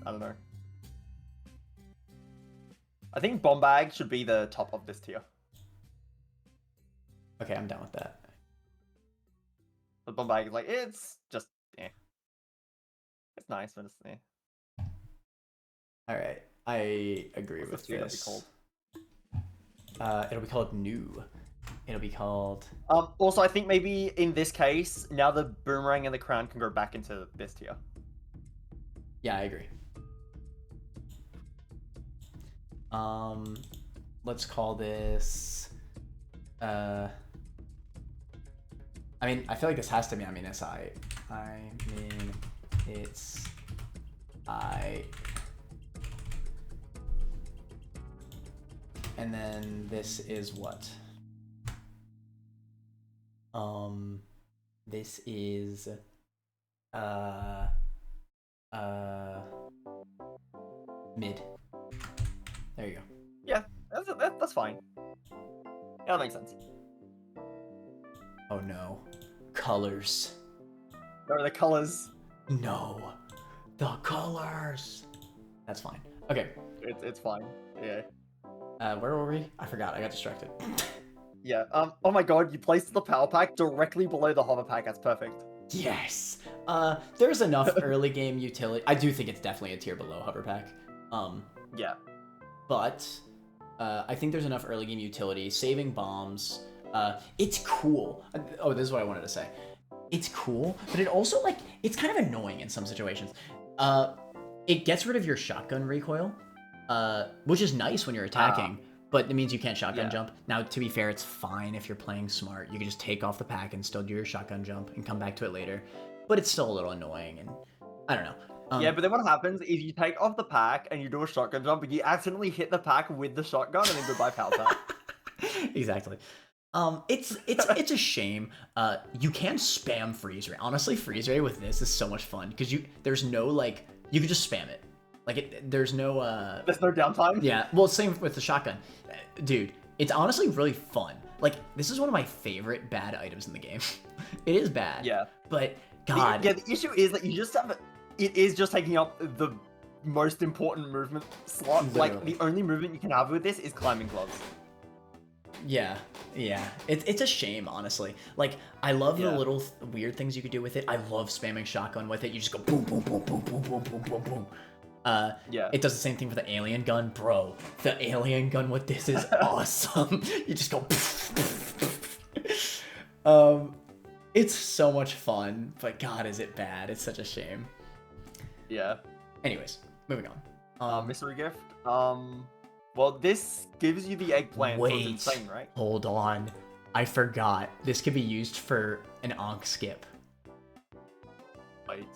don't know. I think Bomb Bag should be the top of this tier. Okay, I'm down with that. The Bomb Bag is like, it's just, eh. It's nice, but it's eh. Alright, I agree with this. It'll be called? It'll be called New. It'll be called... Also, I think maybe in this case, now the Boomerang and the Crown can go back into this tier. Yeah, I agree. Let's call this... I mean, I feel like this has to be, I mean, it's I mean, it's and then this is what? This is, mid. There you go. Yeah, that's fine. Yeah, that makes sense. Oh no. Colors. There are the colors. No. The colors. That's fine. Okay. It's fine. Yeah. Where were we? I forgot. I got distracted. Yeah. Oh my god, you placed the power pack directly below the hover pack. That's perfect. Yes. There's enough early game utility. I do think it's definitely a tier below hover pack. Yeah. But I think there's enough early game utility. Saving bombs. It's cool. Oh, this is what I wanted to say. It's cool, but it also like it's kind of annoying in some situations. It gets rid of your shotgun recoil, which is nice when you're attacking. But it means you can't shotgun jump. Now, to be fair, it's fine if you're playing smart. You can just take off the pack and still do your shotgun jump and come back to it later. But it's still a little annoying, and I don't know. Yeah, but then what happens if you take off the pack and you do a shotgun jump, and you accidentally hit the pack with the shotgun, and then goodbye power pack. Exactly. It's a shame. You can spam freeze ray. Honestly, freeze ray with this is so much fun because there's no like you can just spam it. Like there's no There's no downtime. Yeah, well, same with the shotgun, dude. It's honestly really fun. Like this is one of my favorite bad items in the game. It is bad. Yeah. But God. The issue is that you just have it is just taking up the most important movement slot. Literally. Like the only movement you can have with this is climbing gloves. Yeah. It's a shame, honestly. Like, I love the little weird things you could do with it. I love spamming shotgun with it. You just go boom, boom, boom, boom, boom, boom, boom, boom, boom. It does the same thing for the alien gun, bro. The alien gun with this is awesome. You just go. It's so much fun, but God, is it bad? It's such a shame. Yeah. Anyways, moving on. Mystery gift. Well, this gives you the eggplant. Wait, so it's insane, right? Hold on. I forgot. This could be used for an Ankh skip. Wait.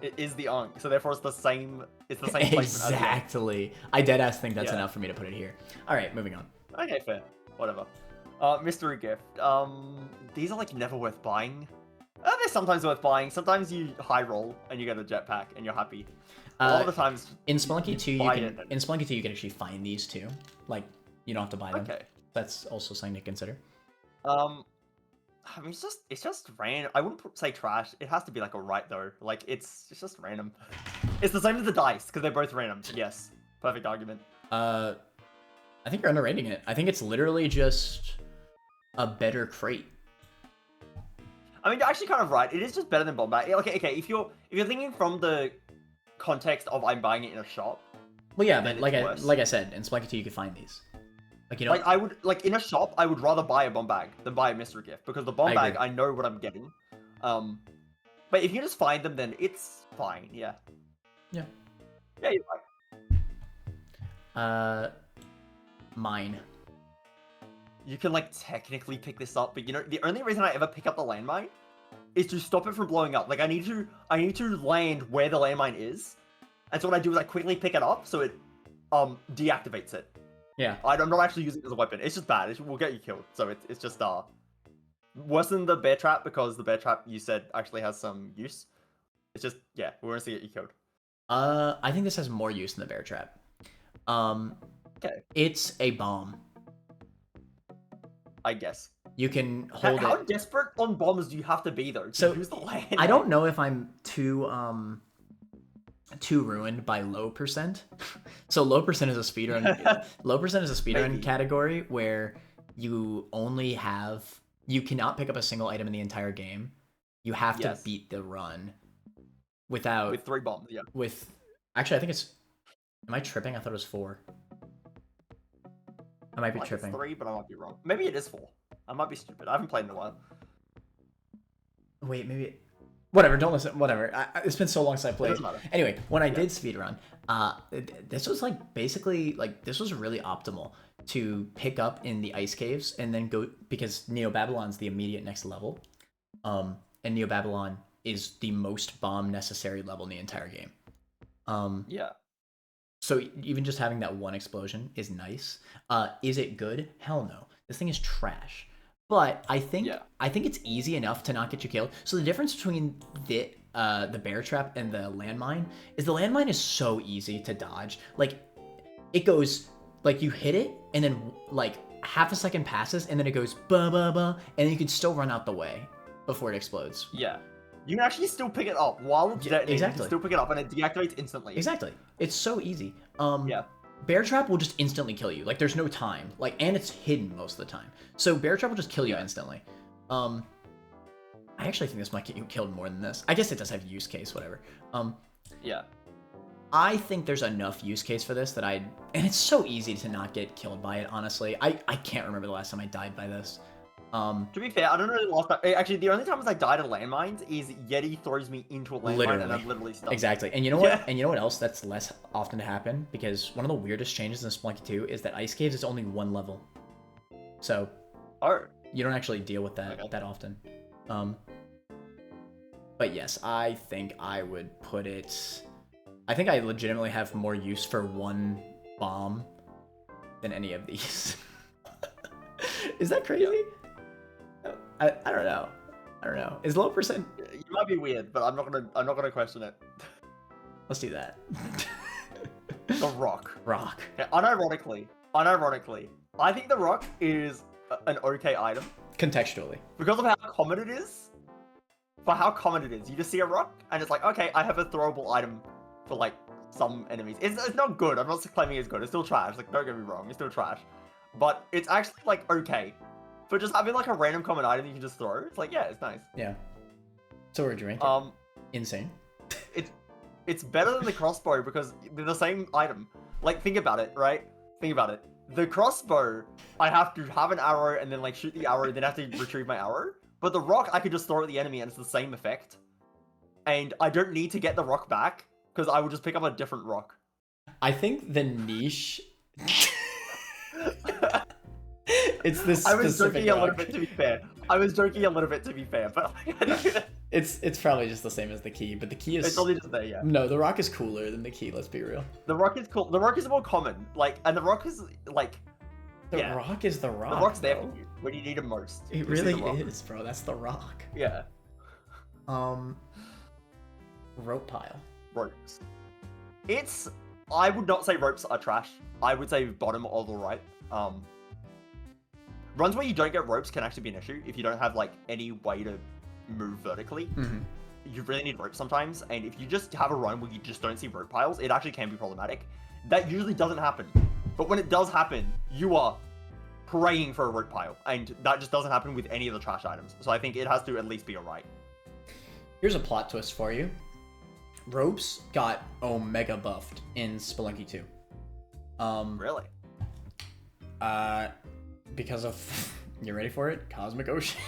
It is the Ankh, so therefore it's the same. It's the same placement. Exactly. I deadass think that's enough for me to put it here. All right, moving on. Okay, fair. Whatever. Mystery gift. These are like never worth buying. They're sometimes worth buying. Sometimes you high roll and you get a jetpack and you're happy. A lot of the times in Spelunky 2, you can actually find these too. Like you don't have to buy them. Okay. That's also something to consider. I mean, it's just random. I wouldn't say trash. It has to be like alright though. Like it's just random. It's the same as the dice because they're both random. Yes, perfect argument. I think you're underrating it. I think it's literally just a better crate. I mean, you're actually kind of right. It is just better than bomb bag. Okay. If you're thinking from the context of I'm buying it in a shop. Well, yeah, but like I said, in Spelunky 2 you can find these. Like, you know, like I would in a shop I would rather buy a bomb bag than buy a mystery gift because the bomb bag I know what I'm getting. But if you just find them, then it's fine. Yeah. Yeah. Yeah, you're right. Mine. You can like technically pick this up, but you know the only reason I ever pick up the landmine is to stop it from blowing up. Like I need to land where the landmine is, and so what I do is I quickly pick it up so it deactivates it. Yeah. I'm not actually using it as a weapon. It's just bad. It will get you killed. So it's just worse than the bear trap because the bear trap you said actually has some use. It's just we're gonna get you killed. I think this has more use than the bear trap. Okay. It's a bomb. I guess. You can hold How desperate on bombs do you have to be though? So use the land? I don't know if I'm too ruined by low percent. So low percent is a speedrun. Low percent is a speedrun category where you cannot pick up a single item in the entire game. You have to beat the run with 3 bombs. Yeah. Actually, I think it's. Am I tripping? I thought it was 4. I might be tripping. It's 3, but I might be wrong. Maybe it is 4. I might be stupid. I haven't played in a while. Wait, maybe. Whatever, don't listen. Whatever. It's been so long since I played. Anyway, when I did speedrun, this was like basically like this was really optimal to pick up in the ice caves and then go because Neo Babylon's the immediate next level, and Neo Babylon is the most bomb necessary level in the entire game. Yeah. So even just having that one explosion is nice. Is it good? Hell no. This thing is trash. But I think it's easy enough to not get you killed. So the difference between the bear trap and the landmine is the landmine is so easy to dodge. Like it goes like you hit it and then like half a second passes and then it goes ba ba ba and then you can still run out the way before it explodes. Yeah. You can actually still pick it up while it's detonating. Exactly. You can still pick it up and it deactivates instantly. Exactly. It's so easy. Yeah. Bear Trap will just instantly kill you. Like there's no time. Like and it's hidden most of the time. So Bear Trap will just kill you instantly. I actually think this might get you killed more than this. I guess it does have use case, whatever. Yeah. I think there's enough use case for this that and it's so easy to not get killed by it, honestly. I can't remember the last time I died by this. To be fair, I don't know the last time. Actually, the only times I died at landmines is Yeti throws me into a landmine and I'm literally stuck. Exactly. And you know what? And you know what else that's less often to happen? Because one of the weirdest changes in Spelunky 2 is that Ice Caves is only one level. So you don't actually deal with that that often. But yes, I think I would put it... I think I legitimately have more use for one bomb than any of these. Is that crazy? Yeah. I don't know. I don't know. Is low percent? You might be weird, but I'm not gonna question it. Let's do that. The Rock. Rock. Yeah, unironically, I think the Rock is an okay item. Contextually. Because of how common it is. For how common it is, you just see a rock and it's like, okay, I have a throwable item for like some enemies. It's not good. I'm not claiming it's good. It's still trash. Like, don't get me wrong, it's still trash. But it's actually like okay. For just having like a random common item you can just throw. It's like, yeah, it's nice. Yeah. So we're drinking. Insane. It's better than the crossbow because they're the same item. Like, think about it, right? Think about it. The crossbow, I have to have an arrow and then like shoot the arrow and then have to retrieve my arrow. But the rock, I could just throw at the enemy and it's the same effect. And I don't need to get the rock back because I will just pick up a different rock. I think the niche... It's this I was specific joking rock. a little bit to be fair. But it's probably just the same as the key, but the key is... It's only just there, yeah. No, the rock is cooler than the key, let's be real. The rock is cool. The rock is more common. Like, and the rock is like... The rock is the rock, The rock's there bro. for you when you need it most. It really is, bro. That's the rock. Yeah. Rope pile. Ropes. I would not say ropes are trash. I would say bottom or the right. Runs where you don't get ropes can actually be an issue if you don't have like any way to move vertically. You really need ropes sometimes, and if you just have a run where you just don't see rope piles, it actually can be problematic. That usually doesn't happen. But when it does happen, you are praying for a rope pile, and that just doesn't happen with any of the trash items. So I think it has to at least be alright. Here's a plot twist for you. Ropes got omega buffed in Spelunky 2. Really? Because of... You ready for it? Cosmic Ocean.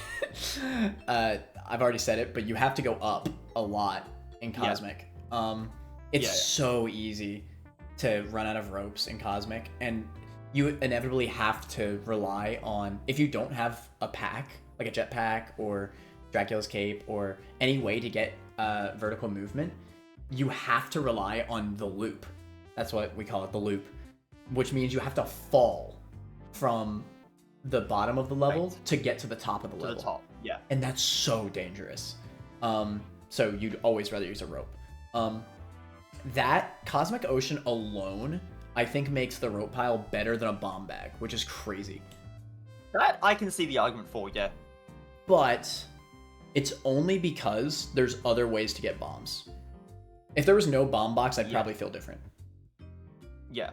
I've already said it, but you have to go up a lot in Cosmic. It's so easy to run out of ropes in Cosmic, and you inevitably have to rely on, if you don't have a pack, like a jetpack or Dracula's Cape or any way to get vertical movement, you have to rely on the loop. That's what we call it, the loop, which means you have to fall from the bottom of the level to get to the top of the level. To the top, yeah. And that's so dangerous. So you'd always rather use a rope. That Cosmic Ocean alone, I think, makes the rope pile better than a bomb bag, which is crazy. That I can see the argument for, yeah. But it's only because there's other ways to get bombs. If there was no bomb box, I'd probably feel different. Yeah.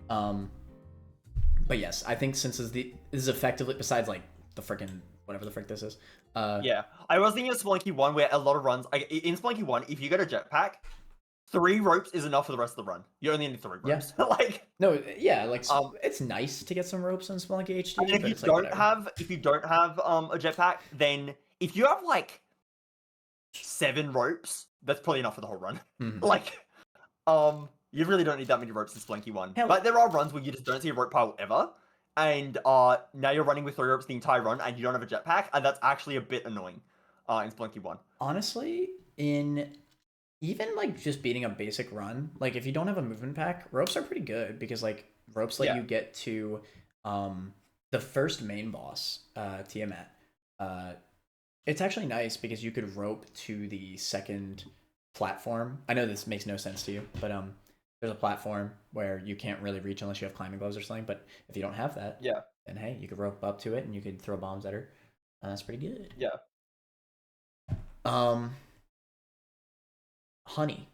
But yes, I think since this is effectively, besides like the freaking whatever the frick this is. Yeah, I was thinking of Spelunky 1 where a lot of runs, like in Spelunky 1, if you get a jetpack, 3 ropes is enough for the rest of the run. You only need 3 ropes. Yeah. Like no, yeah, like it's nice to get some ropes in Spelunky HD. And if you don't have a jetpack, then if you have like 7 ropes, that's probably enough for the whole run. Like, you really don't need that many ropes in Spelunky 1. But there are runs where you just don't see a rope pile ever, and now you're running with 3 ropes the entire run, and you don't have a jetpack, and that's actually a bit annoying in Spelunky 1. Honestly, in even like just beating a basic run, like if you don't have a movement pack, ropes are pretty good because like ropes let you get to the first main boss, Tiamat. It's actually nice because you could rope to the second platform. I know this makes no sense to you, but there's a platform where you can't really reach unless you have climbing gloves or something. But if you don't have that, then hey, you could rope up to it and you could throw bombs at her. And that's pretty good. Yeah. Honey.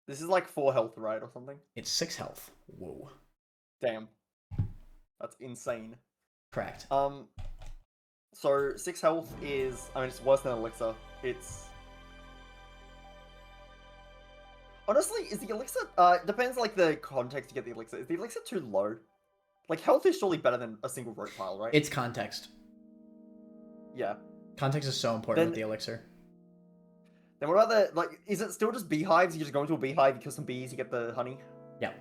This is like 4 health, right, or something? It's 6 health. Whoa. Damn. That's insane. Correct. So 6 health is, I mean, it's worse than elixir. It's... Honestly, is the elixir, depends like the context to get the elixir. Is the elixir too low? Like, health is surely better than a single rope pile, right? It's context. Yeah. Context is so important with the elixir. Then what about the, like, is it still just beehives? You just go into a beehive, you kill some bees, you get the honey? Yeah.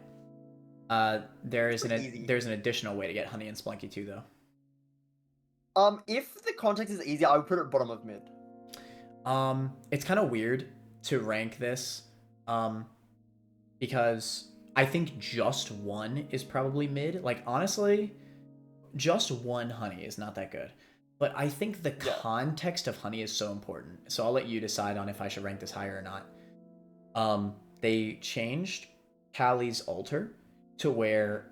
There's an additional way to get honey in Spelunky too, though. If the context is easy, I would put it bottom of mid. It's kind of weird to rank this, because I think just 1 is probably mid. Like, honestly, just 1 honey is not that good. But I think the context of honey is so important. So I'll let you decide on if I should rank this higher or not. They changed Callie's altar to where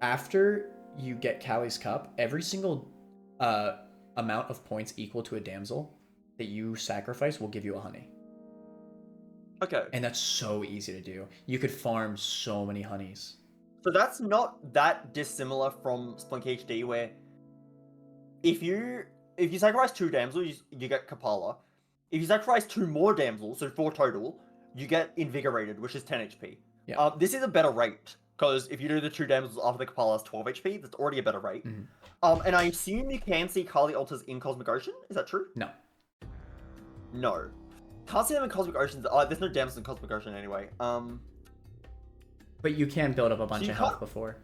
after you get Callie's cup, every single amount of points equal to a damsel that you sacrifice will give you a honey. Okay. And that's so easy to do. You could farm so many honeys. So that's not that dissimilar from Spelunky HD, where if you sacrifice 2 damsels, you get Kapala. If you sacrifice 2 more damsels, so 4 total, you get Invigorated, which is 10 HP. Yeah. This is a better rate, because if you do the 2 damsels after the Kapala has 12 HP, that's already a better rate. Mm-hmm. And I assume you can see Kali altars in Cosmic Ocean? Is that true? No. No. Can't see them in Cosmic Ocean. There's no damsels in Cosmic Ocean anyway. But you can build up a bunch of health before.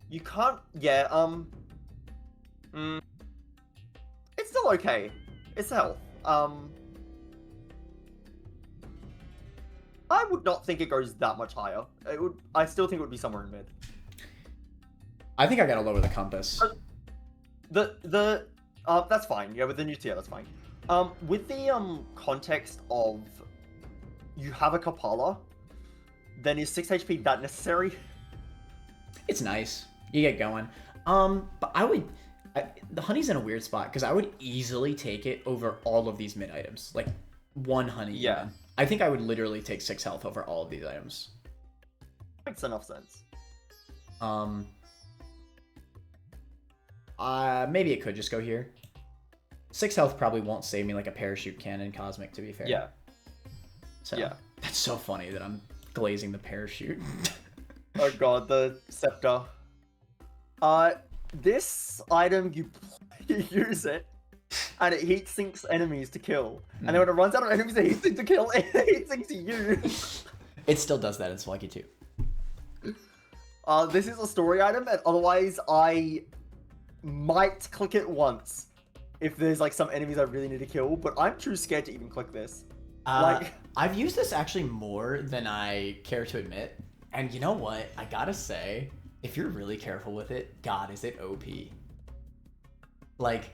You can't... Yeah, it's still okay. It's health. I would not think it goes that much higher. I still think it would be somewhere in mid. I think I gotta lower the compass. That's fine. Yeah, with the new tier, that's fine. With the context of you have a Kapala, then is 6 HP that necessary? It's nice. You get going. But the honey's in a weird spot because I would easily take it over all of these mid items. Like 1 honey. Yeah. Even. I think I would literally take 6 health over all of these items. Makes enough sense. Maybe it could just go here. 6 health probably won't save me like a parachute cannon cosmic, to be fair. Yeah. So yeah. That's so funny that I'm glazing the parachute. Oh god, the scepter. This item, you use it, and it heat sinks enemies to kill. And then when it runs out of enemies that heat sink to kill, it heat sinks you. It still does that in Spelunky too. This is a story item, and otherwise I might click it once if there's like some enemies I really need to kill, but I'm too scared to even click this. I've used this actually more than I care to admit, and you know what? I gotta say, if you're really careful with it, God, is it OP? Like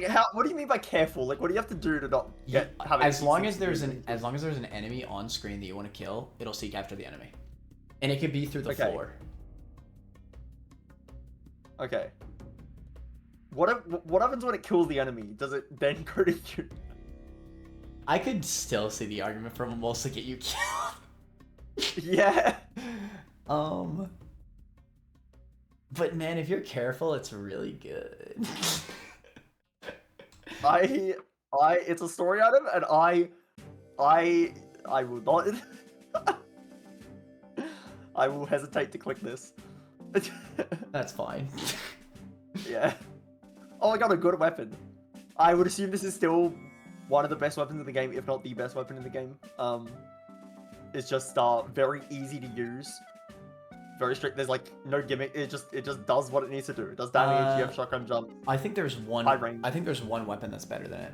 how? What do you mean by careful? Like, what do you have to do to not get? As long as there's an enemy on screen that you want to kill, it'll seek after the enemy, and it could be through the floor. Okay. What happens when it kills the enemy? Does it then go to you? I could still see the argument from almost to get you killed. Yeah. But man, if you're careful, it's really good. It's a story item, and I will not. I will hesitate to click this. That's fine. Yeah. Oh, I got a good weapon. I would assume this is still one of the best weapons in the game, if not the best weapon in the game. It's just very easy to use. Very strict. There's like no gimmick. It just does what it needs to do. It does damage. You have shotgun jump. I think there's one. High range. I think there's one weapon that's better than it.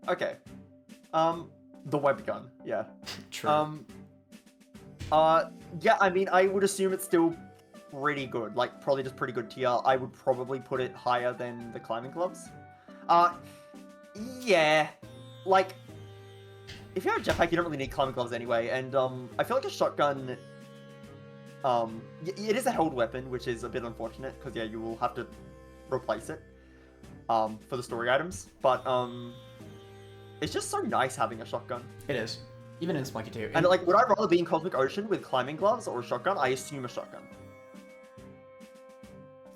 Okay. The web gun. Yeah. True. Yeah. I mean, I would assume it's still pretty good. Like, probably just pretty good tier. I would probably put it higher than the climbing gloves. Yeah. Like, if you have a jetpack, you don't really need climbing gloves anyway. And I feel like a shotgun. It is a held weapon, which is a bit unfortunate because yeah, you will have to replace it for the story items. But it's just so nice having a shotgun. It is. Even in Spelunky 2. And like, would I rather be in Cosmic Ocean with climbing gloves or a shotgun? I assume a shotgun.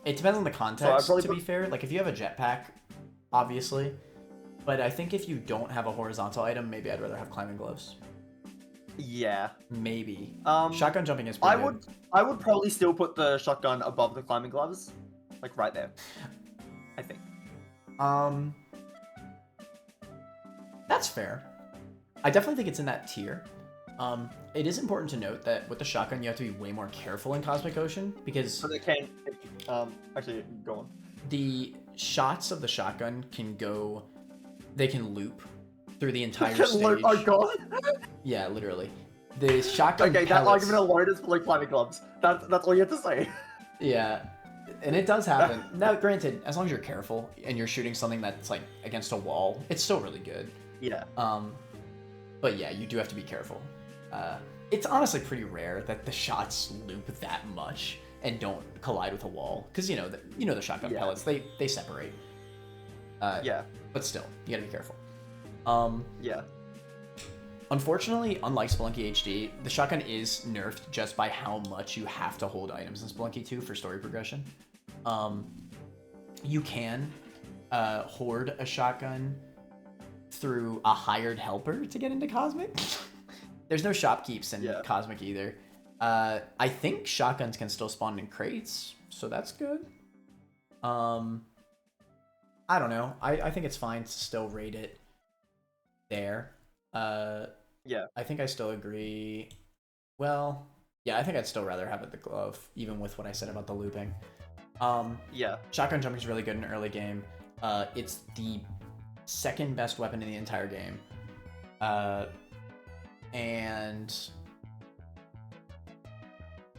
It depends on the context, So to be fair. Like, if you have a jetpack, obviously. But I think if you don't have a horizontal item, maybe I'd rather have climbing gloves. Yeah. Maybe. Shotgun jumping is pretty good. I would probably still put the shotgun above the climbing gloves. Like, right there. I think. That's fair. I definitely think it's in that tier. It is important to note that with the shotgun, you have to be way more careful in Cosmic Ocean because... So they can... actually, go on. The shots of the shotgun can go... They can loop through the entire stage. Oh, God. Yeah, literally. The shotgun Okay, pellets... that argument alone is for, like, climbing gloves. That's all you have to say. Yeah. And it does happen. Now, granted, as long as you're careful and you're shooting something that's, like, against a wall, it's still really good. Yeah. But yeah, you do have to be careful. It's honestly pretty rare that the shots loop that much and don't collide with a wall, because you know the shotgun pellets, they separate. Yeah. But still, you gotta be careful. Yeah. Unfortunately, unlike Spelunky HD, the shotgun is nerfed just by how much you have to hold items in Spelunky 2 for story progression. You can hoard a shotgun through a hired helper to get into Cosmic. There's no shopkeeps in Cosmic either. I think shotguns can still spawn in crates, so that's good. I don't know. I think it's fine to still rate it there. Yeah. I think I still agree. Well, yeah, I think I'd still rather have it the glove, even with what I said about the looping. Yeah. Shotgun jumping is really good in early game. It's the second best weapon in the entire game. And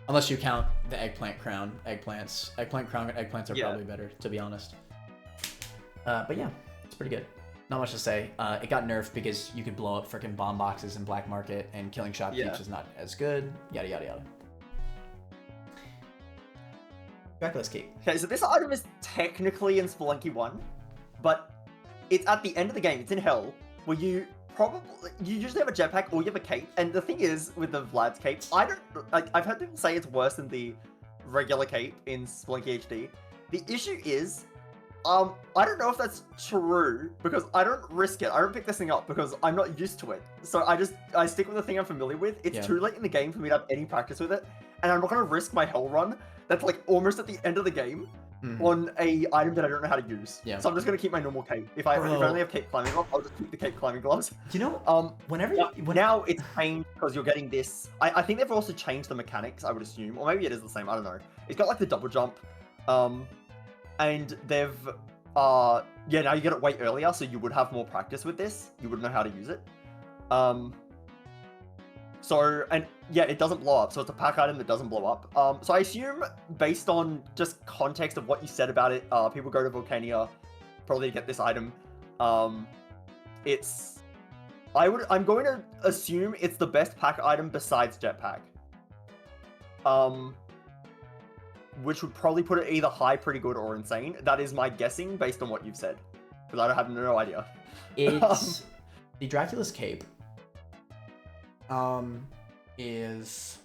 unless you count the eggplant crown, eggplant crown and eggplants are probably better, to be honest. But yeah, it's pretty good. Not much to say. It got nerfed because you could blow up freaking bomb boxes in Black Market, and killing shopkeeps is not as good. Yada yada yada. Dracula's Cape. Okay, so this item is technically in Spelunky 1, but it's at the end of the game. It's in Hell, where you usually have a jetpack or you have a cape. And the thing is, with the Vlad's cape, I've heard people say it's worse than the regular cape in Spelunky HD. The issue is, I don't know if that's true, because I don't risk it. I don't pick this thing up because I'm not used to it. So I stick with the thing I'm familiar with. It's too late in the game for me to have any practice with it, and I'm not going to risk my Hell run that's like almost at the end of the game on a item that I don't know how to use. Yeah. So I'm just going to keep my normal cape. If I only have cape climbing gloves, I'll just keep the cape climbing gloves. You know, now it's changed because you're getting this. I think they've also changed the mechanics, I would assume, or maybe it is the same. I don't know. It's got like the double jump. And they've, now you get it way earlier, so you would have more practice with this. You would know how to use it. It doesn't blow up, so it's a pack item that doesn't blow up. So I assume, based on just context of what you said about it, people go to Volcania probably to get this item. I'm going to assume it's the best pack item besides Jetpack. Which would probably put it either high, pretty good, or insane. That is my guessing based on what you've said. Because I have no idea. It's... the Dracula's Cape is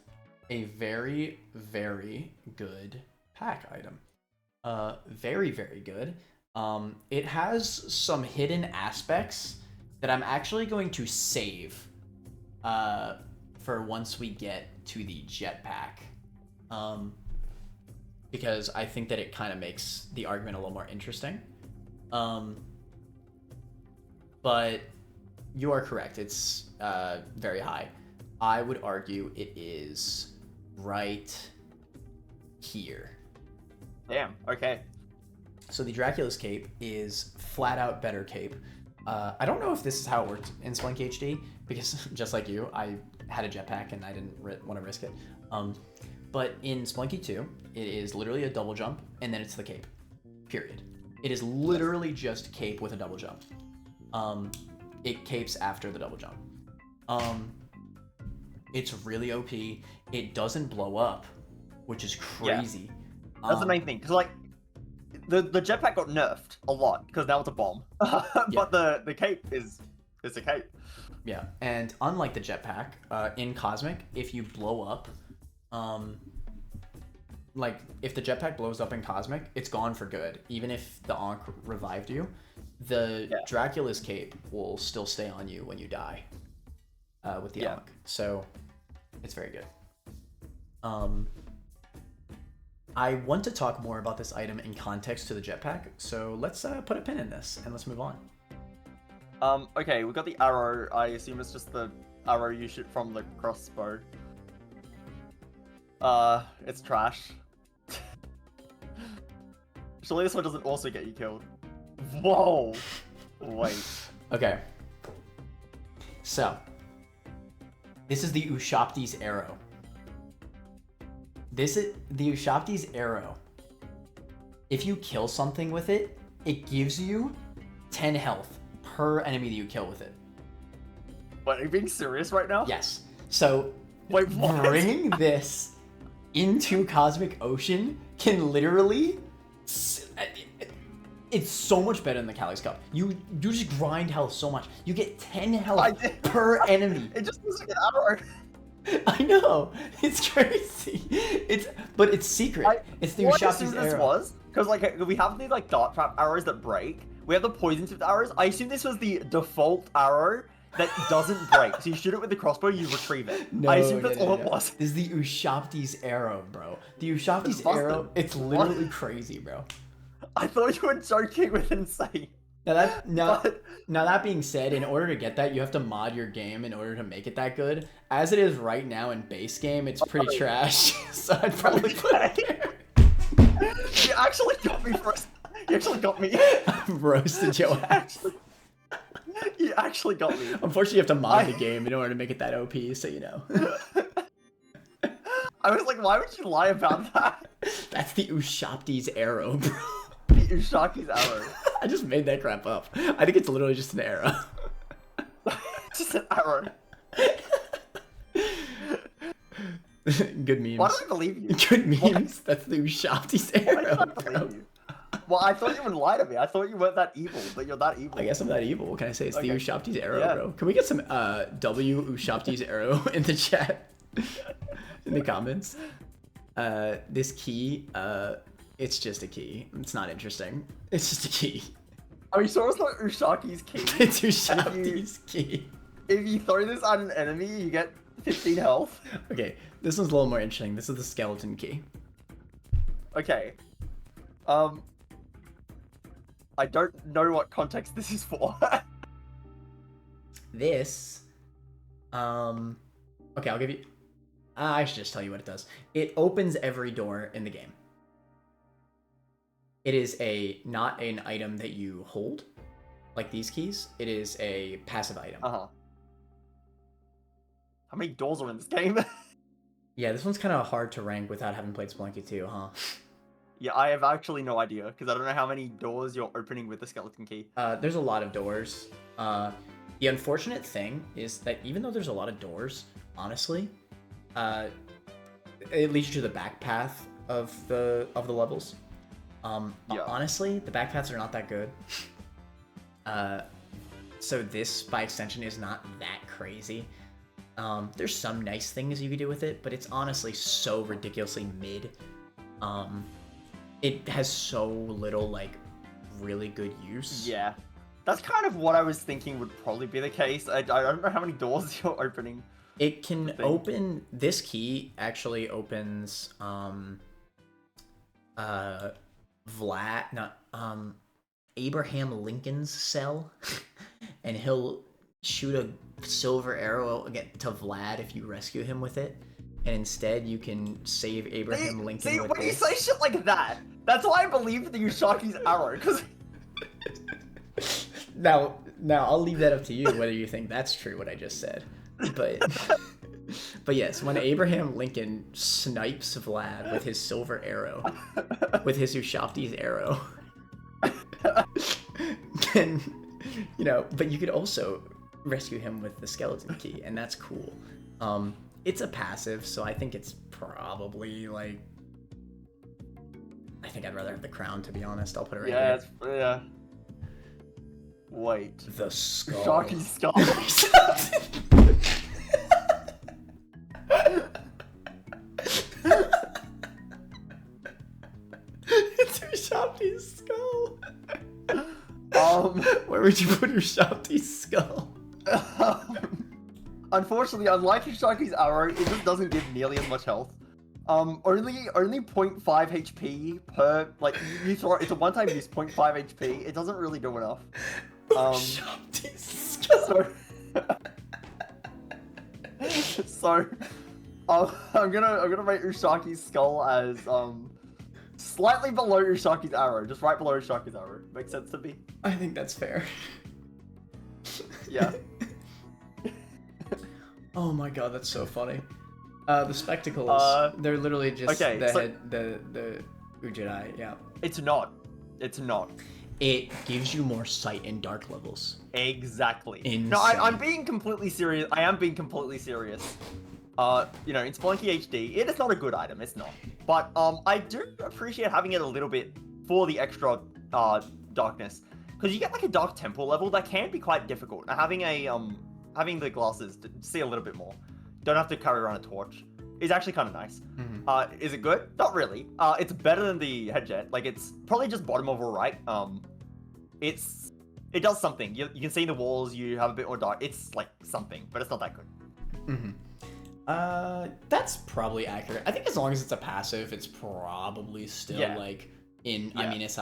a very, very good pack item. Very, very good. It has some hidden aspects that I'm actually going to save for once we get to the jetpack. Because I think that it kind of makes the argument a little more interesting. But you are correct. It's very high. I would argue it is right here. Damn, okay. So the Dracula's Cape is flat out better cape. I don't know if this is how it worked in Spelunky HD, because just like you, I had a jetpack and I didn't want to risk it. But in Spelunky 2, it is literally a double jump, and then it's the cape. Period. It is literally just cape with a double jump. It capes after the double jump. It's really OP. It doesn't blow up, which is crazy. Yeah. That's the main thing, because like the jetpack got nerfed a lot because now it's a bomb. But the cape is a cape. Yeah, and unlike the jetpack, in Cosmic, if you blow up, like if the jetpack blows up in Cosmic, it's gone for good. Even if the Ankh revived you, the Dracula's cape will still stay on you when you die with the Ankh. So it's very good. I want to talk more about this item in context to the jetpack, so let's put a pin in this and let's move on. Okay, we got the arrow. I assume it's just the arrow you shoot from the crossbow. It's trash. Surely this one doesn't also get you killed. Whoa! Wait. Okay. So, this is the Ushabti's arrow. This is the Ushabti's arrow. If you kill something with it, it gives you 10 health per enemy that you kill with it. What, are you being serious right now? Yes. So, wait, what? Bringing this into Cosmic Ocean can literally... It's so much better than the Calyx Cup. You just grind health so much. You get 10 health per enemy. It just looks like an arrow. I know. It's crazy. But it's secret. It's the Ushabti's arrow. This was because like we have these like dart trap arrows that break. We have the poison tipped arrows. I assume this was the default arrow that doesn't break. So you shoot it with the crossbow, you retrieve it. No, I assume that's all it was. This is the Ushabti's arrow, bro. The Ushabti's arrow. It's literally crazy, bro. I thought you were joking with insane. Now that being said, in order to get that, you have to mod your game in order to make it that good. As it is right now in base game, it's pretty trash. So I'd probably put it there. You actually got me first. You actually got me. Roasted your ass. You actually got me. Unfortunately, you have to mod the game in order to make it that OP, so you know. I was like, why would you lie about that? That's the Ushabti's arrow, bro. The Ushabti's arrow. I just made that crap up. I think it's literally just an arrow. Just an arrow. Good memes. Why do I believe you? Good memes. What? That's the Ushabti's arrow, bro. Well, I thought you would lie to me. I thought you weren't that evil, but you're that evil. I guess I'm that evil. What can I say? It's the Ushabti's arrow, bro. Can we get some W Ushabti's arrow in the chat? In the comments. This key, it's just a key. It's not interesting. It's just a key. Are you sure it's not Ushaki's key? It's Ushabti's key. If you throw this at an enemy, you get 15 health. Okay, this one's a little more interesting. This is the skeleton key. Okay. I don't know what context this is for. This, okay, I'll give you, I should just tell you what it does. It opens every door in the game. It is not an item that you hold, like these keys. It is a passive item. Uh-huh. How many doors are in this game? Yeah, this one's kind of hard to rank without having played Spelunky 2, huh? Yeah, I have actually no idea, because I don't know how many doors you're opening with the skeleton key. There's a lot of doors. The unfortunate thing is that even though there's a lot of doors, honestly, it leads you to the back path of the levels. Honestly, the back paths are not that good. So this, by extension, is not that crazy. There's some nice things you could do with it, but it's honestly so ridiculously mid. It has so little, like, really good use. Yeah. That's kind of what I was thinking would probably be the case. I don't know how many doors you're opening. It can open... This key actually opens, Abraham Lincoln's cell. And he'll shoot a silver arrow to Vlad if you rescue him with it. And instead, you can save Abraham Lincoln with when this. you say shit like that, that's why I believe the Ushaki's arrow, because... Now, I'll leave that up to you whether you think that's true, what I just said. But yes, when Abraham Lincoln snipes Vlad with his silver arrow, with his Ushabti's arrow, then, but you could also rescue him with the skeleton key, and that's cool. It's a passive, so I think it's probably, like... I think I'd rather have the crown, to be honest. I'll put it right here. Yeah. Wait. The skull. Sharky's skull. It's your Sharky's skull. Where would you put your Sharky's skull? Unfortunately, unlike Sharky's arrow, it just doesn't give nearly as much health. Only 0.5 HP per, like, you throw it's a one-time use, 0.5 HP. It doesn't really do enough. Sharky's skull. So, I'm gonna rate Ushaki's skull as slightly below Ushaki's arrow, just right below Ushaki's arrow. Makes sense to me. I think that's fair. Yeah. Oh my god, that's so funny. The spectacles, they're literally just the Ujiri, yeah. It's not. It's not. It gives you more sight in dark levels. Exactly. Insane. No, I'm being completely serious. I am being completely serious. You know, in Spelunky HD, it is not a good item. It's not. But I do appreciate having it a little bit for the extra darkness, because you get like a dark temple level that can be quite difficult. And having the glasses to see a little bit more, don't have to carry around a torch, is actually kind of nice. Mm-hmm. Is it good? Not really. It's better than the head jet. Like, it's probably just bottom of all right. It does something. You can see the walls. You have a bit more dark. It's like something, but it's not that good. Mm-hmm. That's probably accurate. I think as long as it's a passive, it's probably still like in. Yeah. I mean, it's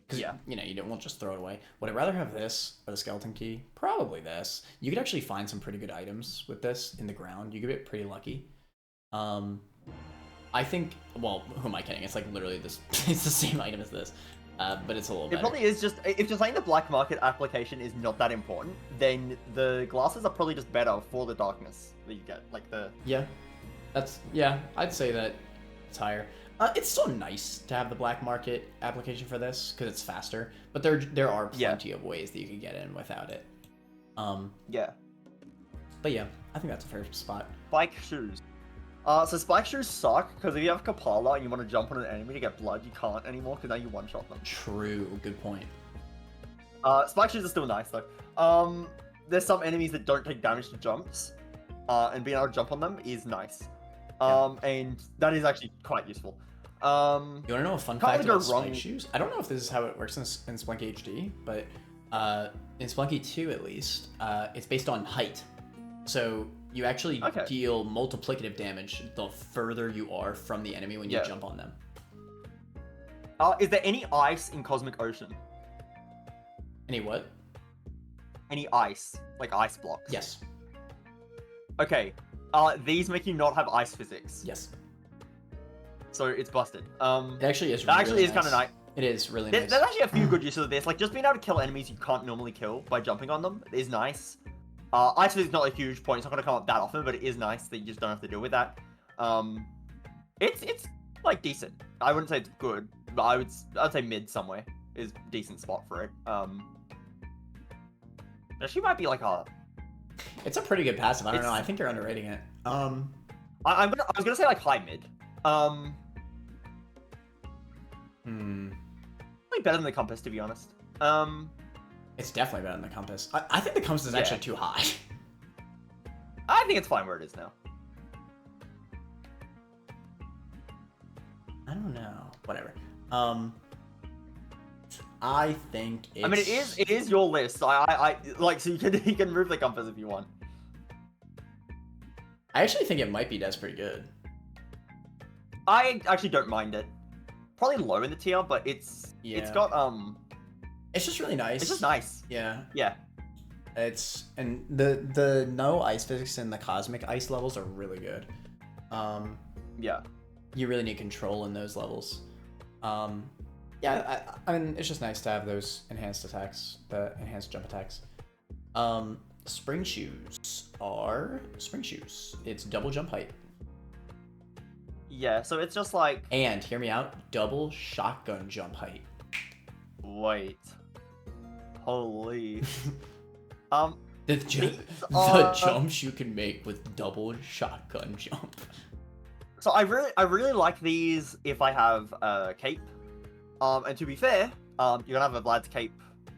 because you know, you won't just throw it away. Would I rather have this or the skeleton key? Probably this. You could actually find some pretty good items with this in the ground. You could get pretty lucky. I think. Well, who am I kidding? It's like literally this. It's the same item as this, but it's a little better. It probably is just, if you're saying the black market application is not that important, then the glasses are probably just better for the darkness that you get. Like the I'd say that it's higher. It's still nice to have the black market application for this because it's faster, but there are plenty of ways that you could get in without it. But yeah, I think that's a fair spot. Spike shoes. So spike shoes suck because if you have Kapala and you want to jump on an enemy to get blood, you can't anymore because now you one-shot them. True, good point. Spike shoes are still nice though. There's some enemies that don't take damage to jumps, and being able to jump on them is nice. And that is actually quite useful. You want to know a fun fact about wrong. spike shoes? I don't know if this is how it works in Spelunky HD, but in Spelunky 2 at least, it's based on height. So you actually deal multiplicative damage the further you are from the enemy when you jump on them. Is there any ice in Cosmic Ocean? Any what? Any ice, like ice blocks? Yes. Okay. These make you not have ice physics. Yes. So it's busted. It actually is. That actually is kind of nice. It is really nice. There's actually a few good uses of this. Like, just being able to kill enemies you can't normally kill by jumping on them is nice. Ice physics is not a huge point. It's not going to come up that often, but it is nice that you just don't have to deal with that. It's like decent. I wouldn't say it's good, but I'd say mid somewhere is a decent spot for it. She might be like a. It's a pretty good passive. I don't know. I think you're underrating it. I was gonna say like high mid. Probably better than the compass, to be honest. It's definitely better than the compass. I think the compass is actually too high. I think it's fine where it is now. I don't know. Whatever. I think it's... I mean, it is your list. I like, so you can move the compass if you want. I actually think it might be pretty good. I actually don't mind it. Probably low in the tier, but it's got It's just really nice. It's just nice. Yeah. Yeah. It's and the no ice physics and the cosmic ice levels are really good. Yeah. You really need control in those levels. Yeah, I mean, it's just nice to have those enhanced attacks, the enhanced jump attacks. Spring shoes are spring shoes. It's double jump height. Yeah, so it's just like... And, hear me out, double shotgun jump height. Wait. Holy. The jumps you can make with double shotgun jump. So I really like these if I have a cape. And to be fair, you're gonna have a Vlad's cape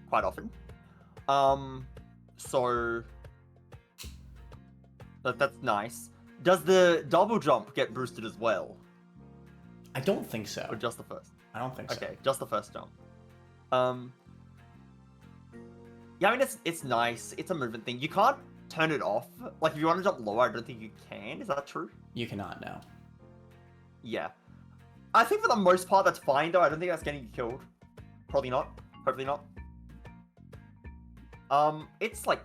quite often. So that's nice. Does the double jump get boosted as well? I don't think so. Or just the first? I don't think so. Okay, just the first jump. Yeah, I mean, it's nice. It's a movement thing. You can't turn it off. Like, if you want to jump lower, I don't think you can. Is that true? You cannot now. Yeah. I think for the most part, that's fine, though. I don't think that's getting you killed. Probably not. Hopefully not. It's, like,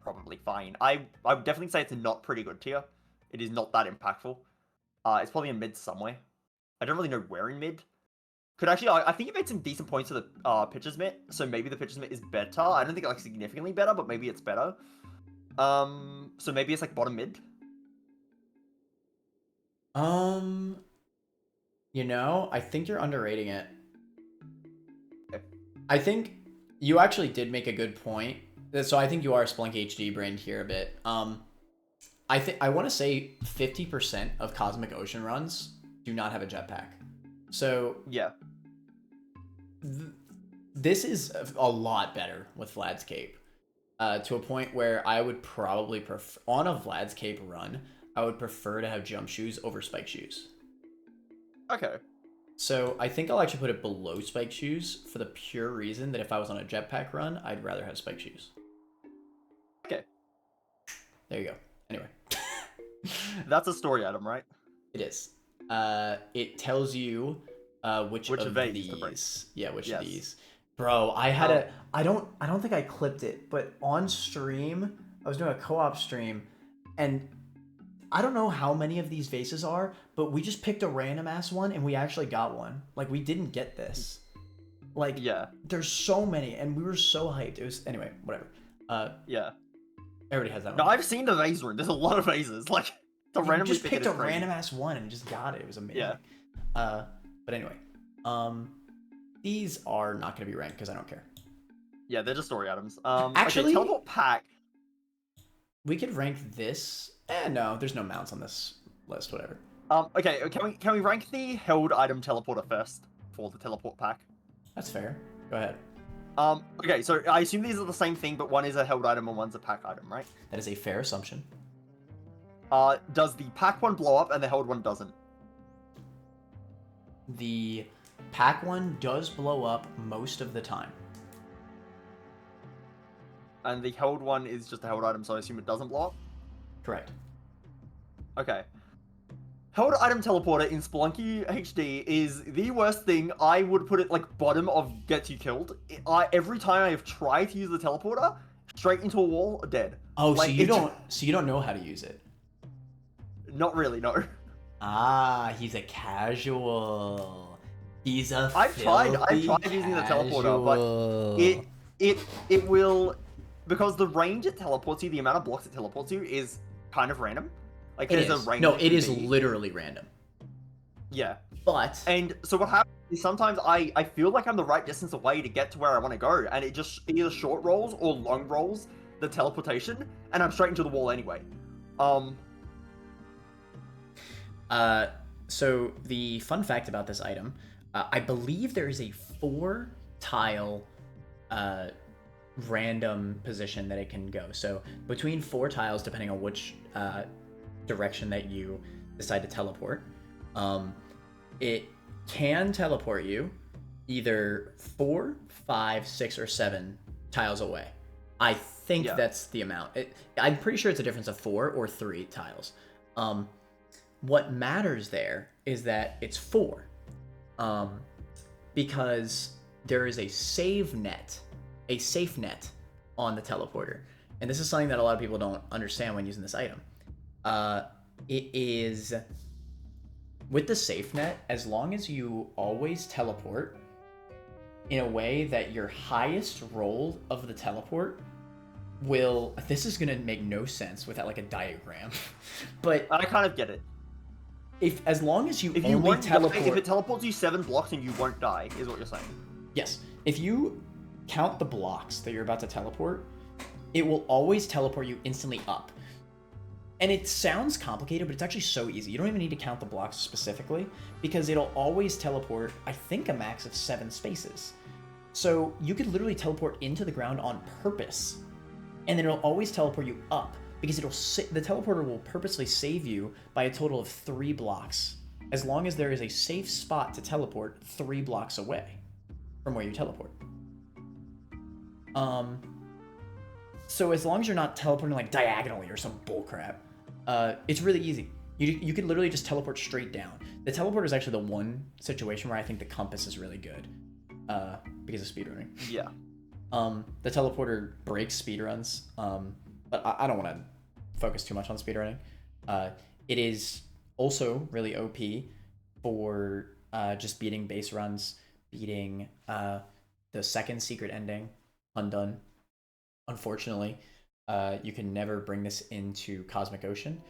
probably fine. I would definitely say it's a not pretty good tier. It is not that impactful. It's probably in mid somewhere. I don't really know where in mid. Could actually, I think you made some decent points to the pitcher's mitt, so maybe the pitcher's mitt is better. I don't think like significantly better, but maybe it's better. So maybe it's like bottom mid. You know, I think you're underrating it. Okay. I think you actually did make a good point. So I think you are Spelunky HD brained here a bit. I want to say 50% of Cosmic Ocean runs do not have a jetpack. So yeah, this is a lot better with Vlad's Cape, to a point where I would probably prefer on a Vlad's Cape run. I would prefer to have jump shoes over spike shoes. Okay. So I think I'll actually put it below spike shoes for the pure reason that if I was on a jetpack run, I'd rather have spike shoes. Okay. There you go. Anyway. That's a story item, right? It is. It tells you which of these. Yeah, which of these. Bro, I had I don't think I clipped it, but on stream, I was doing a co-op stream, and I don't know how many of these vases are, but we just picked a random ass one and we actually got one. Like, we didn't get this. Like, yeah, there's so many, and we were so hyped. It was, anyway, whatever. Yeah. Everybody has that no, one. I've seen the vase room. There's a lot of vases. Like, we just picked a random ass one and just got it. It was amazing. Yeah. But anyway, these are not going to be ranked because I don't care. Yeah, they're just story items. Actually, okay, teleport pack. We could rank this. No, there's no mounts on this list. Whatever. Okay, can we rank the held item teleporter first for the teleport pack? That's fair. Go ahead. Okay, so I assume these are the same thing, but one is a held item and one's a pack item, right? That is a fair assumption. Does the pack one blow up and the held one doesn't? The pack one does blow up most of the time. And the held one is just a held item, so I assume it doesn't blow up? Correct. Okay. Held item teleporter in Spelunky HD is the worst thing. I would put it like bottom of gets you killed. Every time I have tried to use the teleporter, straight into a wall, dead. Oh, like, so you don't know how to use it? Not really, no. Ah, he's a casual. He's a I've tried using the teleporter, but it will, because the range it teleports you, the amount of blocks it teleports you is kind of random. Like, there's a range. No, it is literally random. Yeah. But and so what happens is sometimes I feel like I'm the right distance away to get to where I want to go, and it just either short rolls or long rolls the teleportation, and I'm straight into the wall anyway. So the fun fact about this item, I believe there is a 4-tile random position that it can go. So between 4 tiles, depending on which direction that you decide to teleport, it can teleport you either 4, 5, 6, or 7 tiles away. I think that's the amount. I'm pretty sure it's a difference of 4 or 3 tiles. What matters there is that it's 4, because there is a safe net on the teleporter, and this is something that a lot of people don't understand when using this item. It is with the safe net, as long as you always teleport in a way that your highest roll of the teleport will. This is gonna make no sense without like a diagram, but I kind of get it. As long as if it teleports you 7 blocks and you won't die, is what you're saying. Yes. If you count the blocks that you're about to teleport, it will always teleport you instantly up. And it sounds complicated, but it's actually so easy. You don't even need to count the blocks specifically, because it'll always teleport, I think, a max of 7 spaces. So you could literally teleport into the ground on purpose, and then it'll always teleport you up because the teleporter will purposely save you by a total of 3 blocks, as long as there is a safe spot to teleport 3 blocks away from where you teleport. So as long as you're not teleporting like diagonally or some bullcrap, it's really easy. You could literally just teleport straight down. The teleporter is actually the one situation where I think the compass is really good, because of speedrunning. Yeah. The teleporter breaks speedruns, but I don't want to focus too much on speedrunning. It is also really OP for just beating base runs, beating the second secret ending, Undone. Unfortunately, you can never bring this into Cosmic Ocean.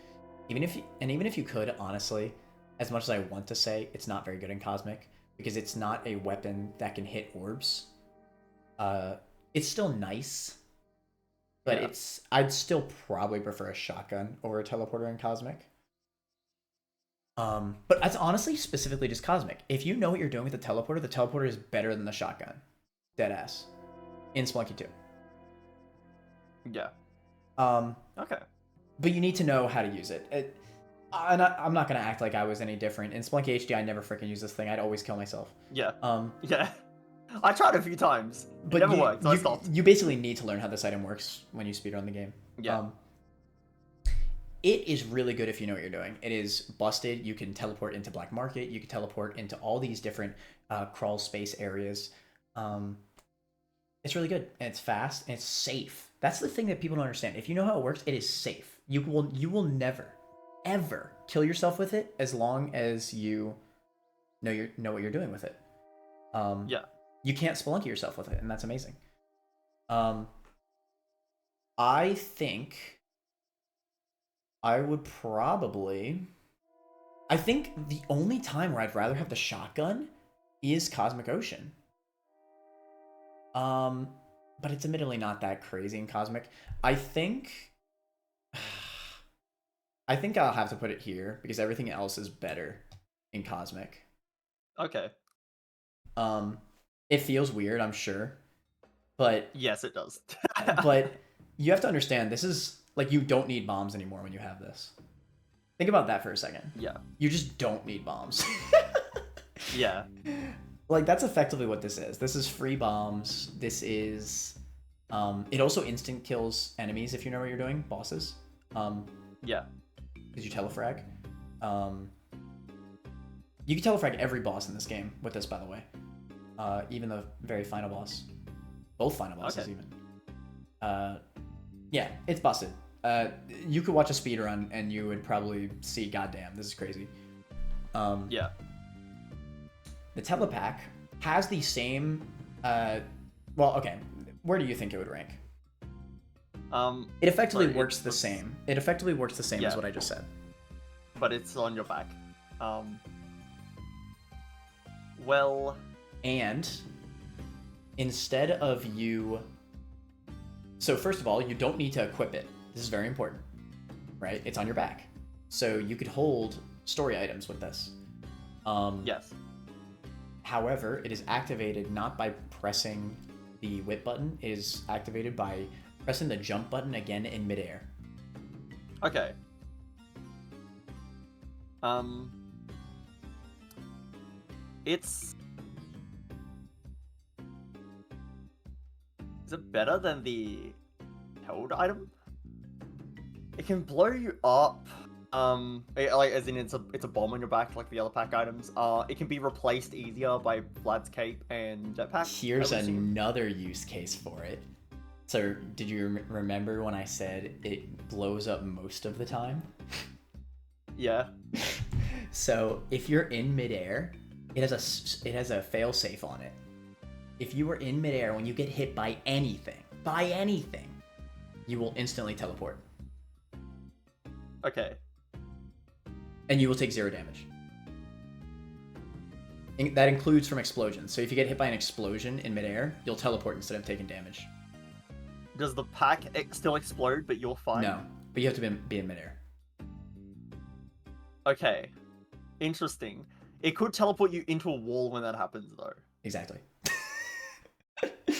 Even if you could, honestly, as much as I want to say, it's not very good in Cosmic because it's not a weapon that can hit orbs. It's still nice, but Yeah. I'd still probably prefer a shotgun over a teleporter in Cosmic. But that's honestly specifically just Cosmic. If you know what you're doing with the teleporter is better than the shotgun. Deadass. In Spelunky 2. Yeah. Okay. But you need to know how to use it. I'm not gonna act like I was any different. In Spelunky HD, I never freaking use this thing. I'd always kill myself. Yeah. Yeah. I tried a few times. But it never worked, so I stopped. You basically need to learn how this item works when you speedrun the game. Yeah. It is really good if you know what you're doing. It is busted. You can teleport into Black Market. You can teleport into all these different crawl space areas. It's really good, and it's fast, and it's safe. That's the thing that people don't understand. If you know how it works, it is safe. You will never, ever kill yourself with it as long as you know what you're doing with it. Yeah. You can't Spelunky yourself with it, and that's amazing. I think I would probably... I think the only time where I'd rather have the shotgun is Cosmic Ocean. But it's admittedly not that crazy in Cosmic. I think I'll have to put it here because everything else is better in Cosmic. Okay. It feels weird, I'm sure, but yes, it does. but you have to understand, this is like, you don't need bombs anymore when you have this. Think about that for a second. Yeah. You just don't need bombs. Yeah. Like, that's effectively what this is. This is free bombs. This is... it also instant kills enemies if you know what you're doing. Bosses. Yeah. Because you telefrag. You can telefrag every boss in this game with this, by the way. Even the very final boss. Both final bosses, even. Yeah, it's busted. You could watch a speedrun and you would probably see, goddamn, this is crazy. Yeah. The telepack has the same... well, okay. Where do you think it would rank? It effectively works the same. It effectively works the same as what I just said. But it's on your back. Well... And instead of you... So first of all, you don't need to equip it. This is very important, right? It's on your back. So you could hold story items with this. Yes. However, it is activated not by pressing the whip button. It is activated by pressing the jump button again in midair. Okay. It's... Is it better than the held item? It can blow you up. Like, as in it's a bomb on your back, like the other pack items. It can be replaced easier by Vlad's cape and jetpack. Here's another use case for it. So, did you remember when I said it blows up most of the time? Yeah. So, if you're in midair, it has a failsafe on it. If you are in midair, when you get hit by anything, you will instantly teleport. Okay. And you will take 0 damage. And that includes from explosions. So if you get hit by an explosion in midair, you'll teleport instead of taking damage. Does the pack still explode, but you're fine? No, but you have to be in midair. Okay. Interesting. It could teleport you into a wall when that happens, though. Exactly.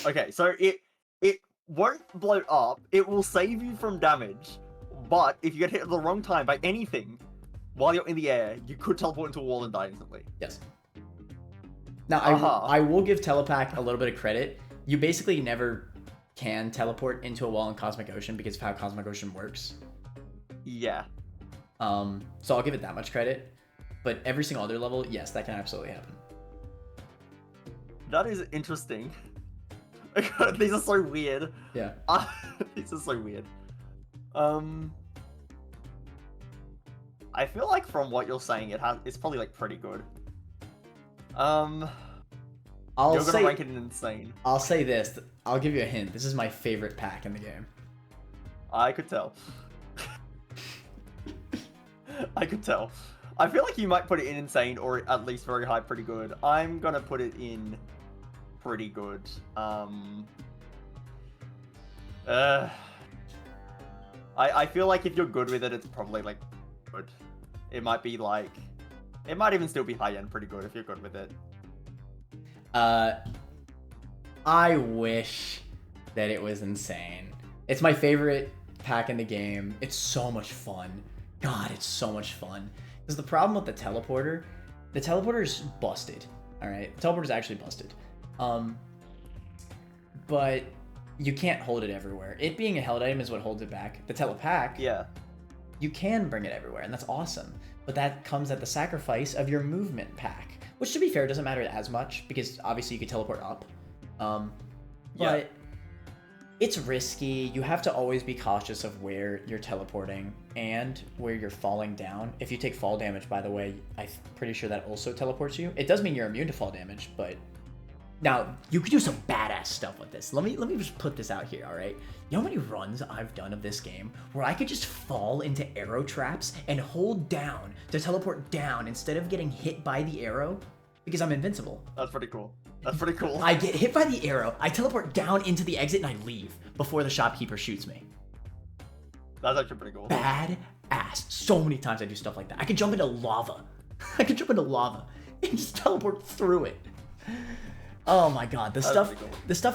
Okay, so it won't blow up. It will save you from damage, but if you get hit at the wrong time by anything while you're in the air, you could teleport into a wall and die instantly. Yes. Now, Uh-huh. I will give Telepack a little bit of credit. You basically never can teleport into a wall in Cosmic Ocean because of how Cosmic Ocean works. Yeah. So I'll give it that much credit. But every single other level, yes, that can absolutely happen. That is interesting. These are so weird. Yeah. These are so weird. I feel like from what you're saying, it's probably like pretty good. You're gonna rank it in insane. I'll say this. I'll give you a hint. This is my favorite pack in the game. I could tell. I could tell. I feel like you might put it in insane or at least very high, pretty good. I'm gonna put it in pretty good. I feel like if you're good with it, it's probably like good. It might be like, it might even still be high end pretty good if you're good with it. I wish that it was insane. It's my favorite pack in the game. It's so much fun. God, it's so much fun. Because the problem with the teleporter's busted. All right, the teleporter's actually busted. But you can't hold it everywhere. It being a held item is what holds it back. The telepack, Yeah. you can bring it everywhere, and that's awesome. But that comes at the sacrifice of your movement pack, which, to be fair, doesn't matter as much because obviously you can teleport up. But it's risky. You have to always be cautious of where you're teleporting and where you're falling down. If you take fall damage, by the way, I'm pretty sure that also teleports you. It does mean you're immune to fall damage, but now you could do some badass stuff with this. Let me just put this out here, all right? You know how many runs I've done of this game where I could just fall into arrow traps and hold down to teleport down instead of getting hit by the arrow because I'm invincible. That's pretty cool. That's pretty cool. I get hit by the arrow, I teleport down into the exit, and I leave before the shopkeeper shoots me. That's actually pretty cool. Bad ass. So many times I do stuff like that. I can jump into lava. I can jump into lava and just teleport through it. Oh my god, the stuff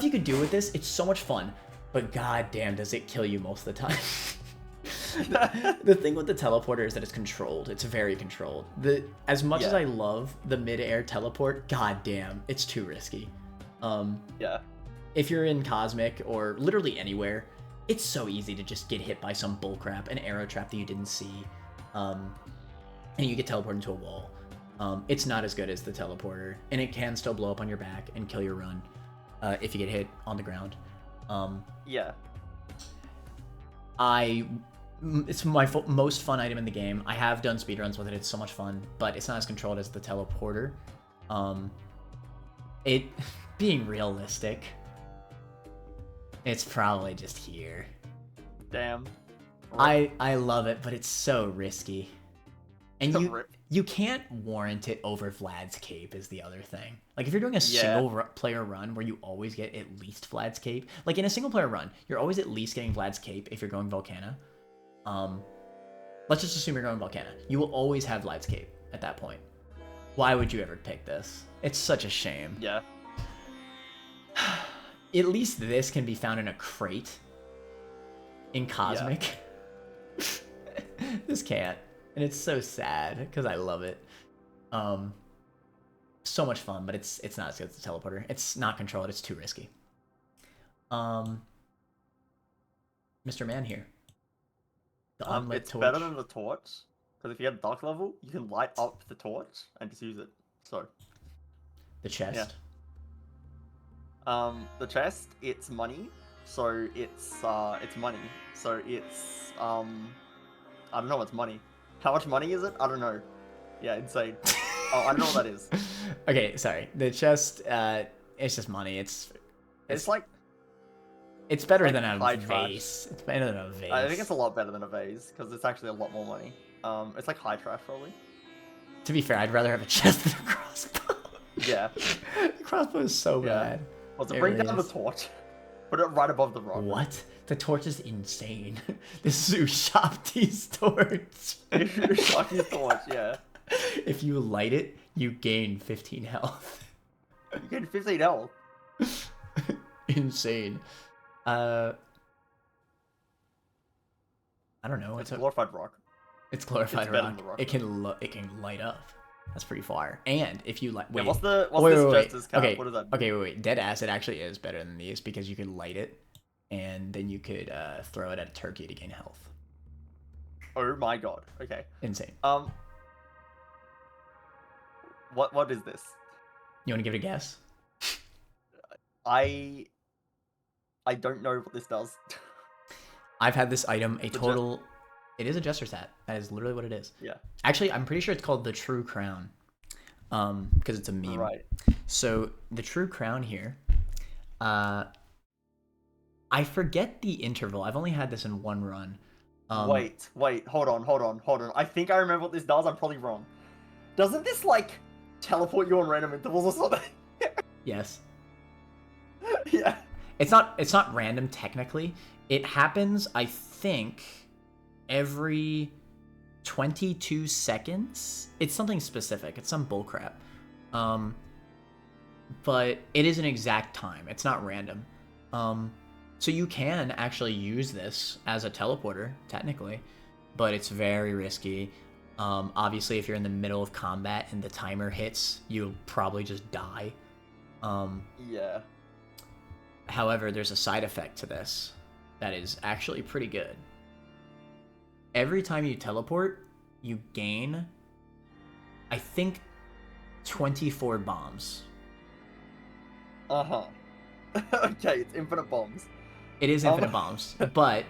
you could do with this, it's so much fun. But goddamn, does it kill you most of the time? The thing with the teleporter is that it's controlled. It's very controlled. As much as I love the mid-air teleport, goddamn, it's too risky. If you're in Cosmic or literally anywhere, it's so easy to just get hit by some bullcrap, an arrow trap that you didn't see, and you get teleported into a wall. It's not as good as the teleporter, and it can still blow up on your back and kill your run if you get hit on the ground. It's my most fun item in the game. I have done speedruns with it. It's so much fun, but it's not as controlled as the teleporter. It being realistic, it's probably just here. Damn. I love it, but it's so risky. And you can't warrant it over Vlad's cape is the other thing. Like if you're doing a single player run where you always get at least Vlad's cape, like in a single player run, you're always at least getting Vlad's cape if you're going Volcana. Let's just assume you're going Volcana. You will always have Vlad's cape at that point. Why would you ever pick this? It's such a shame. Yeah. At least this can be found in a crate in Cosmic. This can't. And it's so sad because I love it. So much fun, but it's not as good as the teleporter. It's not controlled. It's too risky. Mr. Man here. It's better than the torch, because if you have dark level, you can light up the torch and just use it. So the chest. Yeah. The chest, it's money. So it's money. So it's I don't know what's money. How much money is it? I don't know. Yeah, insane. Oh, I don't know what that is. Okay, sorry. The chest, it's just money. It's like. It's better like than a vase. Trash. It's better than a vase. I think it's a lot better than a vase because it's actually a lot more money. It's like high trash probably. To be fair, I'd rather have a chest than a crossbow. Yeah. The crossbow is so bad. Well, to bring down the torch, put it right above the rock. What? The torch is insane. This is Ushapti's torch. Ushapti's torch, yeah. If you light it, you gain 15 health. You gain 15 health? insane. I don't know. It's glorified rock. It's glorified It's better rock. than rock, It can light up. That's pretty fire. And if you like, wait, Yeah, what's the wait, Jester's cap? Okay, What does that mean? okay, wait. Dead acid actually is better than these because you could light it, and then you could throw it at a turkey to gain health. Oh my god. Okay. Insane. What is this? You want to give it a guess? I don't know what this does. I've had this item a total. It is a jester's hat. That is literally what it is. Yeah. Actually, I'm pretty sure it's called the True Crown, because it's a meme. Right. So the True Crown here, I forget the interval. I've only had this in one run. Wait, hold on. I think I remember what this does. I'm probably wrong. Doesn't this like teleport you on random intervals or something? Yes. Yeah. It's not random technically. It happens, I think, every 22 seconds. It's something specific. It's some bullcrap. But it is an exact time. It's not random. So you can actually use this as a teleporter, technically, but it's very risky. Obviously, if you're in the middle of combat and the timer hits, you'll probably just die. Yeah. However, there's a side effect to this that is actually pretty good. Every time you teleport, you gain, I think, 24 bombs. Uh-huh. Okay, it's infinite bombs. It is infinite bombs, but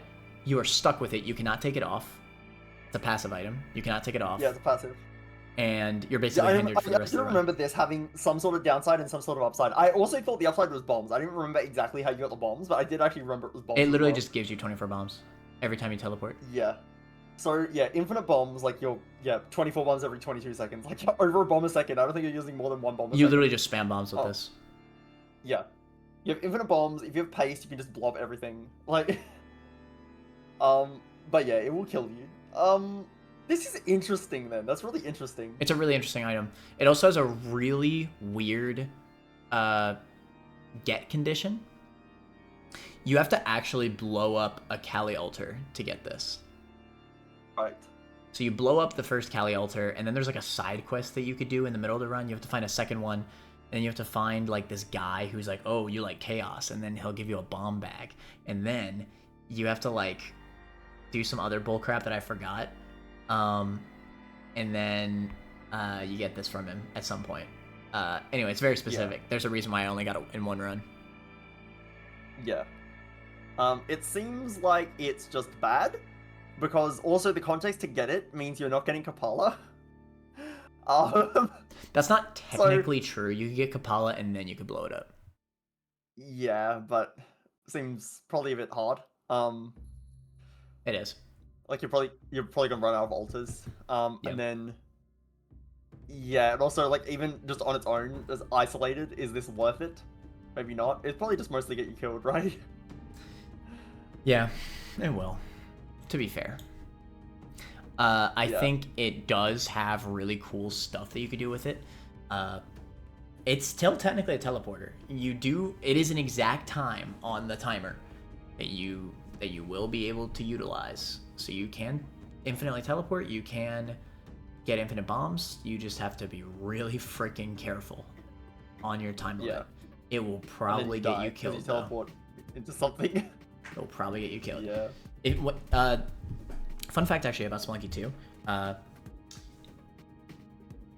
you are stuck with it. You cannot take it off. It's a passive item. You cannot take it off. Yeah, it's a passive. And you're basically hindered for the rest of the run. I remember this having some sort of downside and some sort of upside. I also thought the upside was bombs. I didn't remember exactly how you got the bombs, but I did actually remember it was bombs. It literally just gives you 24 bombs every time you teleport. Yeah. So, yeah, infinite bombs, like, 24 bombs every 22 seconds. Like, over a bomb a second. I don't think you're using more than one bomb a second. You literally just spam bombs with this. Yeah. You have infinite bombs. If you have paste, you can just blob everything. Like, but yeah, it will kill you. This is interesting then. That's really interesting. It's a really interesting item. It also has a really weird get condition. You have to actually blow up a Kali altar to get this. Right. So you blow up the first Kali altar, and then there's like a side quest that you could do in the middle of the run. You have to find a second one, and then you have to find like this guy who's like, oh, you like chaos, and then he'll give you a bomb bag. And then you have to like do some other bullcrap that I forgot. And then you get this from him at some point. Anyway, it's very specific. Yeah. There's a reason why I only got it in one run. Yeah. It seems like it's just bad, because also the context to get it means you're not getting Kapala. That's not technically true. You could get Kapala and then you could blow it up. Yeah, but seems probably a bit hard. It is. Like you're probably gonna run out of altars. Yep. And then yeah, and also like even just on its own as isolated, is this worth it? Maybe not. It's probably just mostly get you killed, right? Yeah, it will. To be fair. I think it does have really cool stuff that you could do with it. It's still technically a teleporter. It is an exact time on the timer that you will be able to utilize. So you can infinitely teleport, you can get infinite bombs, you just have to be really freaking careful on your time limit. Yeah. It will probably get you killed. You teleport into something. It'll probably get you killed. Yeah. Fun fact actually about Spelunky 2.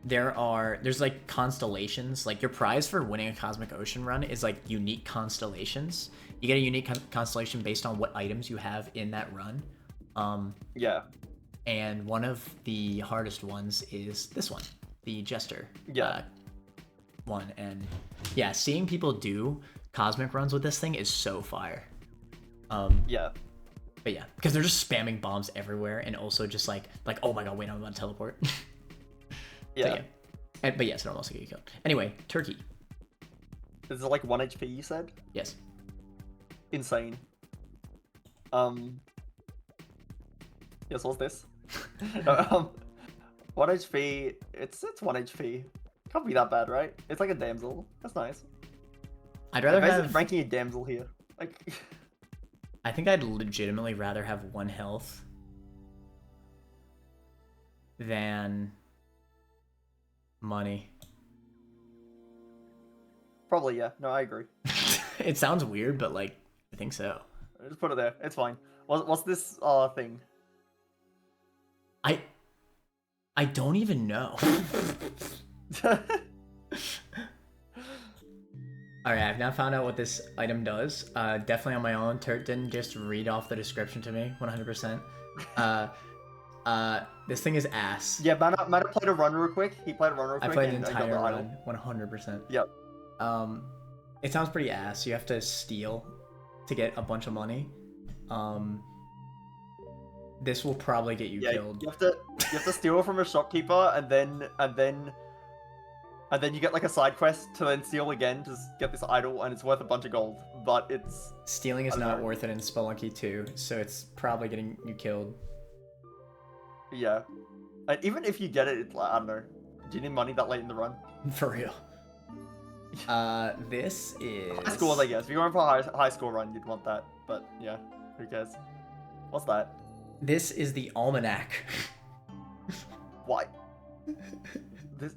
There's like constellations. Like your prize for winning a Cosmic Ocean run is like unique constellations. You get a unique constellation based on what items you have in that run. Yeah. And one of the hardest ones is this one, the Jester. Yeah. One. And yeah, seeing people do cosmic runs with this thing is so fire. Yeah. But yeah, because they're just spamming bombs everywhere, and also just like oh my god, wait, I'm about to teleport. Yeah. But yes, it'll also get you killed. Anyway, turkey. Is it like 1 HP you said? Yes. Insane. Yes, what's this? 1 HP. It's 1 HP. Can't be that bad, right? It's like a damsel. That's nice. I'd rather Basically have. ranking a damsel here. Like, I think I'd legitimately rather have 1 health than money. probably, yeah. No, I agree. It sounds weird, but like I think so. Just put it there. It's fine. What's this thing? I don't even know. All right, I've now found out what this item does. Definitely on my own. Turt didn't just read off the description to me, 100%. This thing is ass. Yeah, Mana played a run real quick. He played a run real quick. I played an and entire got the idol. run, 100%. Yep. It sounds pretty ass. You have to steal to get a bunch of money. This will probably get you killed. You have to steal from a shopkeeper, and then you get like a side quest to then steal again to get this idol, and it's worth a bunch of gold. But it's stealing is not worth it in Spelunky 2, so it's probably getting you killed. Yeah, and even if you get it, it's like, I don't know. Do you need money that late in the run? For real. This is High scores, I guess. If you're going for a high score run, you'd want that. But yeah, who cares? What's that? This is the almanac. Why? This.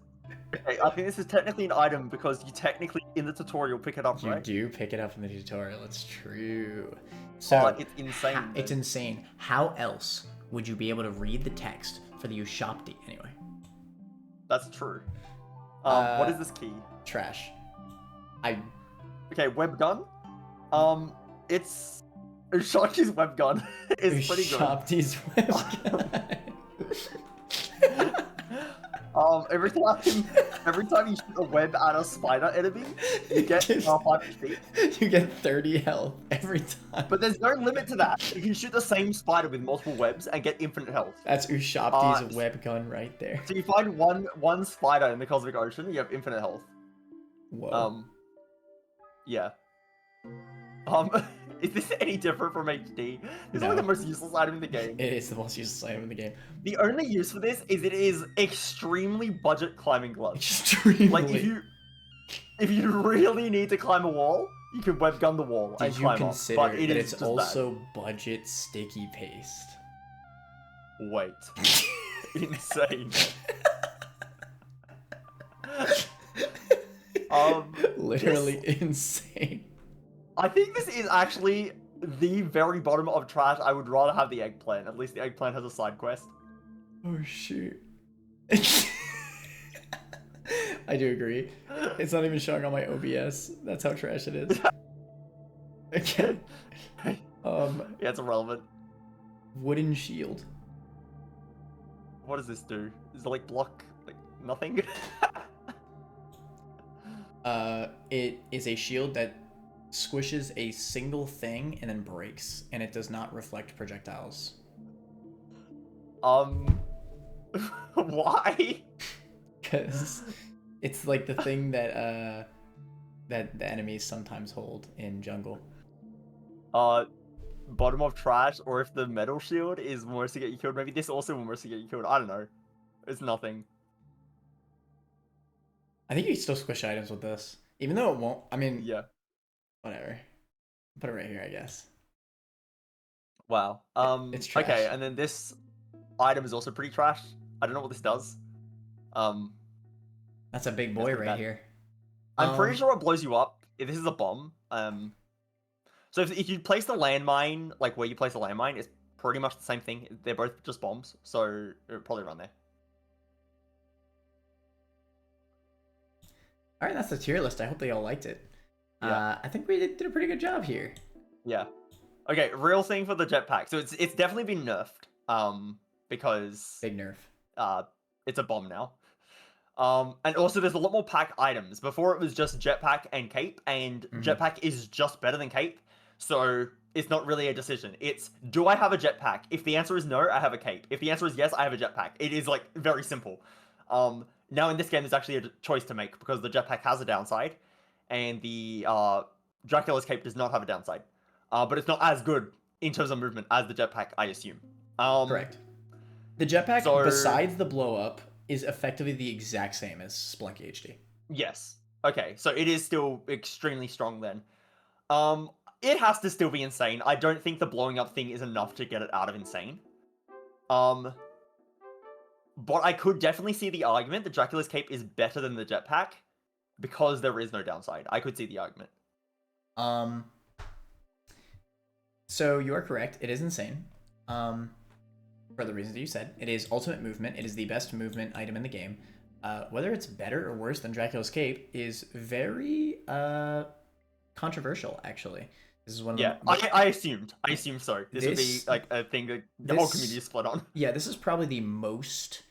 Okay, I think this is technically an item because you technically in the tutorial pick it up, You right? do pick it up in the tutorial. It's true. So it's insane. It's insane. How else would you be able to read the text for the Ushopti anyway? That's true. What is this key? Trash. Okay, web gun. It's Ushaki's web gun is pretty good. Ushopti's webgun. Every time you shoot a web at a spider enemy, you get 5 HP. You get 30 health every time. But there's no limit to that. You can shoot the same spider with multiple webs and get infinite health. That's Ushopti's web gun right there. So you find one spider in the cosmic ocean, you have infinite health. Whoa. Yeah. Is this any different from HD? This is like the most useless item in the game. It is the most useless item in the game. The only use for this is it is extremely budget climbing glove. Extremely. Like if you really need to climb a wall, you can web gun the wall and climb up. But it's also budget sticky paste? Wait. Insane. Literally insane. I think this is actually the very bottom of trash. I would rather have the eggplant. At least the eggplant has a side quest. Oh shoot. I do agree. It's not even showing on my OBS. That's how trash it is. Okay. Yeah, it's irrelevant. Wooden shield. What does this do? Does it like block like nothing? It is a shield that squishes a single thing and then breaks, and it does not reflect projectiles. Why? Because it's like the thing that that the enemies sometimes hold in jungle. Bottom of trash, or if the metal shield is more to get you killed, maybe this also will more to get you killed. I don't know. It's nothing. I think you can still squish items with this, even though it won't. I mean, yeah. Whatever. Put it right here, I guess. Wow. It's trash. Okay, and then this item is also pretty trash. I don't know what this does. That's a big boy right here. I'm pretty sure it blows you up. If this is a bomb. So if you place the landmine, like where you place the landmine, it's pretty much the same thing. They're both just bombs, so it'll probably run there. All right, that's the tier list. I hope they all liked it. Yeah. I think we did a pretty good job here. Yeah. Okay, real thing for the jetpack. So it's definitely been nerfed. Because big nerf. It's a bomb now. And also there's a lot more pack items. Before it was just jetpack and cape, and jetpack is just better than cape. So it's not really a decision. It's, do I have a jetpack? If the answer is no, I have a cape. If the answer is yes, I have a jetpack. It is like very simple. Now in this game, there's actually a choice to make because the jetpack has a downside, and the Dracula's cape does not have a downside. But it's not as good in terms of movement as the jetpack, I assume. Correct. The jetpack, besides the blow up, is effectively the exact same as Spelunky HD. Yes. Okay, so it is still extremely strong then. It has to still be insane. I don't think the blowing up thing is enough to get it out of insane. Um, but I could definitely see the argument that Dracula's cape is better than the jetpack because there is no downside. I could see the argument. Um, so you are correct. It is insane. For the reasons that you said, it is ultimate movement. It is the best movement item in the game. Whether it's better or worse than Dracula's cape is very controversial, actually. This is one of Yeah, I assumed so. This would be like a thing that the whole community is split on. Yeah, this is probably the most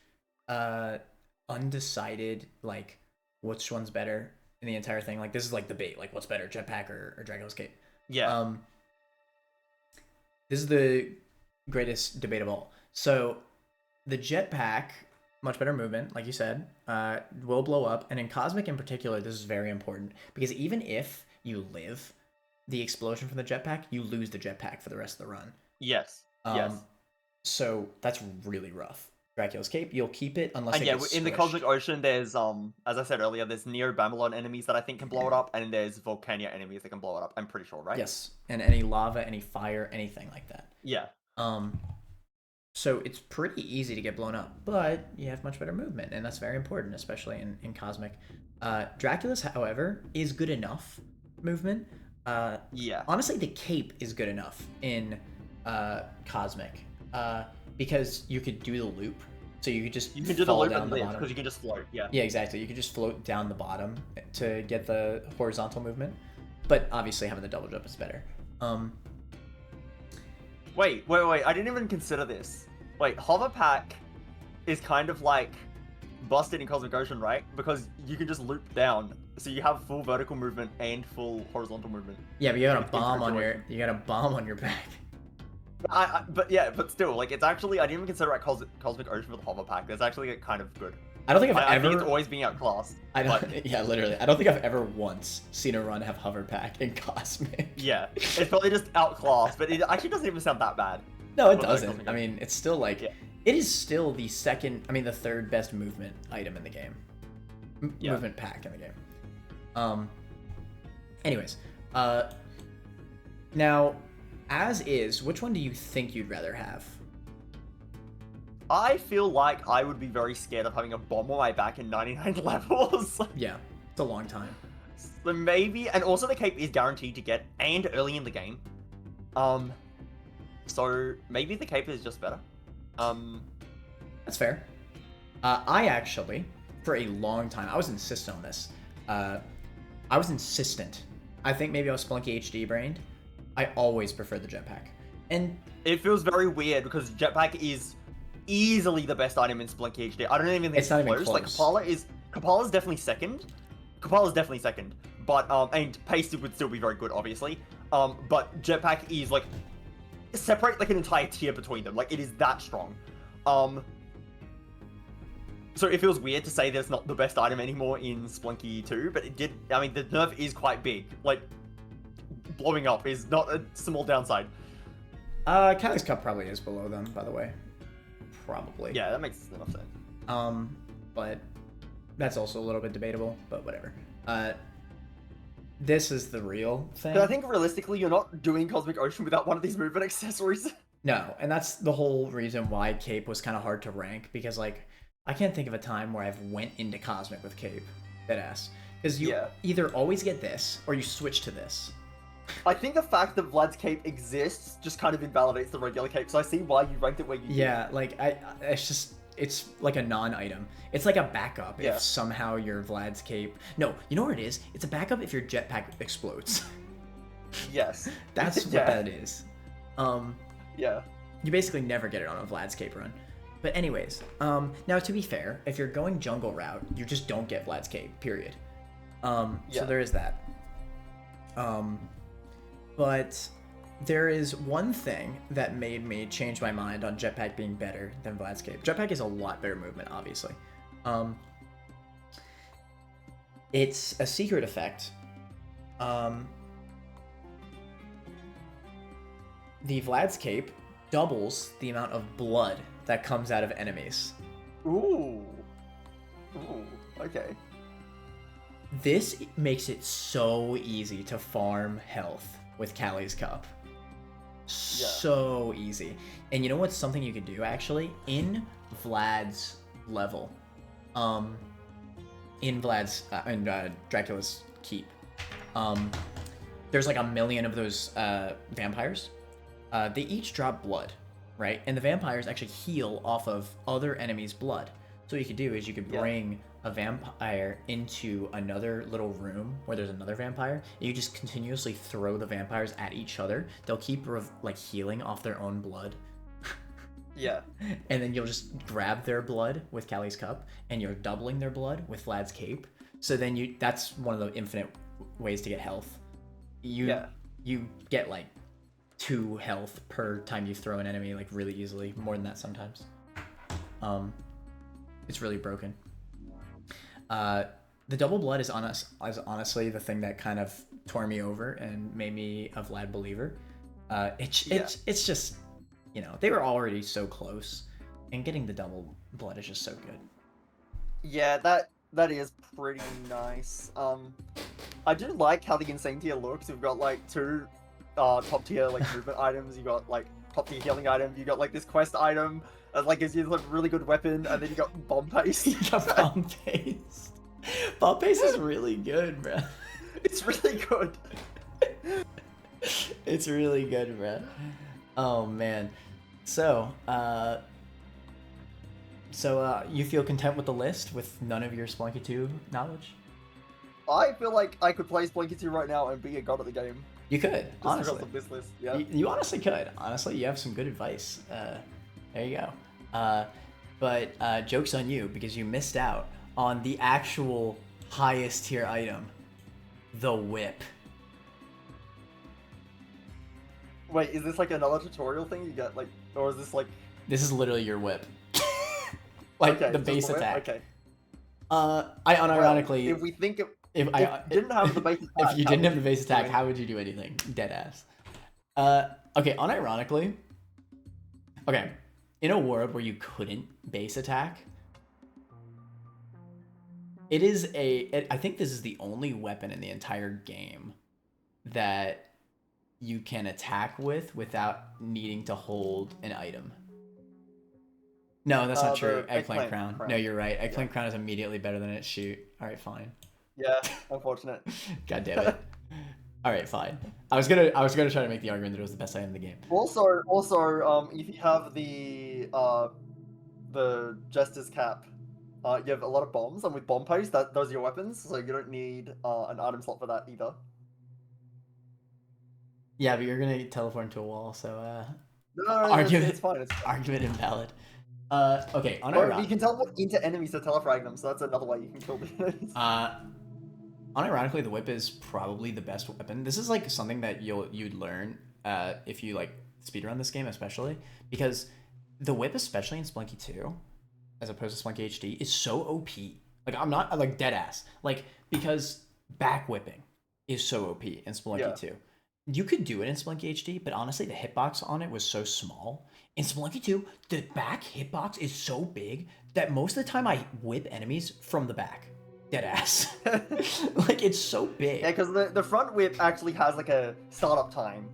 undecided, like, which one's better in the entire thing. Like, this is like debate, like, what's better, jetpack or Dracula's cape? Yeah. This is the greatest debate of all. So, the jetpack, much better movement, like you said, will blow up. And in Cosmic in particular, this is very important. Because even if you live the explosion from the jetpack, you lose the jetpack for the rest of the run. Yes. Yes. So, that's really rough. Dracula's cape, you'll keep it unless it gets in squished. The Cosmic Ocean, there's as I said earlier, there's Neo Babylon enemies that I think can blow it up, and there's Volcania enemies that can blow it up. I'm pretty sure, right? Yes, and any lava, any fire, anything like that. Yeah. So it's pretty easy to get blown up, but you have much better movement, and that's very important, especially in Cosmic. Dracula's, however, is good enough movement. Yeah. Honestly, the cape is good enough in Cosmic. Because you could do the loop, so you could just do the loop and live because you can just float. Yeah. Yeah, exactly. You could just float down the bottom to get the horizontal movement, but obviously having the double jump is better. Wait! I didn't even consider this. Wait, hover pack is kind of like busted in Cosmic Ocean, right? Because you can just loop down, so you have full vertical movement and full horizontal movement. Yeah, but you got a bomb on your back. But still, like, it's actually, I didn't even consider Cosmic Ocean for the hover pack. That's actually kind of good. I don't think I think it's always being outclassed. Yeah, literally. I don't think I've ever once seen a run have hover pack in Cosmic. Yeah, it's probably just outclassed, but it actually doesn't even sound that bad. No, it doesn't. I mean, it's still like, it is still the third best movement item in the game. Movement pack in the game. Anyways, now, as is, which one do you think you'd rather have? I feel like I would be very scared of having a bomb on my back in 99 levels. Yeah, it's a long time. So maybe, and also the cape is guaranteed to get, and early in the game. So maybe the cape is just better. That's fair. I actually, for a long time, I was insistent on this. I was insistent. I think maybe I was Spelunky HD brained. I always prefer the jetpack. And it feels very weird because jetpack is easily the best item in Spelunky HD. I don't even think it's not close. Like Kapala's definitely second. But and Pasted would still be very good, obviously. But jetpack is like separate like an entire tier between them. Like it is that strong. So it feels weird to say that it's not the best item anymore in Spelunky 2, but it did. I mean, the nerf is quite big. Like blowing up is not a small downside. Callie's Cup probably is below them, by the way. Probably. Yeah, that makes enough sense. But that's also a little bit debatable, but whatever. This is the real thing. But I think realistically, you're not doing Cosmic Ocean without one of these movement accessories. No, and that's the whole reason why Cape was kind of hard to rank, because like I can't think of a time where I've went into Cosmic with Cape. Deadass. Because you either always get this or you switch to this. I think the fact that Vlad's cape exists just kind of invalidates the regular cape, so I see why you ranked it where you did. Yeah, like it's like a non-item. It's like a backup if somehow your Vlad's cape. No, you know what it is? It's a backup if your jetpack explodes. Yes. That's what that is. Yeah. You basically never get it on a Vlad's cape run. But anyways, now to be fair, if you're going jungle route, you just don't get Vlad's cape, period. So there is that. But there is one thing that made me change my mind on jetpack being better than Vlad's cape. Jetpack is a lot better movement, obviously. It's a secret effect. The Vlad's cape doubles the amount of blood that comes out of enemies. Ooh. Okay. This makes it so easy to farm health with Callie's Cup. So easy. And you know what's something you could do actually? In Vlad's level, in Vlad's Dracula's keep, there's like a million of those vampires. They each drop blood, right? And the vampires actually heal off of other enemies' blood. So what you could do is you could bring a vampire into another little room where there's another vampire. And you just continuously throw the vampires at each other. They'll keep like healing off their own blood. Yeah. And then you'll just grab their blood with Callie's Cup, and you're doubling their blood with Vlad's Cape. So then that's one of the infinite ways to get health. You get like 2 health per time you throw an enemy, like really easily, more than that sometimes. It's really broken. The double blood is honestly the thing that kind of tore me over and made me a Vlad believer. It's just, you know, they were already so close, and getting the double blood is just so good. Yeah, that is pretty nice. I do like how the insane tier looks. You've got like 2 top tier like movement items. You got like top tier healing item. You got like this quest item. Like gives you like a really good weapon, and then you got bomb paste. You got bomb paste. Bomb paste is really good, bro. It's really good. It's really good, bro. Oh man. So you feel content with the list with none of your Spelunky 2 knowledge? I feel like I could play Spelunky 2 right now and be a god at the game. You could, just honestly. because of this list. Yeah. You honestly could. Honestly, you have some good advice. There you go. But joke's on you, because you missed out on the actual highest tier item, the whip. Wait, is this like another tutorial thing you get, like, or is this like... This is literally your whip. Like, okay, the base attack. Okay. I unironically... Well, if we think if I didn't have the base attack... If you didn't have the base attack, how would you do anything? Deadass. Okay, unironically... Okay, in a world where you couldn't base attack, I think this is the only weapon in the entire game that you can attack with without needing to hold an item. No, that's not true. Eggplant crown. No, you're right. Eggplant crown is immediately better than its shoot. All right, fine. Yeah, unfortunate. God damn it. All right, fine. I was gonna try to make the argument that it was the best item in the game. Also, if you have the Jester's Cap, you have a lot of bombs, and with bomb paste, those are your weapons, so you don't need an item slot for that either. Yeah, but you're gonna teleport into a wall, so No, argument, it's fine. Argument invalid. Okay, unironically, you can teleport into enemies to telefrag them, so that's another way you can kill them. Unironically, the whip is probably the best weapon. This is like something that you'd learn if you like speedrun this game, especially because the whip, especially in Spelunky 2, as opposed to Spelunky HD, is so OP. Like, I'm not like dead ass, like, because back whipping is so OP in Spelunky 2. You could do it in Spelunky HD, but honestly, the hitbox on it was so small. In Spelunky 2, the back hitbox is so big that most of the time I whip enemies from the back. Deadass. Like, it's so big. Yeah, because the front whip actually has like a startup time,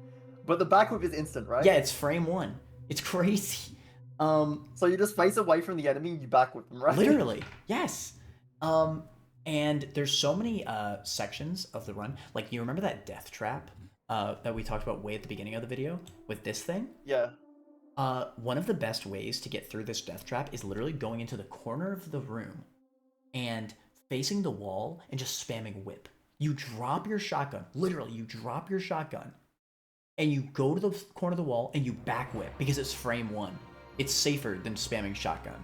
but the back whip is instant, right? Yeah, it's frame 1. It's crazy. So you just face away from the enemy and you back whip them, right? Literally, yes. And there's so many sections of the run. Like, you remember that death trap that we talked about way at the beginning of the video with this thing? Yeah. One of the best ways to get through this death trap is literally going into the corner of the room and facing the wall and just spamming whip. You drop your shotgun. Literally, you drop your shotgun and you go to the corner of the wall and you back whip because it's frame 1. It's safer than spamming shotgun.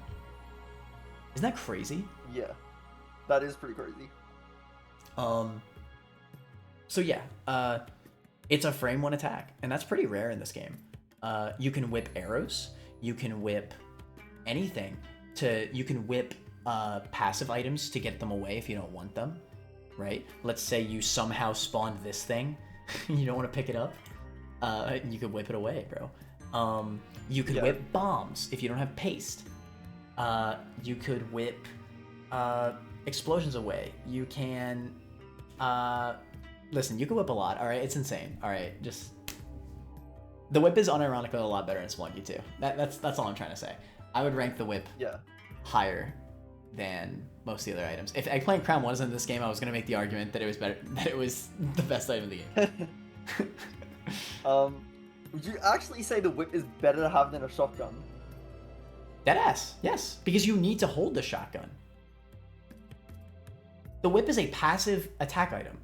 Isn't that crazy? Yeah. That is pretty crazy. So yeah, it's a frame 1 attack, and that's pretty rare in this game. You can whip arrows, you can whip anything you can whip passive items to get them away if you don't want them, right? Let's say you somehow spawned this thing, you don't want to pick it up, you could whip it away, bro. You could whip bombs if you don't have paste. You could whip explosions away, you can, listen, you can whip a lot, alright? It's insane, alright? Just, the whip is unironically a lot better in Spelunky too. That's all I'm trying to say. I would rank the whip higher than most of the other items. If Eggplant Crown wasn't in this game, I was gonna make the argument that it was better, that it was the best item of the game. Would you actually say the whip is better to have than a shotgun? Deadass, yes, because you need to hold the shotgun. The whip is a passive attack item.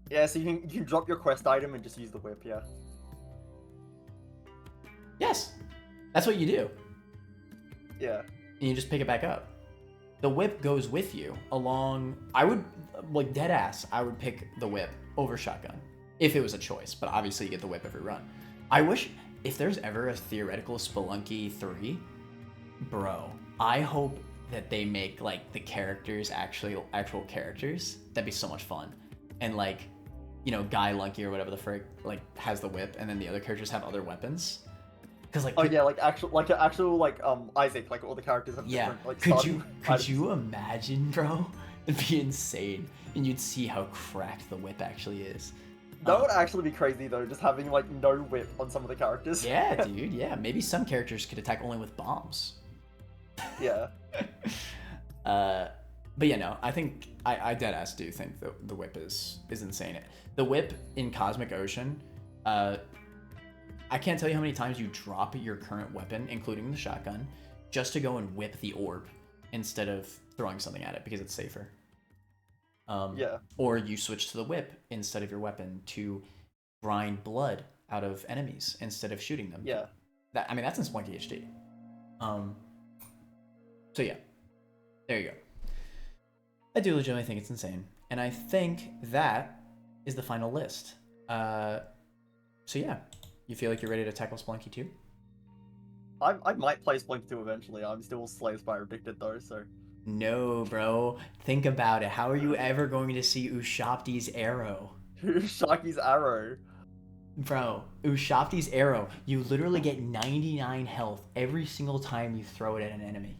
Yeah, so you can drop your quest item and just use the whip, yeah. Yes, that's what you do. Yeah. And you just pick it back up. The whip goes with you along. I would, like, deadass, I would pick the whip over shotgun if it was a choice, but obviously you get the whip every run. I wish, if there's ever a theoretical Spelunky 3, bro, I hope that they make, like, the characters actual characters. That'd be so much fun. And, like, you know, Guy Lunky or whatever the frick, like, has the whip, and then the other characters have other weapons. Cause, like, oh yeah, like Isaac, like all the characters have different, like, could you imagine, bro? It'd be insane, and you'd see how cracked the whip actually is. That would actually be crazy though, just having like no whip on some of the characters. Yeah, dude. Yeah, maybe some characters could attack only with bombs. Yeah. But yeah, no, I think I deadass do think the whip is insane. The whip in Cosmic Ocean, I can't tell you how many times you drop your current weapon, including the shotgun, just to go and whip the orb instead of throwing something at it because it's safer. Yeah. Or you switch to the whip instead of your weapon to grind blood out of enemies instead of shooting them. Yeah. That's in Spelunky HD. So yeah, there you go. I do legitimately think it's insane, and I think that is the final list. So yeah, you feel like you're ready to tackle Spelunky 2? I might play Spelunky 2 eventually. I'm still Slay Spire addicted though, so. No, bro. Think about it. How are you ever going to see Ushapti's arrow? Ushaki's arrow. Bro, Ushapti's arrow. You literally get 99 health every single time you throw it at an enemy.